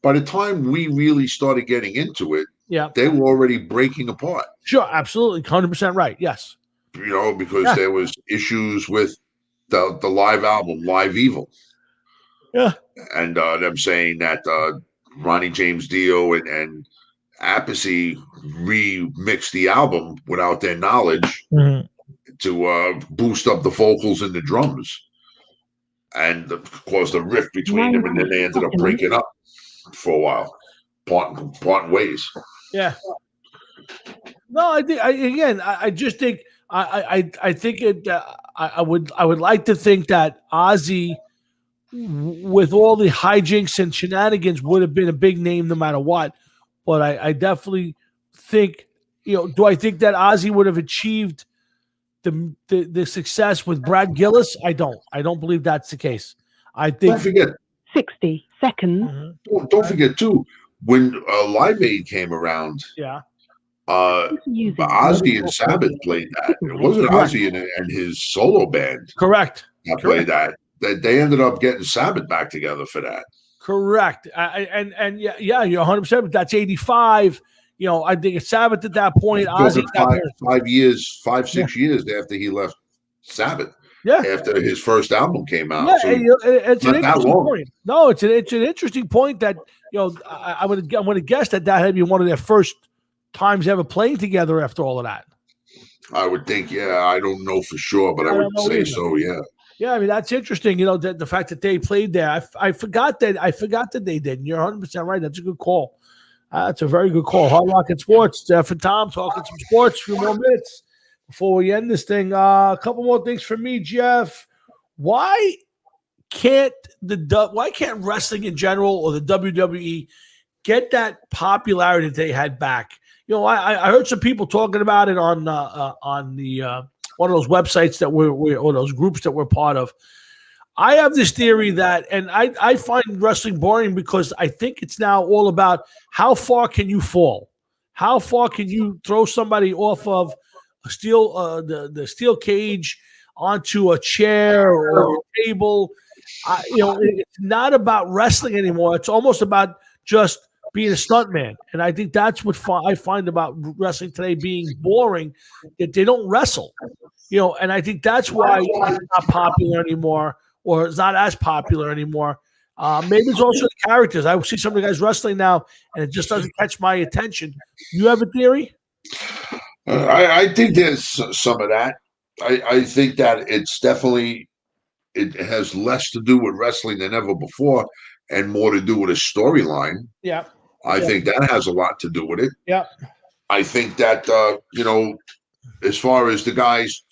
by the time we really started getting into it, they were already breaking apart. Sure, absolutely, 100% right. Yes, because there was issues with the live album, Live Evil. Yeah, and them saying that Ronnie James Dio and Appice remixed the album without their knowledge to boost up the vocals and the drums, and caused a rift between them, and then they ended up breaking up for a while, parting ways. Yeah. No, I just think I think it. I would like to think that Ozzy, with all the hijinks and shenanigans, would have been a big name no matter what. But I definitely think, do I think that Ozzy would have achieved the success with Brad Gillis? I don't. I don't believe that's the case. I think. Don't forget 60 seconds. Don't forget too, when Live Aid came around. Yeah. Ozzy and Sabbath played that. It wasn't Ozzy and his solo band. Correct. That played that. They ended up getting Sabbath back together for that. Correct. And you're 100%. But that's 85. I think it's Sabbath at that point. Ozzy at 6 years after he left Sabbath. Yeah. After his first album came out. Yeah, so it's an interesting point. No, it's an interesting point that I'm going to guess that had been one of their first times ever playing together after all of that. I would think, I don't know for sure, but I would say so, yeah. Yeah, I mean, that's interesting, the fact that they played there. I forgot that they did. And you're 100% right. That's a good call. That's a very good call. Hard Rock and Sports. Jeff and Tom talking some sports. A few more minutes before we end this thing. A couple more things for me, Jeff. Why can't wrestling in general or the WWE get that popularity that they had back? I heard some people talking about it on the one of those websites that or those groups that we're part of. I have this theory that, and I find wrestling boring because I think it's now all about how far can you fall? How far can you throw somebody off of the steel cage onto a chair or a table. It's not about wrestling anymore. It's almost about just being a stuntman. And I think that's what I find about wrestling today being boring, that they don't wrestle. And I think that's why it's not popular anymore, or it's not as popular anymore. Maybe it's also the characters. I see some of the guys wrestling now, and it just doesn't catch my attention. You have a theory? I think there's some of that. I think that it's definitely, it has less to do with wrestling than ever before and more to do with a storyline. Yeah. I think that has a lot to do with it. Yeah. I think that, as far as the guys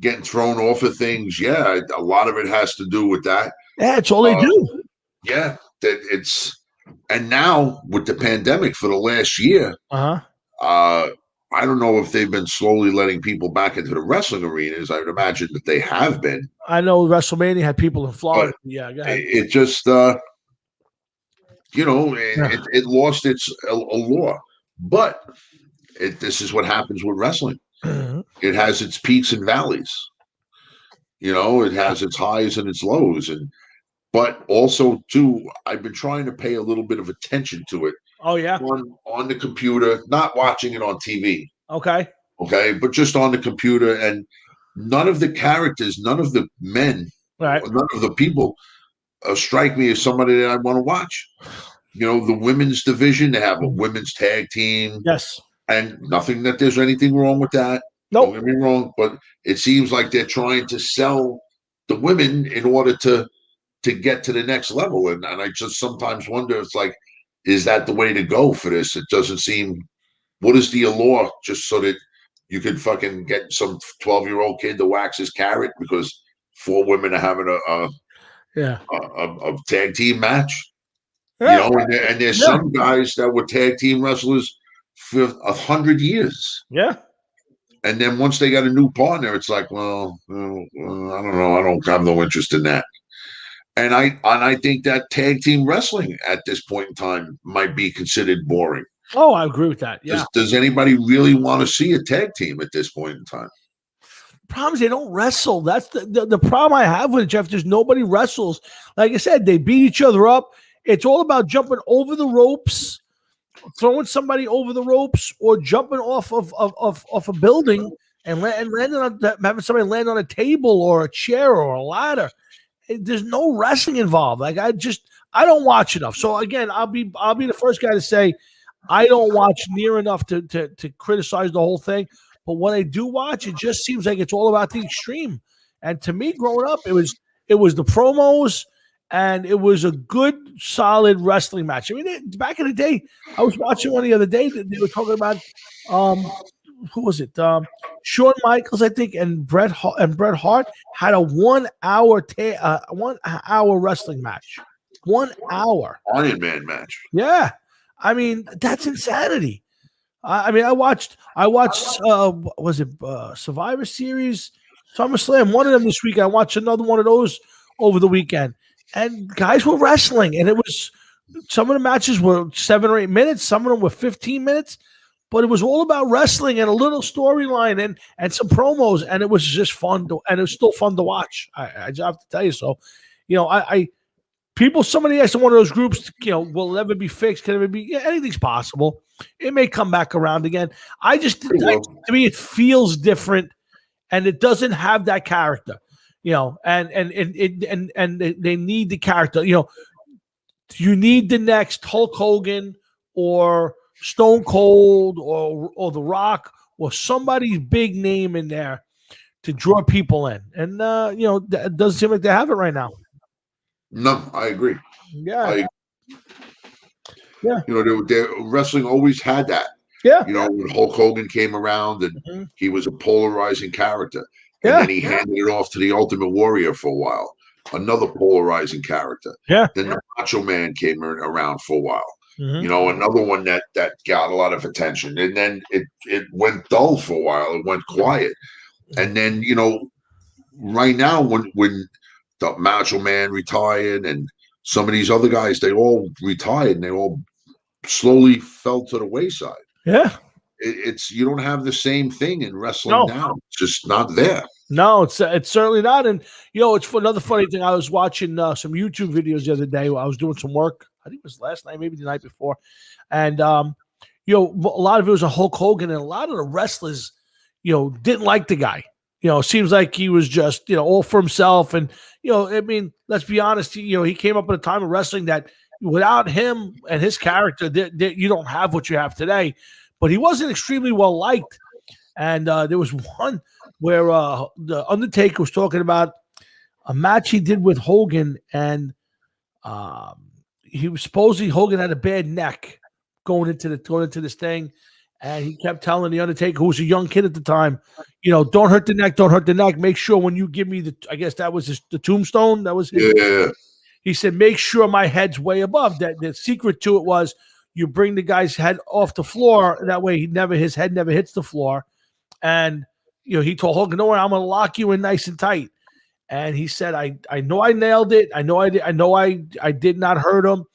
getting thrown off of things, yeah, a lot of it has to do with that. Yeah, it's all they do. Yeah, and now with the pandemic for the last year, I don't know if they've been slowly letting people back into the wrestling arenas. I would imagine that they have been. I know WrestleMania had people in Florida. Yeah, go ahead. It just, it lost its allure. But this is what happens with wrestling. It has its peaks and valleys. It has its highs and its lows, but also too, I've been trying to pay a little bit of attention to it. Oh yeah, on the computer, not watching it on TV. Okay, but just on the computer, and none of the characters, none of the men, right, none of the people strike me as somebody that I want to watch. The women's division, they have a women's tag team. Yes. And nothing that there's anything wrong with that. Nope. Don't get me wrong, but it seems like they're trying to sell the women in order to get to the next level. And I just sometimes wonder, it's like, is that the way to go for this? It doesn't seem. What is the allure? Just so that you could fucking get some 12-year-old kid to wax his carrot because 4 women are having a tag team match. Yeah. And there's some guys that were tag team wrestlers for 100 years. Yeah. And then once they got a new partner, it's like, well, I don't know. I don't have no interest in that. And I think that tag team wrestling at this point in time might be considered boring. Oh, I agree with that. Yeah. Does anybody really want to see a tag team at this point in time? Problem is they don't wrestle. That's the problem I have with it, Jeff. There's nobody wrestles. Like I said, they beat each other up. It's all about jumping over the ropes, throwing somebody over the ropes, or jumping off of a building and landing on having somebody land on a table or a chair or a ladder. There's no wrestling involved. Like I don't watch enough. So again, I'll be the first guy to say I don't watch near enough to criticize the whole thing. But when I do watch, it just seems like it's all about the extreme. And to me, growing up, it was the promos, and it was a good, solid wrestling match. I mean, back in the day, I was watching one the other day that they were talking about. Who was it? Shawn Michaels, I think, and Bret Hart had a 1 hour 1 hour wrestling match. 1 hour Iron Man match. Yeah, I mean that's insanity. I mean, I watched. Was it Survivor Series, SummerSlam? One of them this week. I watched another one of those over the weekend, and guys were wrestling, and it was some of the matches were 7 or 8 minutes. Some of them were 15 minutes. But it was all about wrestling and a little storyline and some promos, and it was just fun and it was still fun to watch. I just have to tell you. So, somebody asked in one of those groups, will it ever be fixed? Can it ever be? Yeah, anything's possible. It may come back around again. To me, it feels different, and it doesn't have that character, and they need the character. You need the next Hulk Hogan or Stone Cold or The Rock or somebody's big name in there to draw people in. And, it doesn't seem like they have it right now. No, I agree. Yeah. Wrestling always had that. Yeah. When Hulk Hogan came around and he was a polarizing character. And then he handed it off to the Ultimate Warrior for a while. Another polarizing character. Yeah. Then the Macho Man came around for a while. Another one that got a lot of attention, and then it went dull for a while. It went quiet, and then right now when the Macho Man retired and some of these other guys, they all retired and they all slowly fell to the wayside. Yeah, it's you don't have the same thing in wrestling No. now. It's just not there. No, it's certainly not. And it's another funny thing. I was watching some YouTube videos the other day. I was doing some work. I think it was last night, maybe the night before, and a lot of it was a Hulk Hogan, and a lot of the wrestlers, didn't like the guy. It seems like he was just all for himself, and I mean, let's be honest. He came up at a time of wrestling that without him and his character, you don't have what you have today. But he wasn't extremely well liked, and there was one where the Undertaker was talking about a match he did with Hogan, and he was supposedly Hogan had a bad neck going into this thing, and he kept telling the Undertaker, who was a young kid at the time, don't hurt the neck, don't hurt the neck. Make sure when you give me I guess that was the tombstone. That was his. Yeah. He said, make sure my head's way above. That the secret to it was you bring the guy's head off the floor. That way his head never hits the floor. And he told Hogan, "No, I'm gonna lock you in nice and tight." And he said, "I know I nailed it. I know I did not hurt him."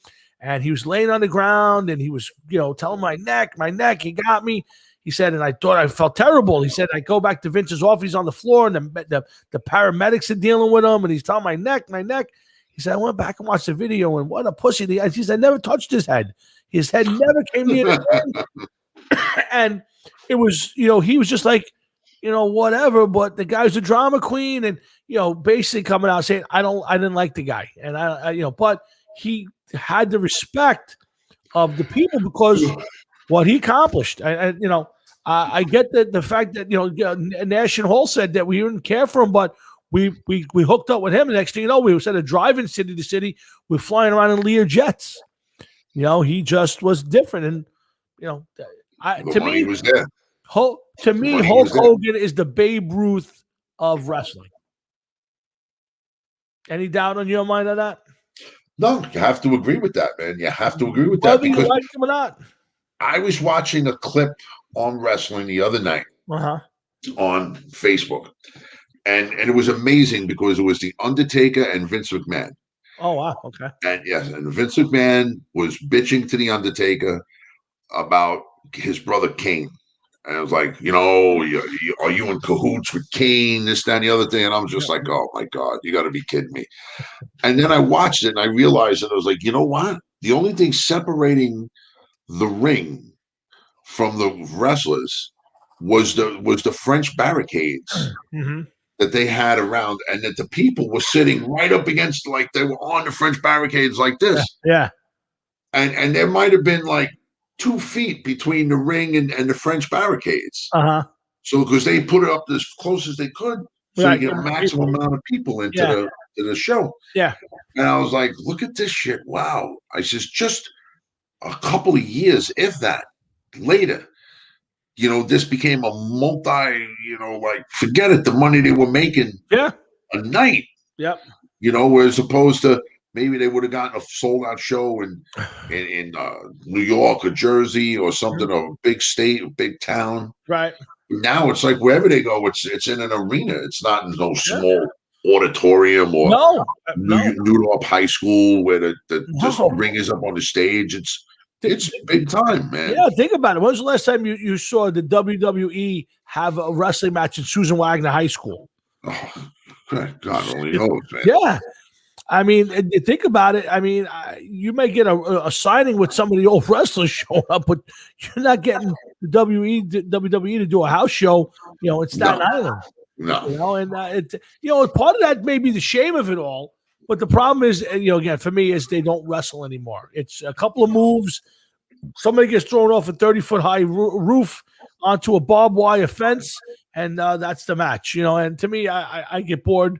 And he was laying on the ground, and he was, telling my neck. He got me. He said, and I thought I felt terrible. He said, I go back to Vince's office. He's on the floor, and the paramedics are dealing with him, and he's telling my neck. He said, I went back and watched the video, and what a pussy. He said, I never touched his head. His head never came near the head. And it was, he was just like, whatever. But the guy's a drama queen, and basically coming out saying, I didn't like the guy, and but he had the respect of the people because what he accomplished. I get the fact that Nash and Hall said that we didn't care for him, but we hooked up with him. The next thing you know, we was driving city to city. We're flying around in Lear jets. He just was different, and to me, was there. Hulk Hogan is the Babe Ruth of wrestling. Any doubt on your mind on that? No, you have to agree with that, man. You have to agree with that. Whether you like him or not. I was watching a clip on wrestling the other night on Facebook, and it was amazing because it was the Undertaker and Vince McMahon. Oh, wow. Okay. And yes, and Vince McMahon was bitching to the Undertaker about his brother Kane. And I was like, are you in cahoots with Kane, this, that, and the other thing? And I'm just like, oh, my God, you got to be kidding me. And then I watched it, and I realized that I was like, you know what? The only thing separating the ring from the wrestlers was the French barricades that they had around, and that the people were sitting right up against, like they were on the French barricades like this. Yeah. And there might have been like 2 feet between the ring and the French barricades. So because they put it up as close as they could, so you get a maximum amount of people into the show. Yeah. And I was like, look at this shit. Wow. I says, just a couple of years, if that, later, this became a like, forget it, the money they were making a night. Yep. As opposed to maybe they would have gotten a sold out show in New York or Jersey or something, or a big state, a big town. Right. Now it's like wherever they go, it's in an arena. It's not in no small auditorium or New York High School where the ring is up on the stage. It's big time, man. Yeah, think about it. When was the last time you saw the WWE have a wrestling match in Susan Wagner High School? Oh, God only knows, man. Yeah. I mean, think about it. I mean, you may get a signing with some of the old wrestlers showing up, but you're not getting the WWE to do a house show, in Staten Island. No. And part of that may be the shame of it all. But the problem is, again, for me, is they don't wrestle anymore. It's a couple of moves. Somebody gets thrown off a 30-foot high roof onto a barbed wire fence, and that's the match. And to me, I get bored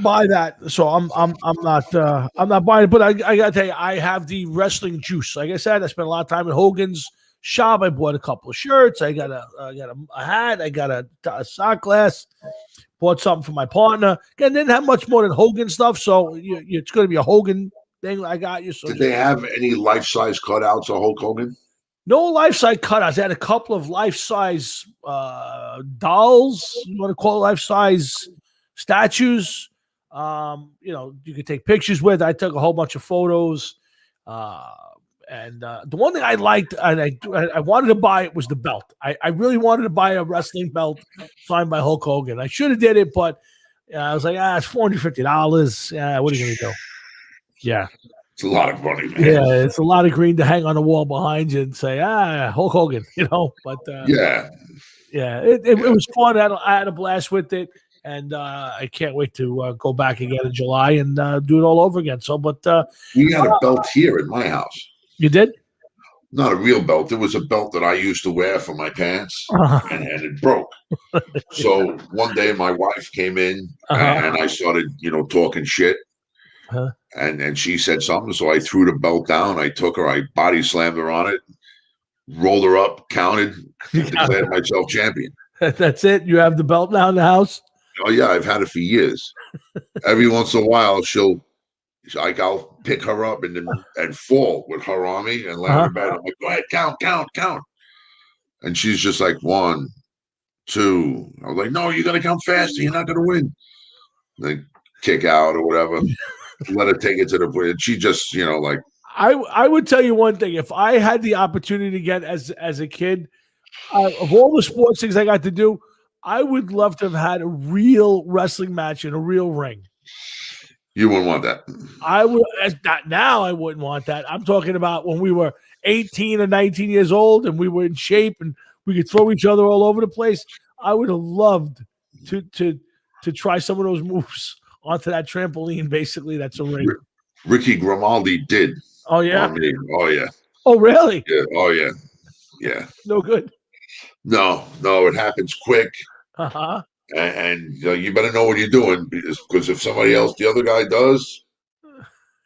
by that. So I'm not buying it. But I gotta tell you, I have the wrestling juice. Like I said, I spent a lot of time at Hogan's shop. I bought a couple of shirts. I got a hat. I got a sock glass. Bought something for my partner. Again, didn't have much more than Hogan stuff, so it's going to be a Hogan thing. I got you. So did they have any life-size cutouts of Hulk Hogan? No life-size cutouts. They had a couple of life-size dolls. You want to call it life-size statues? You could take pictures with. I took a whole bunch of photos. And the one thing I liked, and I wanted to buy it, was the belt. I really wanted to buy a wrestling belt signed by Hulk Hogan. I should have did it, but I was like, it's $450. Yeah, what are you going to do? Yeah. It's a lot of money, man. Yeah, it's a lot of green to hang on the wall behind you and say, Hulk Hogan, But Yeah. it was fun. I had a blast with it, and I can't wait to go back again in July and do it all over again. So, but We had a belt here at my house. you did? Not a real belt. It was a belt that I used to wear for my pants, and it broke. So one day my wife came in, and I started, talking shit. And she said something, so I threw the belt down. I took her, I body slammed her on it, rolled her up, counted, and declared myself champion. That's it? You have the belt now in the house? Oh, yeah, I've had it for years. Every once in a while, I'll pick her up and fall with her on me and lay on the bed. I'm like, go ahead, count. And she's just like, 1, 2. I was like, no, you got to count faster. You're not going to win. Like, kick out or whatever. Let her take it to the point. She just, like. I would tell you one thing. If I had the opportunity to get as a kid, of all the sports things I got to do, I would love to have had a real wrestling match in a real ring. You wouldn't want that. I would. Not now. I wouldn't want that. I'm talking about when we were 18 or 19 years old and we were in shape and we could throw each other all over the place. I would have loved to try some of those moves onto that trampoline. Basically, that's a ring. Ricky Grimaldi did. Oh yeah. Oh yeah. Oh really? Yeah. Oh yeah. Yeah. No good. No, it happens quick. And you better know what you're doing because if somebody else, the other guy does,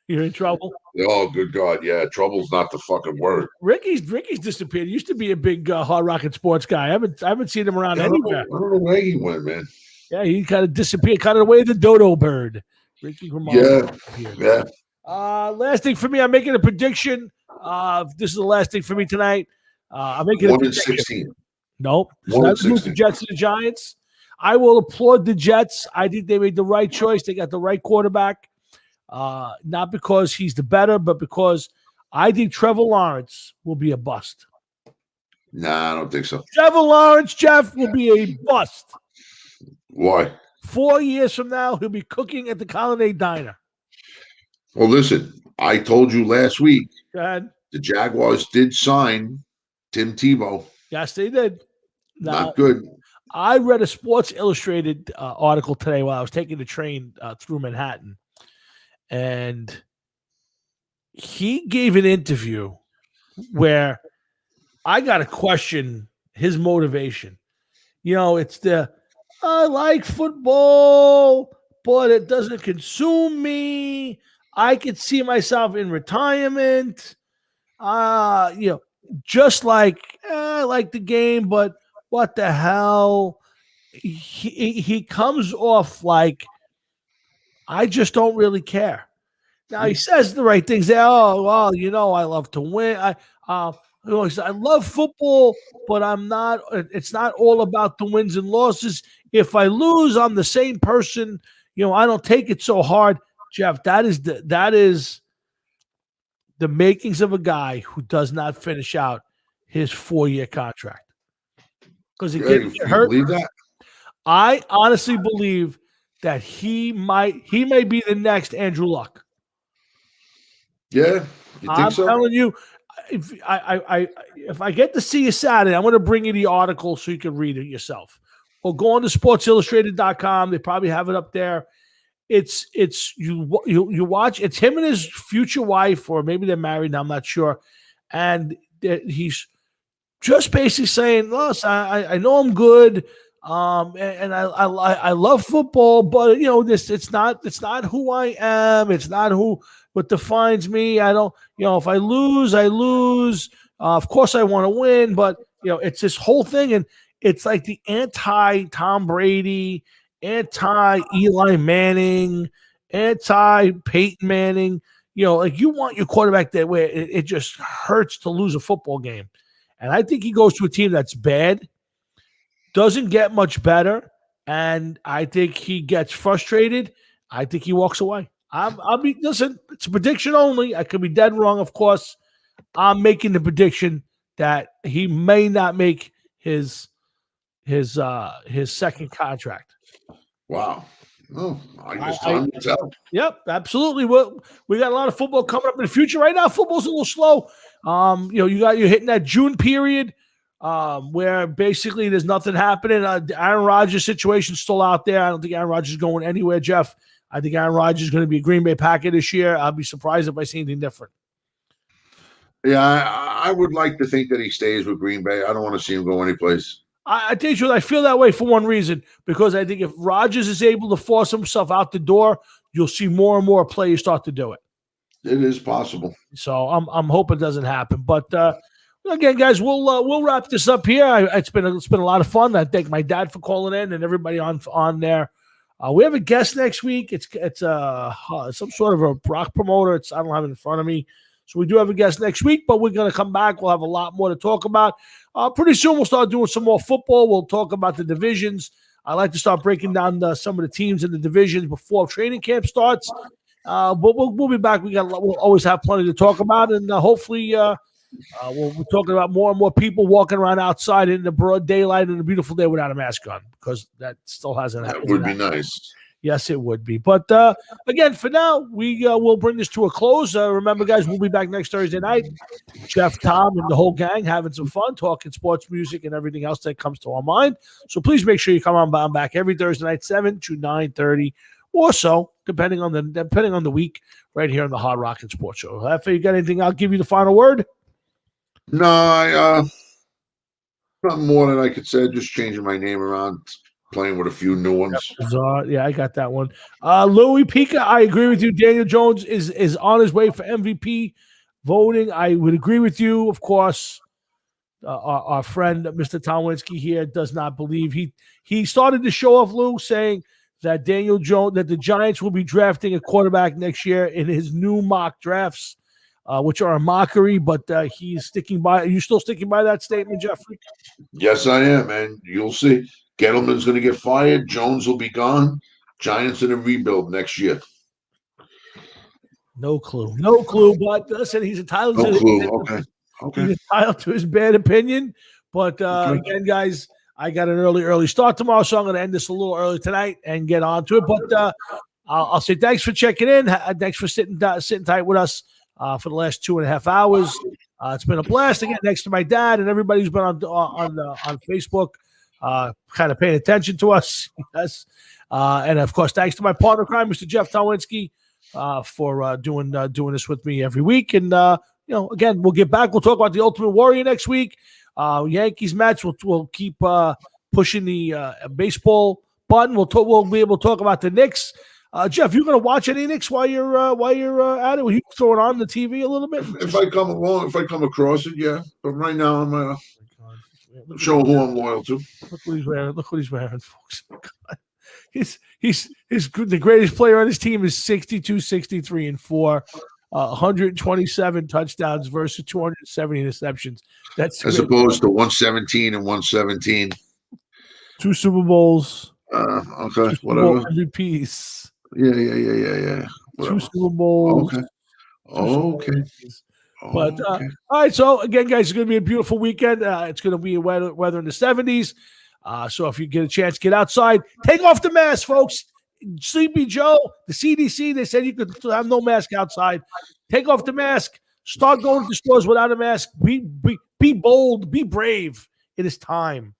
you're in trouble. Oh, good God. Yeah. Trouble's not the fucking word. Ricky's disappeared. He used to be a big hard rocking sports guy. I haven't seen him around anywhere. I don't know where he went, man. Yeah, he kind of disappeared, kind of the way of the dodo bird. Ricky Grimaldi. Yeah. Last thing for me, I'm making a prediction. This is the last thing for me tonight. I'm making 1-16. Nope. The Jets and the Giants. I will applaud the Jets. I think they made the right choice. They got the right quarterback. Not because he's the better, but because I think Trevor Lawrence will be a bust. Nah, I don't think so. Trevor Lawrence, Jeff, will be a bust. Why? 4 years from now, he'll be cooking at the Colonnade Diner. Well, listen, I told you last week Go ahead. The Jaguars did sign Tim Tebow. Yes, they did. Now, not good. I read a Sports Illustrated article today while I was taking the train through Manhattan, and he gave an interview where I got to question his motivation. It's I like football, but it doesn't consume me. I could see myself in retirement. Just like I like the game, but what the hell? He comes off like I just don't really care. Now he says the right things. Oh well, I love to win. I love football, but I'm not. It's not all about the wins and losses. If I lose, I'm the same person. I don't take it so hard, Jeff. That is the makings of a guy who does not finish out his 4-year contract because he gets hurt. Believe that? I honestly believe that he may be the next Andrew Luck. Yeah, you think so? I'm telling you, if I get to see you Saturday, I'm going to bring you the article so you can read it yourself. Or go on to sportsillustrated.com. They probably have it up there. It's you watch. It's him and his future wife, or maybe they're married now, I'm not sure. And he's just basically saying, "Listen, I know I'm good, and I love football, but it's not who I am. It's not what defines me. I don't, if I lose, I lose. Of course, I want to win, but it's this whole thing, and it's like the anti-Tom Brady, anti-Eli Manning, anti-Peyton Manning. Like you want your quarterback that way. It just hurts to lose a football game. And I think he goes to a team that's bad, doesn't get much better, and I think he gets frustrated. I think he walks away. Listen, it's a prediction only. I could be dead wrong, of course. I'm making the prediction that he may not make his second contract. Wow. Oh, I guess time will tell. Yep, absolutely. We got a lot of football coming up in the future. Right now, football's a little slow. You're hitting that June period where basically there's nothing happening. Aaron Rodgers' situation's still out there. I don't think Aaron Rodgers is going anywhere, Jeff. I think Aaron Rodgers is going to be a Green Bay Packer this year. I'll be surprised if I see anything different. Yeah, I would like to think that he stays with Green Bay. I don't want to see him go anyplace. I tell you the truth, I feel that way for one reason, because I think if Rodgers is able to force himself out the door, you'll see more and more players start to do it. It is possible. So I'm hoping it doesn't happen. But again, guys, we'll wrap this up here. It's been a lot of fun. I thank my dad for calling in and everybody on there. We have a guest next week. It's some sort of a rock promoter. I don't have it in front of me. So we do have a guest next week, but we're going to come back. We'll have a lot more to talk about. Pretty soon we'll start doing some more football. We'll talk about the divisions. I like to start breaking down some of the teams in the divisions before training camp starts. But we'll be back. We'll always have plenty to talk about, and hopefully we'll be talking about more and more people walking around outside in the broad daylight and a beautiful day without a mask on, because that still hasn't happened. That would be nice. Yes, it would be. But again, for now, we will bring this to a close. Remember, guys, we'll be back next Thursday night. Jeff, Tom, and the whole gang having some fun, talking sports, music, and everything else that comes to our mind. So please make sure you come on back every Thursday night, 7 to 9:30 or so, depending on the week, right here on the Hard Rock and Sports Show. If you got anything, I'll give you the final word. No, nothing more than I could say. Just changing my name around. Playing with a few new ones. Yeah, I got that one. Louis Pica, I agree with you. Daniel Jones is on his way for MVP voting. I would agree with you. Of course, our friend Mr. Tolwinski here does not believe. He started to show off, Lou, saying that Daniel Jones, that the Giants will be drafting a quarterback next year in his new mock drafts, which are a mockery, but he's sticking by. Are you still sticking by that statement, Jeffrey? Yes, I am, and you'll see. Gettleman's going to get fired. Jones will be gone. Giants in a rebuild next year. No clue. But listen, he's entitled No to clue. Okay. He's entitled to his bad opinion. But again, guys, I got an early start tomorrow, so I'm going to end this a little early tonight and get on to it. But I'll say thanks for checking in. Thanks for sitting tight with us for the last 2.5 hours. It's been a blast. Again, next to my dad and everybody who's been on Facebook. Kind of paying attention to us. Yes. And of course, thanks to my partner in crime, Mr. Jeff Tolwinski, for doing this with me every week. And again, we'll get back. We'll talk about the Ultimate Warrior next week. Yankees Mets. We'll keep pushing the baseball button. We'll be able to talk about the Knicks. Jeff, you going to watch any Knicks while you're at it? Will you throw it on the TV a little bit? If I come across it, yeah. But right now, I'm show who I'm loyal to. Look what he's wearing, folks. He's the greatest player on his team is 62, 63, and 4. 127 touchdowns versus 270 interceptions. That's as opposed to 117 and 117. 2 Super Bowls. Okay, whatever. MVPs. Yeah. Whatever. 2 Super Bowls. Okay. But all right, so again, guys, it's going to be a beautiful weekend. It's going to be weather in the 70s. So if you get a chance, get outside. Take off the mask, folks. Sleepy Joe, the CDC, they said you could have no mask outside. Take off the mask. Start going to stores without a mask. Be bold. Be brave. It is time.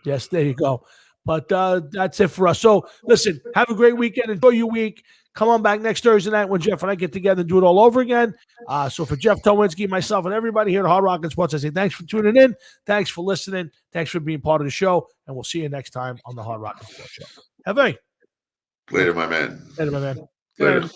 Yes, there you go. But that's it for us. So listen, have a great weekend. Enjoy your week. Come on back next Thursday night when Jeff and I get together and do it all over again. So for Jeff Tolwinski, myself, and everybody here at Hard Rock and Sports, I say thanks for tuning in. Thanks for listening. Thanks for being part of the show. And we'll see you next time on the Hard Rock and Sports Show. Have a later, my man. Later, my man. Later.